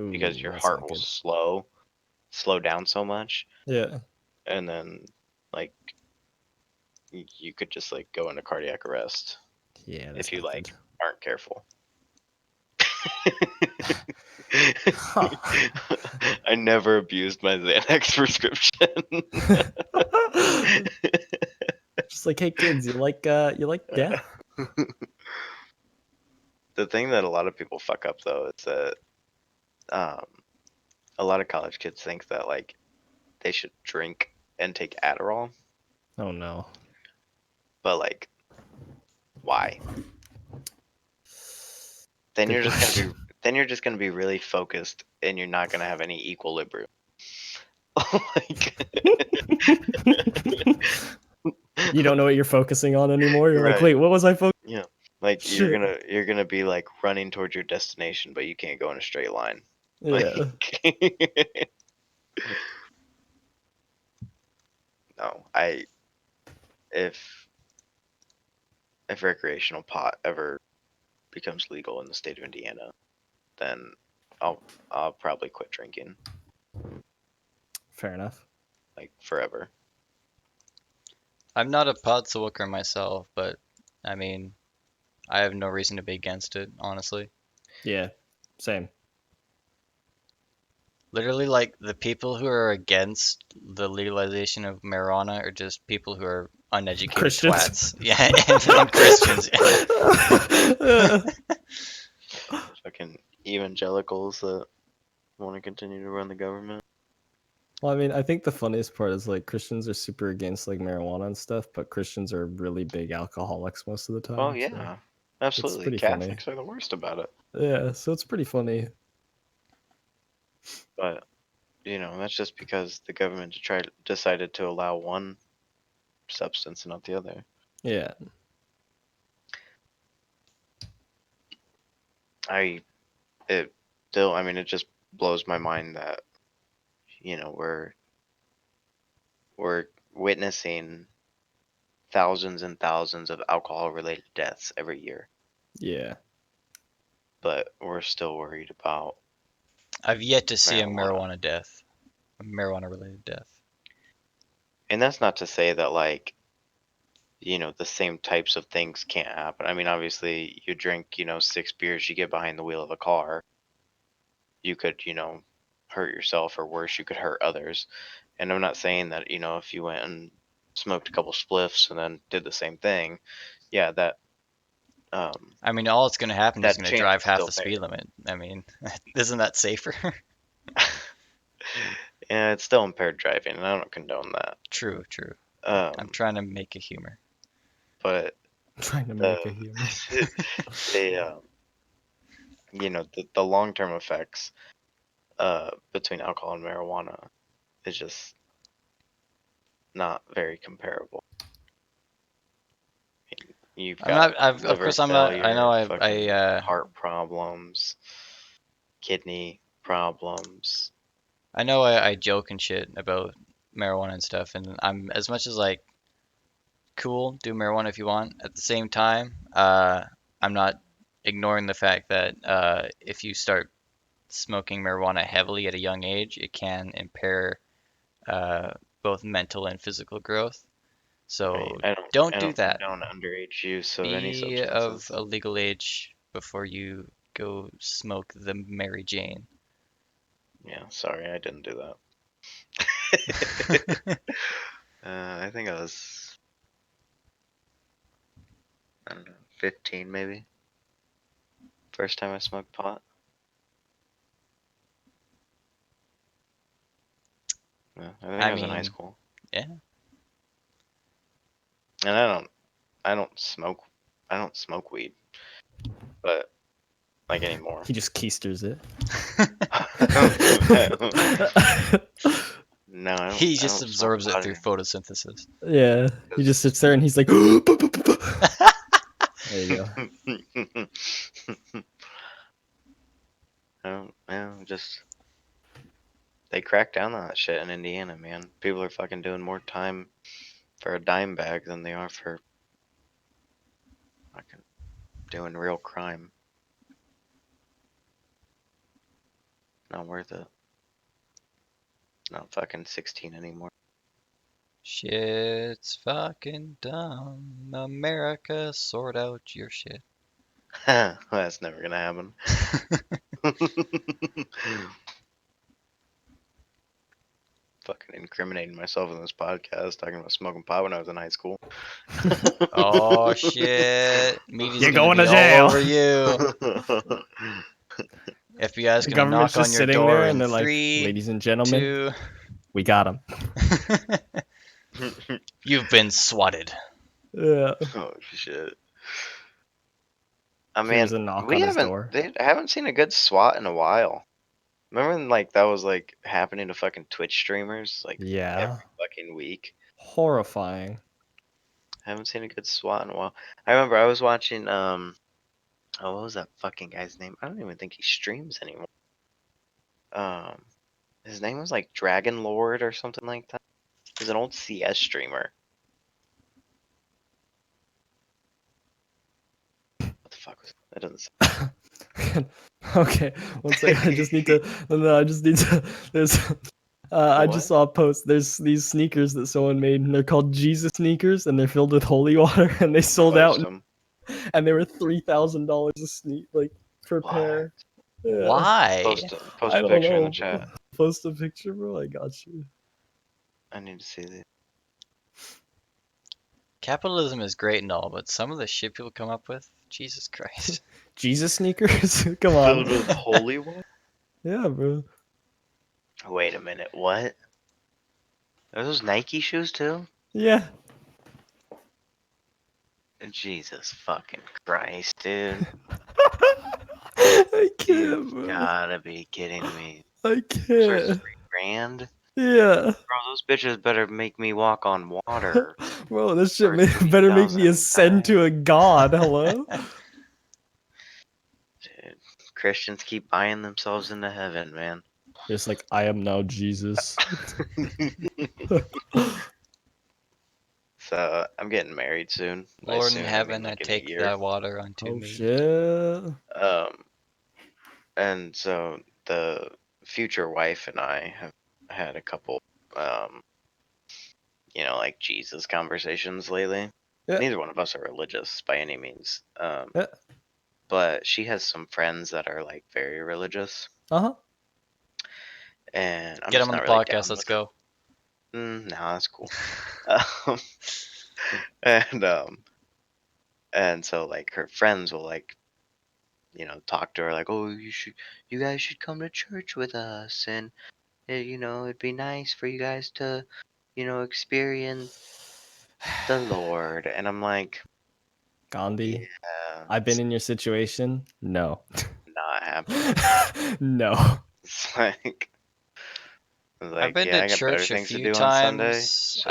because Ooh, your that's heart not will good. slow down so much, Yeah. and then like you could just like go into cardiac arrest Yeah, if that's you not good. like aren't careful. Huh. I never abused my Xanax prescription. Just like, hey kids, you like death? The thing that a lot of people fuck up though is that um, a lot of college kids think that like they should drink and take Adderall, Oh no. but like why? Then Good you're just gonna question. be then you're just gonna be really focused and you're not gonna have any equilibrium. Like, You don't know what you're focusing on anymore. You're like, right. wait, what was I focusing? Yeah. Like you're Shit. gonna you're gonna be like running towards your destination, but you can't go in a straight line. Yeah. Like no, if if recreational pot ever becomes legal in the state of Indiana, then I'll probably quit drinking Fair enough. like forever. I'm not a pot smoker myself, but I mean, I have no reason to be against it, honestly. Yeah. Same. Literally, like the people who are against the legalization of marijuana are just people who are uneducated Christians. twats. Yeah, and Christians. Fucking evangelicals that want to continue to run the government. Well, I mean, I think the funniest part is like Christians are super against like marijuana and stuff, but Christians are really big alcoholics most of the Oh time. So yeah, it's absolutely. pretty funny. Catholics are the worst about it. Yeah, so it's pretty funny. But that's just because the government decided to allow one substance and not the other. Yeah. I it still, I mean, it just blows my mind that we're witnessing thousands and thousands of alcohol related deaths every year, Yeah. but we're still worried about I've yet to see a marijuana. marijuana death, a marijuana related death. And that's not to say that like the same types of things can't happen. I mean, obviously, you drink, 6 beers, you get behind the wheel of a car, you could, hurt yourself, or worse, you could hurt others. And I'm not saying that, if you went and smoked a couple spliffs and then did the same thing, yeah, that I mean, all it's going to happen is that going to chance drive is half still the speed there. limit. I mean, isn't that safer? Yeah, it's still impaired driving, and I don't condone that. True, true. I'm Um, trying to make a humor. but Trying to the make a humor. the the long term effects between alcohol and marijuana is just not very comparable. You've I'm got not. Of liver course, I'm not. I know. failure, fucking heart problems, kidney problems. I know. I joke and shit about marijuana and stuff, and I'm as much as like cool, do marijuana if you want. At the same time, I'm not ignoring the fact that if you start smoking marijuana heavily at a young age, it can impair uh, both mental and physical growth. Right? So I don't don't I do don't that. condone underage use of any Be of substances. a legal age before you go smoke the Mary Jane. Yeah, sorry, I didn't do that. I think I was, I don't know, 15 maybe. First time I smoked pot. Yeah, I think I I was in high mean, school. yeah. And I don't smoke I don't smoke weed, but like anymore. He just keisters it. No, He I just don't smoke absorbs it pot through anymore. Yeah, he just 'Cause sits there and he's like, there you go. just they cracked down on that shit in Indiana, man. People are fucking doing more time for a dime bag than they are for fucking doing real crime. Not worth it. Not fucking 16 anymore. Shit's fucking dumb. America, sort out your shit. That's never gonna happen. Fucking incriminating myself in this podcast, talking about smoking pot when I was in high school. Oh shit. Media's You're gonna going be to all jail. over you. FBI's The gonna government's knock on just your sitting door there and in they're like, three, ladies and gentlemen, two. we got him. You've been swatted. Yeah. Oh shit! I Here's mean, a knock we on his haven't door. they haven't seen a good SWAT in a while. Remember when like that was like happening to fucking Twitch streamers like Yeah. every fucking week? Horrifying. Haven't seen a good SWAT in a while. I remember I was watching oh, what was that fucking guy's name? I don't even think he streams anymore. Um, his name was like Dragon Lord or something like that. He's an old CS streamer. What the fuck was that? Doesn't. Okay, one second. I just need to. No, I just need to. There's. I just What? saw a post. There's these sneakers that someone made, and they're called Jesus sneakers, and they're filled with holy water, and they sold Post out, him. and they were $3,000 a sneak, like per What? pair. Yeah, Why? Post I a don't picture in the know. chat. Post a picture, bro. I got you. I need to see this. Capitalism is great and all, but some of the shit people come up with, Jesus Christ. Jesus sneakers. Come on. Filled with holy water? Yeah, bro. Wait a minute, what? Are those Nike shoes too? Yeah. Jesus fucking Christ, dude. I You've can't, bro. gotta be kidding me. I Those are can't. 3 grand? Yeah. Bro, those bitches better make me walk on water Bro, this shit for better make me 3,000 ascend times. to a god. Hello? Dude, Christians keep buying themselves into heaven, man. Just like, I am now Jesus. So, I'm getting married soon. By Lord in soon, I mean heaven, I like in a take year. thy water unto Oh me. shit. Um, and so the future wife and I have had a couple, like Jesus conversations lately. Yeah. neither one of us are religious by any means. Yeah. But she has some friends that are like very religious, Uh-huh. and I'm Get him just on the not really podcast. down Let's with it. go. No, that's cool. Um, and and so like her friends will like talk to her like, oh, you guys should come to church with us, and it'd be nice for you guys to experience the Lord. And I'm like, Gandhi, yeah, I've been it's in your situation. No. not happening. No. It's I've like, been yeah, to I got better church a things to few do on Sunday. times. So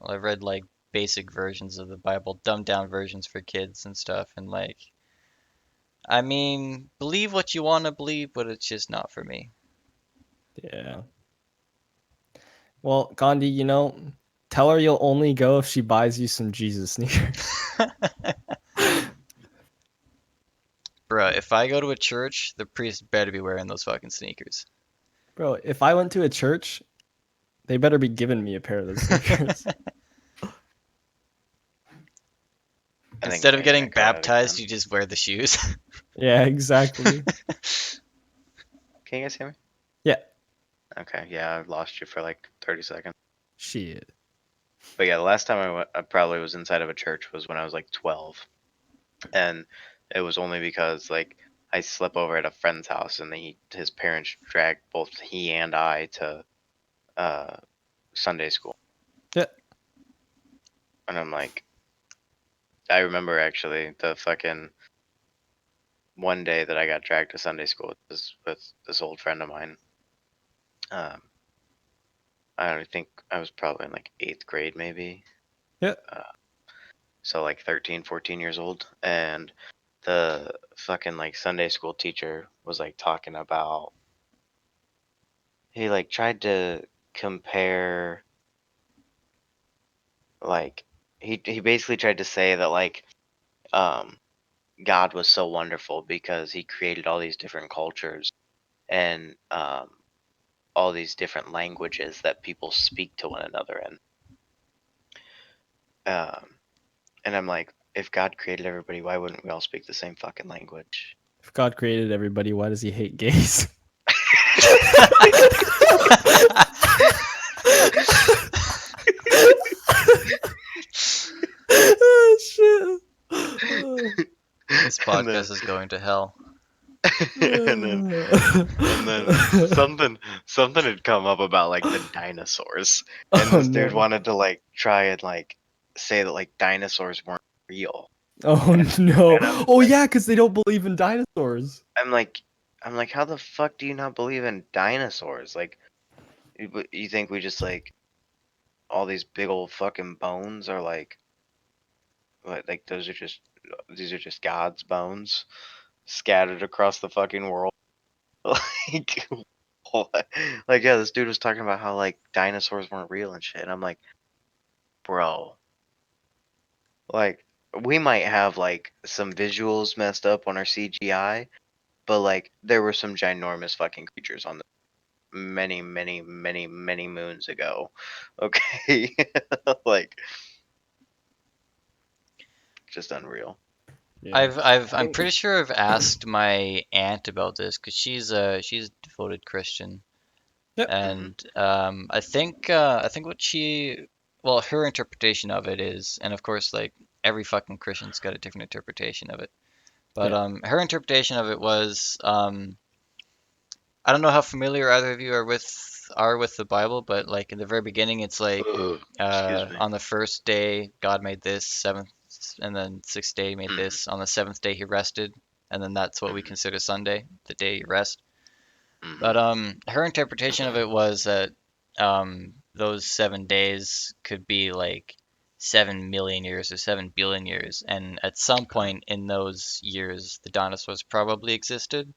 I've read like basic versions of the Bible, dumbed down versions for kids and stuff, and like I mean, believe what you want to believe, but it's just not for me. Yeah. Well, Gandhi, tell her you'll only go if she buys you some Jesus sneakers. Bruh, if I go to a church, the priest better be wearing those fucking sneakers. Bro, if I went to a church, they better be giving me a pair of those sneakers. I think Instead now of you're gonna getting cut out baptized, again. you just wear the shoes. Yeah, exactly. Can you guys hear me? Yeah. Okay, yeah, I lost you for like 30 seconds. Shit. But yeah, the last time I probably was inside of a church was when I was like 12, and it was only because like I slept over at a friend's house, and his parents dragged both he and I to uh, Sunday school, Yeah. and I'm like, I remember actually the fucking one day that I got dragged to Sunday school with this old friend of mine. Um, I think I was probably in like 8th grade maybe. Yeah. Uh, so like 13, 14 years old. And the fucking like Sunday school teacher was like talking about, he like tried to compare, like, he basically tried to say that like, um, God was so wonderful because he created all these different cultures and all these different languages that people speak to one another in. Um, and I'm like, if God created everybody, why wouldn't we all speak the same fucking language? If God created everybody, why does he hate gays? Oh, shit. This and then podcast is going to hell. and then and then something had come up about like the dinosaurs, and Oh this dude no. wanted to like try and like say that like dinosaurs weren't real. Oh And no. and I'm Oh like yeah, because they don't believe in dinosaurs. I'm like I'm like, how the fuck do you not believe in dinosaurs? Like, you think we just like all these big old fucking bones are like what, like these are just God's bones scattered across the fucking world? Like, what? Like, yeah, this dude was talking about how like dinosaurs weren't real and shit. And I'm like, bro, like we might have like some visuals messed up on our CGI, but like there were some ginormous fucking creatures on the many, many, many, many moons ago. Okay, like just unreal. Yeah. I'm pretty sure I've asked my aunt about this because she's a devoted Christian, Yep. Hmm. and I think what well, her interpretation of it is, and of course, like every fucking Christian's got a different interpretation of it, but Yeah. her interpretation of it was, I don't know how familiar either of you are with the Bible, but like in the very beginning, it's like Ugh, excuse me. on the first day God made this, seventh, and then sixth day made Hmm. this. On the seventh day he rested, and then that's what we Hmm. consider Sunday, the day you rest. Hmm. But her interpretation of it was that those 7 days could be like 7 million years or 7 billion years, and at some Okay. point in those years, the dinosaurs probably existed.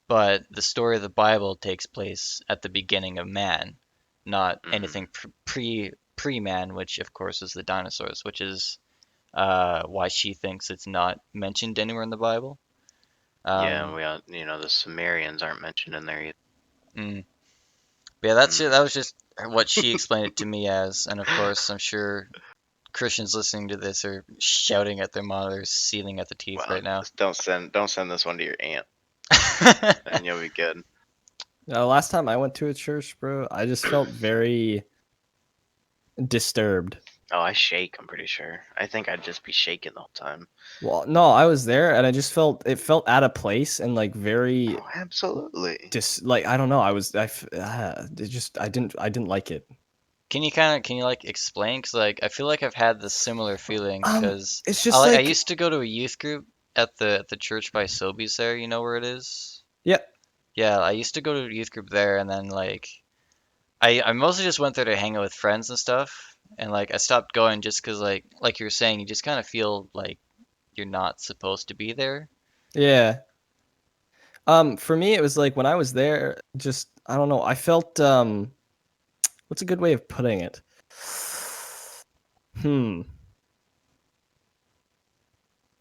But the story of the Bible takes place at the beginning of man, not Hmm. anything pre man, which of course is the dinosaurs, which is why she thinks it's not mentioned anywhere in the Bible. Yeah, Um, we the Sumerians aren't mentioned in there either. mm. But yeah, that's it. Hmm. That was just what she explained it to me as, and of course, I'm sure Christians listening to this are shouting at their monitors, seething at the teeth Well, right now. just don't send this one to your aunt, and you'll be good. Last time I went to a church, bro, I just felt very disturbed. Oh, I shake. I'm pretty sure. I think I'd just be shaking the whole time. Well, no, I was there and I just felt out of place and like very Oh, absolutely. like I don't know. I didn't like it. Can you like explain? Because like I feel like I've had this similar feeling because It's just I like used to go to a youth group at the church by Sobeys there. You know where it is? yeah, Yeah, I used to go to a youth group there, and then like I mostly just went there to hang out with friends and stuff. And like I stopped going just because like you were saying, you just kind of feel like you're not supposed to be there. yeah. For me, it was like when I was there, just I don't know. I felt what's a good way of putting it? Hmm.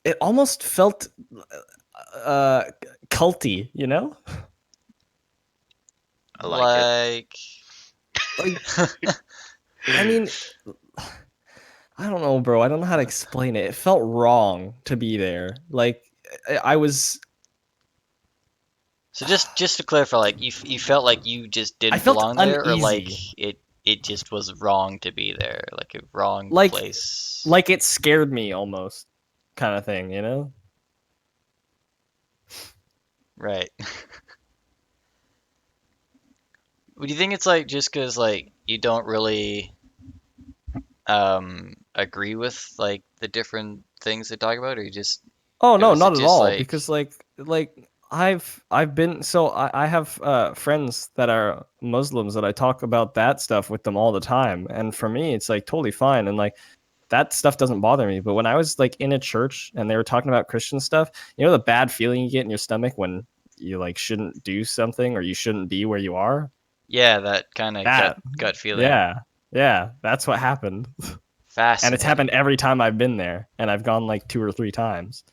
It almost felt uh culty, you know? I like it. Like, Like I mean, I don't know, bro. I don't know how to explain it. It felt wrong to be there. Like I was so just to clarify, like you felt like you just I didn't felt belong there, or like uneasy. it just was wrong to be there, like a wrong Like place. like it scared me almost kind of thing, you know? Right. Do you think it's like just because like you don't really agree with like the different things they talk about, or you just Oh or no, is it not at just all. like Because like I've been so I have friends that are Muslims that I talk about that stuff with them all the time, and for me it's like totally fine, and like that stuff doesn't bother me. But when I was like in a church and they were talking about Christian stuff, you know the bad feeling you get in your stomach when you like shouldn't do something or you shouldn't be where you are. yeah, that kind of That gut feeling. yeah yeah that's what happened, and it's happened Fascinating. every time I've been there, and I've gone like 2 or 3 times.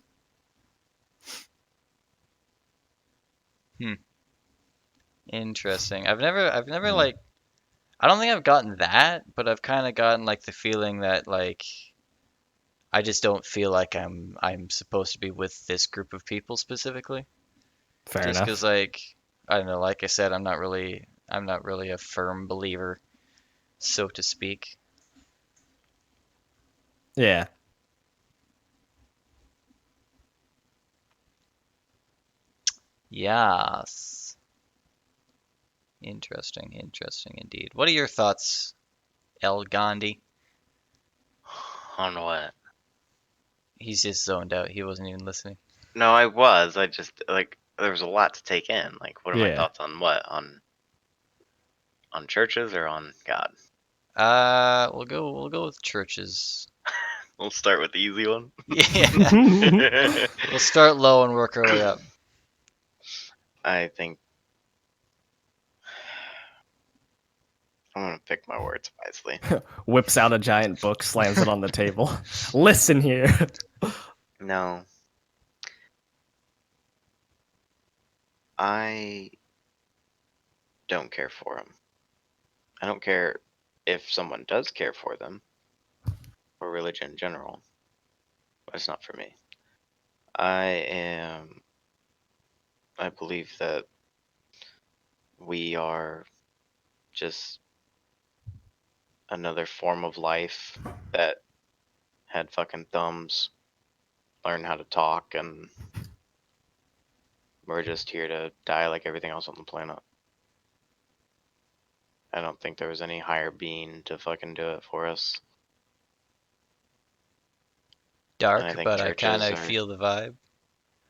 Hmm. Interesting. I've never Hmm. like I don't think I've gotten that, but I've kind of gotten like the feeling that like I just don't feel like I'm supposed to be with this group of people specifically. Fair Just 'cause enough. like I don't know, like I said, I'm not really a firm believer, so to speak. Yeah. Yes. Interesting indeed. What are your thoughts, El Gandhi? On what? He's just zoned out. He wasn't even listening. No, I was. I just like there was a lot to take in. Like, what are my Yeah. thoughts on what? On churches or on God? We'll go with churches. We'll start with the easy one. Yeah. We'll start low and work our way up. I think I'm gonna pick my words wisely. Whips out a giant book, slams it on the table. Listen here. No, I don't care for them. I don't care if someone does care for them or religion in general, but it's not for me. I am. I believe that we are just another form of life that had fucking thumbs, learned how to talk, and we're just here to die like everything else on the planet. I don't think there was any higher being to fucking do it for us. And Dark, but I kind of are feel the vibe.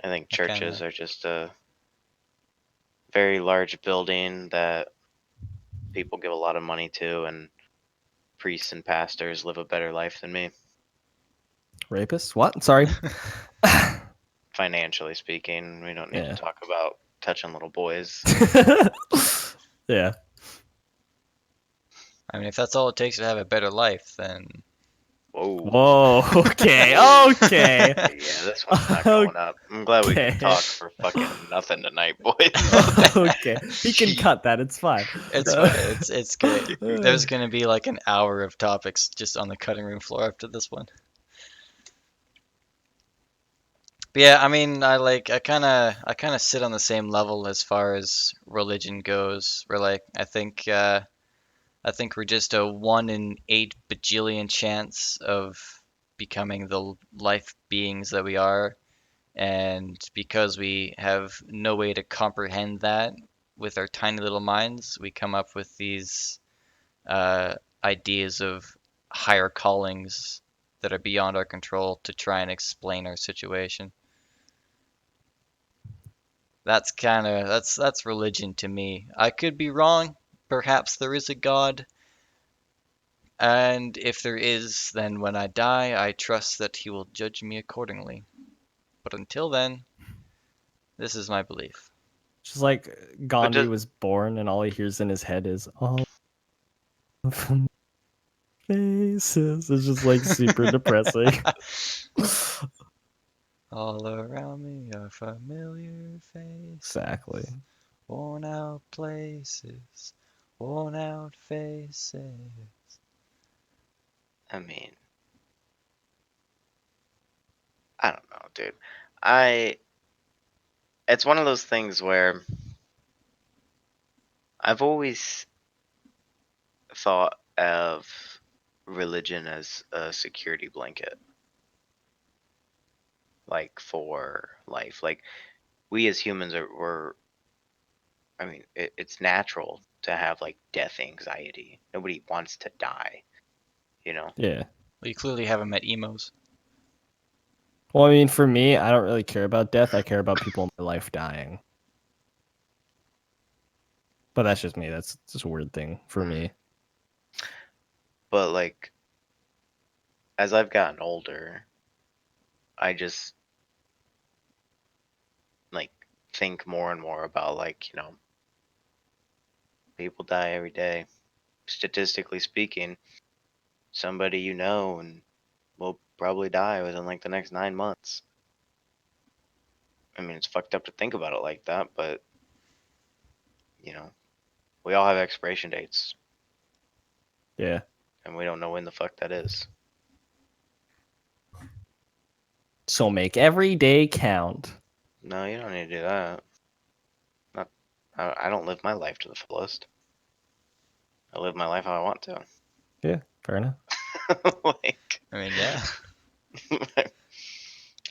I think I kind churches of are just a very large building that people give a lot of money to, and priests and pastors live a better life than me, Rapist? What? Sorry. financially speaking. We don't need to Yeah. talk about touching little boys. Yeah. I mean, if that's all it takes to have a better life, then Whoa. Whoa. Okay. Okay. Yeah, this one's not going up. I'm glad we Okay. could talk for fucking nothing tonight, boys. Okay. He can cut that. It's fine. It's fine. It's great. There's gonna be like an hour of topics just on the cutting room floor after this one. But yeah, I mean, I kind of sit on the same level as far as religion goes. Where like I think we're just a 1 in 8 bajillion chance of becoming the life beings that we are. And because we have no way to comprehend that with our tiny little minds, we come up with these uh, ideas of higher callings that are beyond our control to try and explain our situation. That's religion to me. I could be wrong. Perhaps there is a God, and if there is, then when I die, I trust that he will judge me accordingly. But until then, this is my belief. Just like But Gandhi just was born and all he hears in his head is all of faces. It's just like super depressing. All around me are familiar Exactly. faces, worn out places, worn out faces. I mean, I don't know, dude. I it's one of those things where I've always thought of religion as a security blanket, like for life. Like we as humans we're I mean, it's natural to have like death anxiety. Nobody wants to die, you know. Yeah. Well, you clearly haven't met emos. Well, I mean, for me, I don't really care about death. I care about people in my life dying. But that's just me. That's just a weird thing for me. But like as I've gotten older, I just like think more and more about like, people die every day. Statistically speaking, somebody you know and will probably die within like the next 9 months. I mean, it's fucked up to think about it like that, but you know, we all have expiration dates, Yeah. and we don't know when the fuck that is. So make every day count. No, you don't need to do that. Not, I don't live my life to the fullest. I live my life how I want to. Yeah, fair enough. Like, I mean, yeah.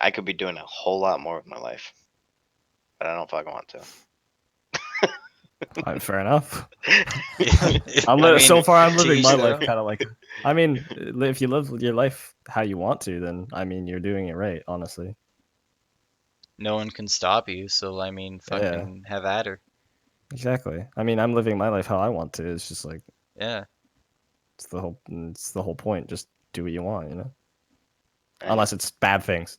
I could be doing a whole lot more with my life, but I don't fucking want to. Fair enough. I mean, So far, I'm to living each my their life own. kind of like. I mean, if you live your life how you want to, then I mean, you're doing it right. Honestly. No one can stop you, so I mean, Yeah. fucking have at her. Exactly. I mean, I'm living my life how I want to. It's just like Yeah. it's the whole point. Just do what you want, And Unless it's bad things.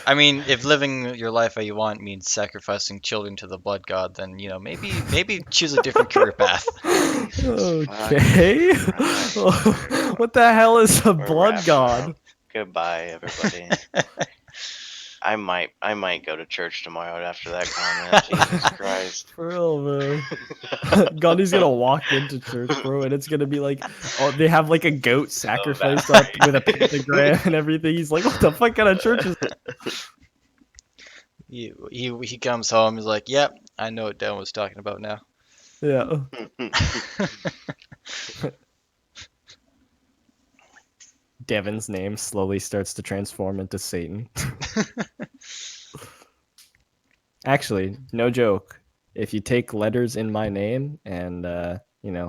I mean, if living your life how you want means sacrificing children to the blood god, then maybe choose a different career path. Okay. Christ. What the hell is a We're blood wrapping god? up. Goodbye, everybody. I might go to church tomorrow after that comment. Jesus Christ. For real, man. Gandhi's gonna walk into church, bro, and it's gonna be like, oh, they have like a goat So sacrificed that up with a pentagram and everything. He's like, what the fuck kind of church is? He comes home. He's like, "Yep, I know what Dan was talking about now." Yeah. Devin's name slowly starts to transform into Satan. Actually, no joke. If you take letters in my name and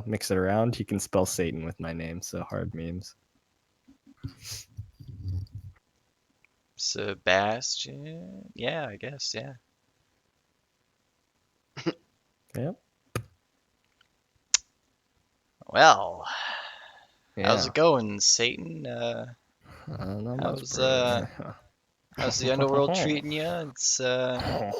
mix it around, you can spell Satan with my name. So hard memes. Sebastian. Yeah, I guess. Yeah. Yep. Well, how's Yeah. it going, Satan? Not much, How's bro. how's the underworld treating you? It's Yeah.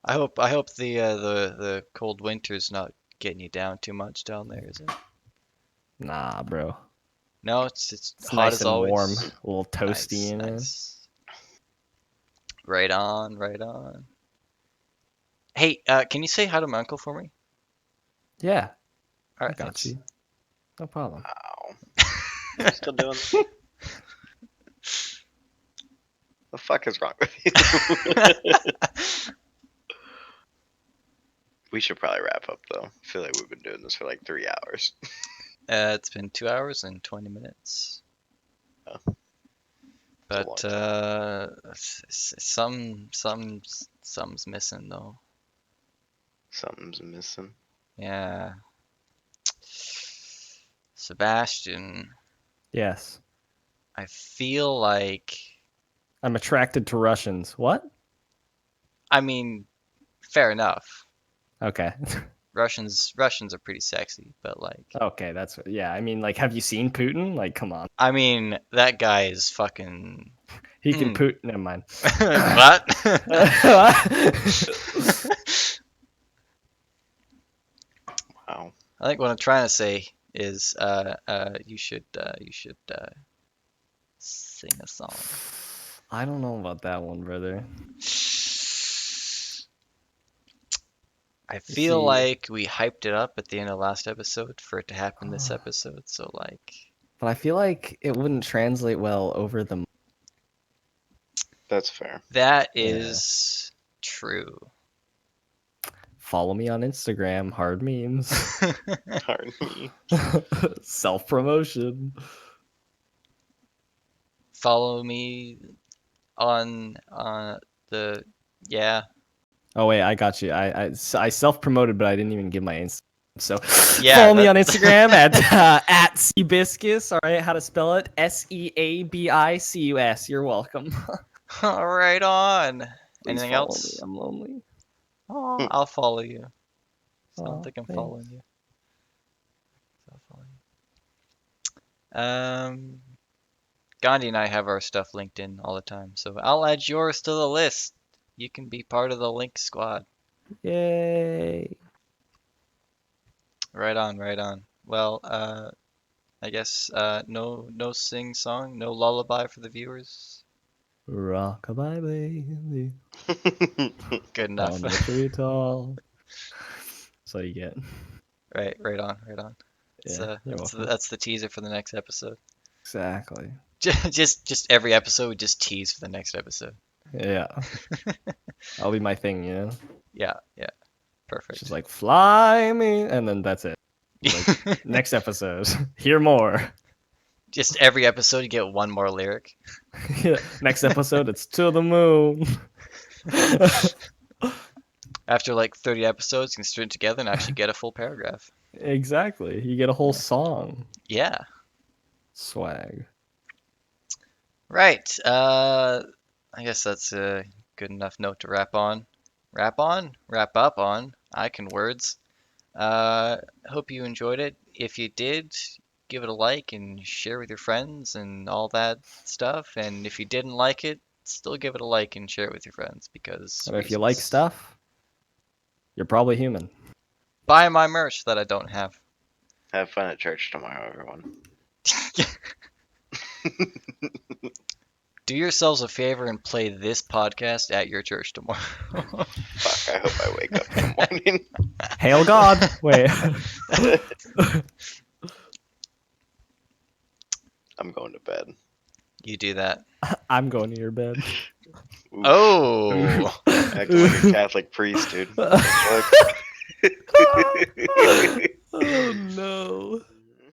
I hope the cold winter's not getting you down too much down there, is it? Nah, bro. No, it's It's hot nice as and always. warm, a little toasty Nice, in it. nice. Right on, right on. Hey, can you say hi to my uncle for me? Yeah, All I right, got thanks. you. No problem. Wow. Still doing this? The fuck is wrong with you? We should probably wrap up though. I feel like we've been doing this for like 3 hours. It's been 2 hours and 20 minutes. Oh, it's a long But time. some's missing though. Something's missing. Yeah. Sebastian, Yes, I feel like, I'm attracted to Russians. What? I mean, fair enough. Okay. Russians are pretty sexy, but like, Okay, that's yeah. I mean, like, have you seen Putin? Like, come on, I mean, that guy is fucking. he can Putin. Never mind. What? Wow. I think what I'm trying to say is, you should sing a song. I don't know about that one, brother. I You feel see, like we hyped it up at the end of last episode for it to happen this episode, so like, but I feel like it wouldn't translate well over the. That's fair. that Yeah. is true. Follow me on Instagram. Hard memes. Pardon me. Self promotion. Follow me on the yeah. Oh wait, I got you. I self promoted, but I didn't even give my Instagram. So Yeah, follow me on that- Instagram at Seabiscus. All right, how to spell it? Seabicus. You're welcome. All right on. Please Anything follow else? me. I'm lonely. Oh, I'll follow you. I don't Oh, think I'm thanks. following you. I'll follow you. Gandhi and I have our stuff linked in all the time, so I'll add yours to the list. You can be part of the link squad. Yay. Right on, right on. Well, I guess no sing song, no lullaby for the viewers. Rockabye baby Good enough. on the tree tall. That's all you get. Right on, right on. Yeah, you're welcome. That's the teaser for the next episode. Exactly. Just every episode, just tease for the next episode. Yeah. That'll be my thing, you know? Yeah, perfect. She's like, fly me. And then that's it. Like, next episode, hear more. Just every episode, you get one more lyric. Next episode, it's to the moon. After like 30 episodes, you can string it together and actually get a full paragraph. Exactly. You get a whole song. Yeah. Swag. Right. I guess that's a good enough note to wrap on. Wrap on? Wrap up on. I can words. Hope you enjoyed it. If you did, give it a like and share with your friends and all that stuff. And if you didn't like it, still give it a like and share it with your friends because And if you like reasons. stuff, you're probably human. Buy my merch that I don't have. Have fun at church tomorrow, everyone. Do yourselves a favor and play this podcast at your church tomorrow. Fuck, I hope I wake up in the morning. Hail God. Wait. I'm going to bed. You do that. I'm going to your bed. Oof. Oh. Acting like a Catholic priest, dude. Oh no.